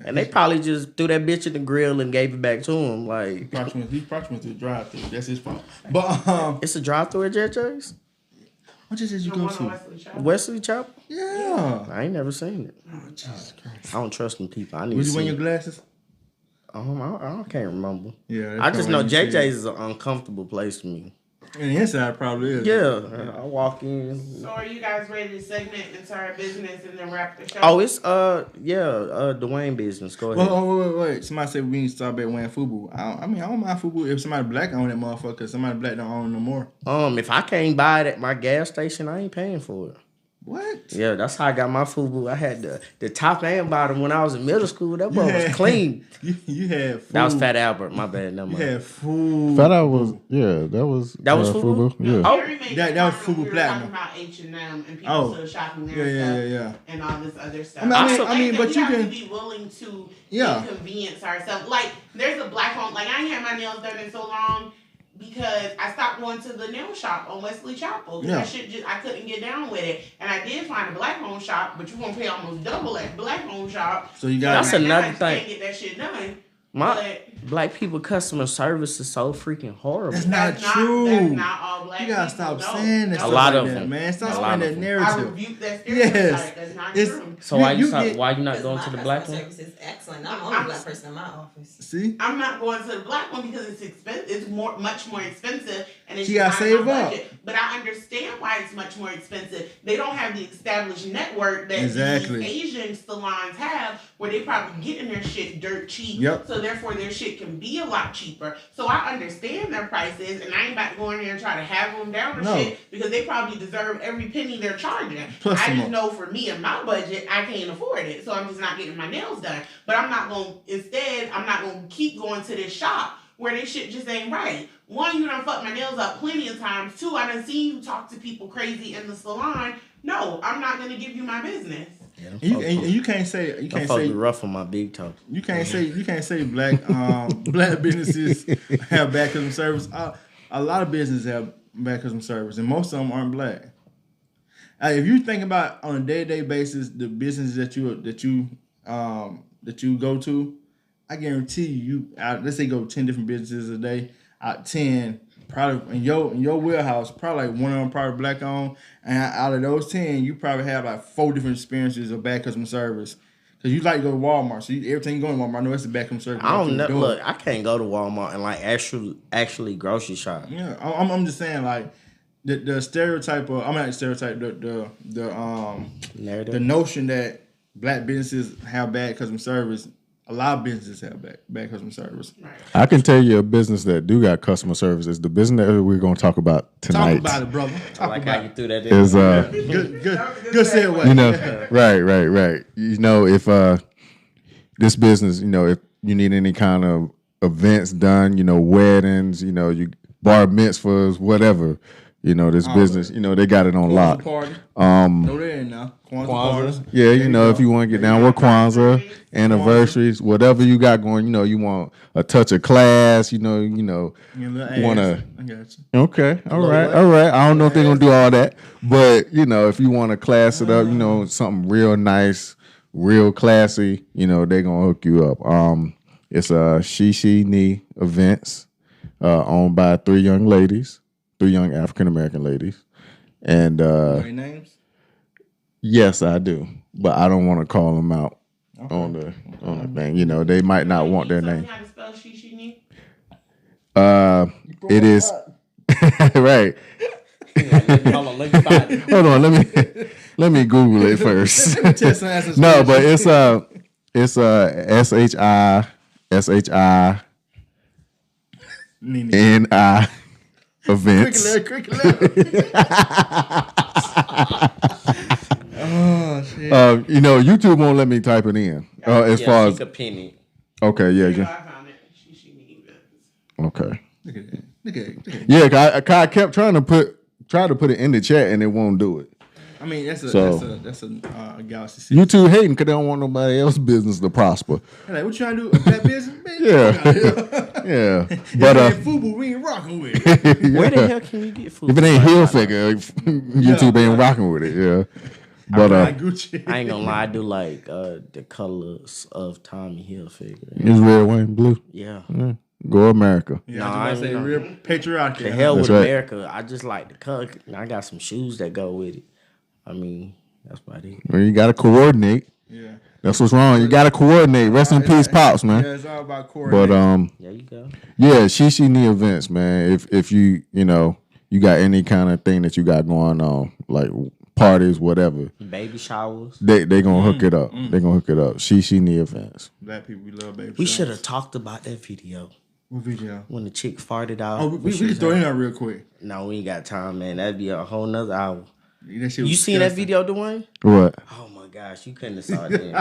And they probably just threw that bitch in the grill and gave it back to him. Like, He probably went to the drive-thru. That's his fault. But it's a drive-thru at JJ's? what did you go to? Wesley Chapel? Yeah. I ain't never seen it. Oh, Jesus Christ. I don't trust them people. I need Was to you see wearing your it. glasses? I can't remember. Yeah. I just know JJ's is an uncomfortable place for me. And the inside probably is. Yeah, I walk in. So are you guys ready to segment into our business and then wrap the show? Oh, it's Dwayne business. Go ahead. Wait. Somebody said we need to start back wearing FUBU. I don't mind FUBU if somebody black own that motherfucker. Somebody black don't own it no more. If I can't buy it at my gas station, I ain't paying for it. What? Yeah, that's how I got my FUBU. I had the top and bottom when I was in middle school. That boy was clean. You had food. That was Fat Albert. My bad. No You more. had food. Fat Out was that was FUBU? Yeah. Oh. That was FUBU we were Platinum. talking about H&M and people still shopping there Yeah. and all this other stuff. I mean, but we you have can to be willing to Yeah. inconvenience ourselves. Like, there's a black home. Like, I ain't had my nails done in so long because I stopped going to the nail shop on Wesley Chapel. Yeah. That shit I couldn't get down with it. And I did find a black home shop, but you're gonna pay almost double at black home shop. So you got That's right now, another I just thing. can't get that shit done. My black people customer service is so freaking horrible. That's not That's true. not all black You gotta people. stop No. saying that. No. Stuff A lot like of that, them. man. Stop A lot saying of that them. I narrative. rebuke that stereotype. Yes. That's not It's- true. So why you get- not going to the black customer one? service is excellent. I'm the only black person in my office. See? I'm not going to the black one because it's expensive. It's much more expensive, and it's You gotta not save my up. budget. But I understand why it's much more expensive. They don't have the established network that Exactly. these Asian salons have, where they probably getting their shit dirt cheap. Yep. So therefore, their shit can be a lot cheaper. So I understand their prices, and I ain't about to go in there and try to have them down or No. shit because they probably deserve every penny they're charging. Plus I some just more. know for me and my budget, I can't afford it, so I'm just not getting my nails done. But I'm not gonna. Instead, I'm not gonna keep going to this shop where this shit just ain't right. One, you done fucked my nails up plenty of times. Two, I done seen you talk to people crazy in the salon. No, I'm not gonna give you my business. Yeah, And you can't say you can't say rough on my big toe. you can't say black black businesses have bad customer service. A lot of businesses have bad customer service, and most of them aren't black. If you think about on a day-to-day basis the businesses that you go to, I guarantee you, let's say go 10 different businesses a day. Out 10, probably in your warehouse, probably like one of them probably black owned, and out of those 10, you probably have like 4 different experiences of bad customer service. Cause you like to go to Walmart, so everything you go to Walmart, I know it's a bad customer service. I don't know. Look, I can't go to Walmart and like actually grocery shop. Yeah, I'm just saying like the stereotype of, I'm not stereotype, the Narrative. the notion that black businesses have bad customer service. A lot of businesses have bad customer service. Right. I can tell you a business that do got customer service is the business that we're going to talk about tonight. Talk about it, brother. I like how you threw that in. Is Good segue. you know, right. You know, if this business, you know, if you need any kind of events done, you know, weddings, you know, you bar mitzvahs, whatever, you know, this business, you know, they got it on lock. Party. No, they're in now. Kwanzaa parties. Yeah, you know, if you want to get down with Kwanzaa, anniversaries, whatever you got going, you know, you want a touch of class, you know, want to. I got you. Okay, all right. I don't know if they're gonna do all that, but you know, if you want to class it up, you know, something real nice, real classy, you know, they're gonna hook you up. It's a She Ni Events, owned by three young African American ladies, and Any names? yes, I do, but I don't want to call them out on the thing. You know, they might not want their name. How to spell She Ni? It is right. Hold on, let me find it. Hold on, let me Google it first. No, but it's SHI NI events. Quick alert. Oh shit. You know, YouTube won't let me type it in. As far as she's a penny. okay, yeah. I found it. She Ni events. Okay. Look at that. Yeah, 'cause I kept trying to put it in the chat and it won't do it. I mean, that's a Galaxy 6. YouTube hating because they don't want nobody else's business to prosper. Like, what you trying to do? That business? Man, Yeah. Yeah. But if it ain't FUBU, we ain't rocking with it. Where the hell can you get food? if it ain't heel figure, YouTube ain't rocking with it. Yeah. But Like Gucci. I ain't gonna lie, I do like the colors of Tommy Hilfiger. it's red, white, and blue. Yeah. Go America. Yeah, Nah, I was about to say I ain't real patriotic. The hell That's with right. America. I just like the color. I got some shoes that go with it. I mean, that's about it. Well, you got to coordinate. Yeah. That's what's wrong. You got to coordinate. Rest in peace, Pops, man. Yeah, it's all about But coordinating. There you go. yeah, She Ni events, man. If you know you got any kind of thing that you got going on, like parties, whatever, Baby showers. they gonna hook it up. They gonna hook it up. She Ni events. Black people, we love baby We showers. should have talked about that video What video? when the chick farted out. Oh, we can throw it in there real quick. No, we ain't got time, man. That'd be a whole nother hour. That shit was You seen that disgusting. video, Dwayne? What? Oh my gosh, you couldn't have saw it then.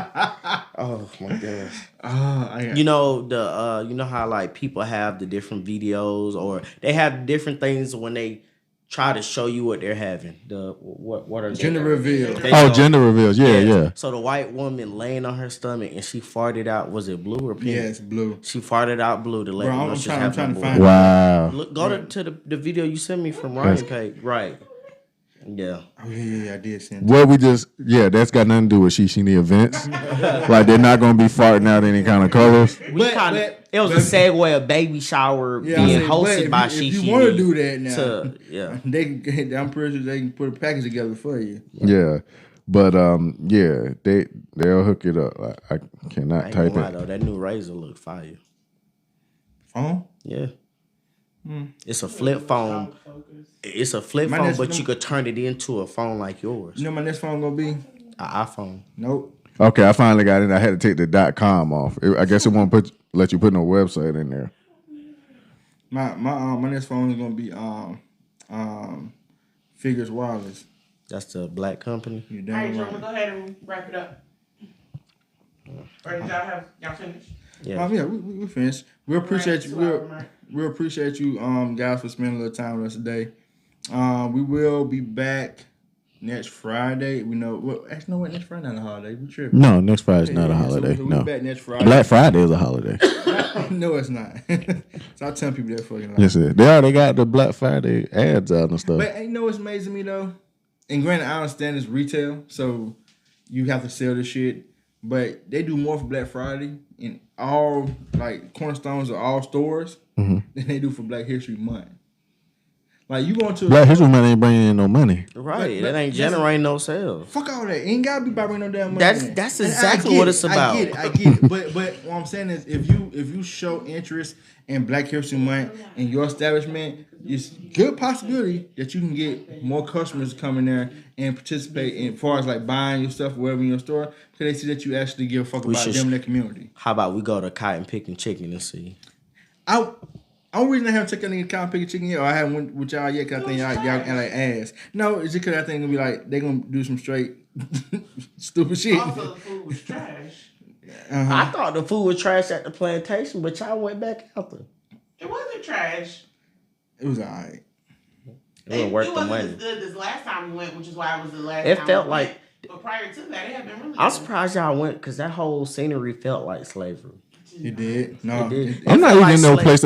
Oh my gosh. You You know you know how like people have the different videos or they have different things when they try to show you what they're having. What are they? gender reveal. They Oh, show- gender reveals. Yeah. So the white woman laying on her stomach and she farted out. Was it blue or pink? Yeah, it's blue. She farted out blue to let Bro, you know I'm she's trying having to a find boy. it. Wow. Look, go to the video you sent me from Ryan's page. Right. Yeah. Oh yeah, I did send. Well, that's got nothing to do with She Ni events. Like they're not gonna be farting out any kind of colors. It was a segue, a baby shower Yeah, being I said, hosted but by if She you want to do that now, yeah. I'm pretty sure they can put a package together for you. Yeah. But yeah, they'll hook it up. I cannot I ain't type gonna lie it. though, that new razor look fire. Phone? Yeah. It's a flip phone. It's a flip My phone, next- but you could turn it into a phone like yours. You know what my next phone gonna be? An iPhone. Nope. Okay, I finally got it. I had to take the .com off. I guess it won't let you put no website in there. My next phone is gonna be Figures Wireless. That's the black company. You All damn right, right. gentlemen, go ahead and wrap it up. Or did y'all finished? Yeah. Yeah, we finished. We appreciate you. We appreciate you, guys, for spending a little time with us today. We will be back next Friday. We know. Well, actually, no, what? Next Friday not a holiday. We tripping. No, next Friday's not a Yeah, holiday. So No, we'll be back next Friday. Black Friday is a holiday. No, it's not. So I tell people that fucking lie. Yes, it is. They already got the Black Friday ads out and stuff. But you know what's amazing me though? And granted, I understand it's retail, so you have to sell the shit. But they do more for Black Friday in all like cornerstones of all stores than they do for Black History Month. Like you going to Black History Month ain't bringing in no money. Right. But that ain't generating no sales. fuck all that. Ain't gotta be about bringing no damn money. That's And I exactly get what it, it's about. I get it. But what I'm saying is, if you show interest in Black History Month in your establishment, it's good possibility that you can get more customers to come in there and participate in, as far as like buying your stuff wherever in your store, because they see that you actually give a fuck about them and their community. How about we go to Cotton Picking Chicken and see? Only reason I haven't taken any Cotton Picking Chicken yet, or I haven't went with y'all yet, because I think y'all like ass. No, it's just because I think it'll be like they gonna do some straight stupid shit. Also, the food was trash. I thought the food was trash at the plantation, but y'all went back out there. It wasn't trash. It was alright. It worth the wasn't money. as good as last time we went, which is why it was the last It time felt we like- went. But prior to that, it had been really I'm good. surprised y'all went because that whole scenery felt like slavery. It did. No, It did. I'm not felt even like in no slave- place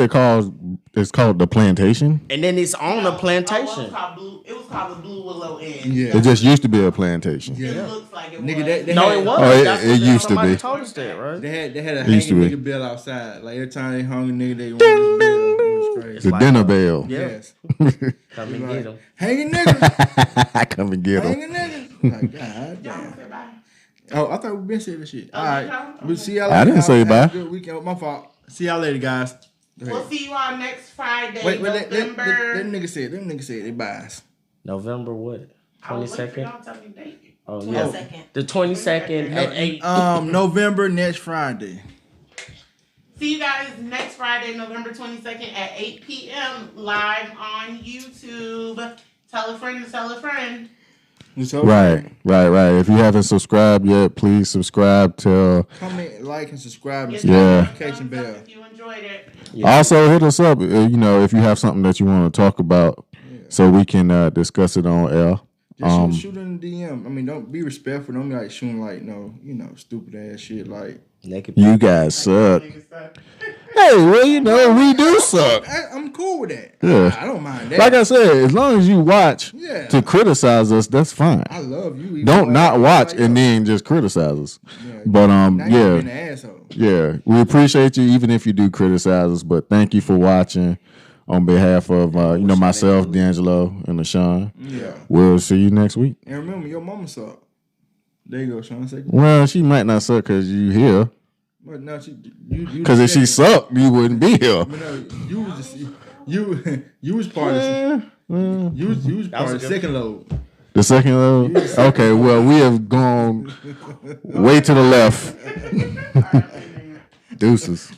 it's called the Plantation. And then it's on No, the plantation. it was called the Blue Willow Inn. Yeah. It just used to be a plantation. It looks like it Nigga, was. they No, had- it was. Oh, That's it what used to somebody be. told us that, right? They had a It used to hanging be. nigga bell outside. Like every time they hung a nigga, they wanted this bell. It was crazy. The dinner bell. Yeah. Yes. Come and get them. Hanging niggas. Come and get them. Hanging niggas. Like, God Y'all damn. say bye. Oh, I thought we been saying this shit. All right. no? We'll see y'all I later. didn't say Have a bye. Good weekend. My fault. See y'all later, guys. Go ahead. We'll see you all next Friday, Wait, let November. them niggas say it. Them niggas say it. They buys. November what? I was waiting for 22nd? y'all to tell me the date. Oh, yeah. 22nd. The 22nd at 8. November next Friday. See you guys next Friday, November 22nd at 8 p.m. live on YouTube. Tell a friend to tell a friend. Right. If you haven't subscribed yet, please subscribe. Comment, like, and subscribe. And Yeah. Notification Thumbs up bell. if you enjoyed it. Also, hit us up. If you have something that you want to talk about, so we can discuss it on air. Just shoot in the DM. I mean, don't be respectful. Don't be like shooting like stupid ass shit. Like Naked You guys suck. Niggas suck. Hey, well, we do suck. I'm cool with that. Yeah. I don't mind that. Like I said, as long as you watch Yeah. to criticize us, that's fine. I love you. even Don't though not I- watch like, and yo, then just criticize us. yeah, But now you being an yeah, asshole. yeah, we appreciate you even if you do criticize us. But thank you for watching. On behalf of myself, D'Angelo, and LaShawn, Yeah. we'll see you next week. And remember, your mama suck. There you go, Sean. Say, Well, she might not suck because you here. but no, you. Because if she sucked, you wouldn't be here. But no, you was just you was part of you was part of the second load. The second load. Okay, well, we have gone way to the left. Deuces.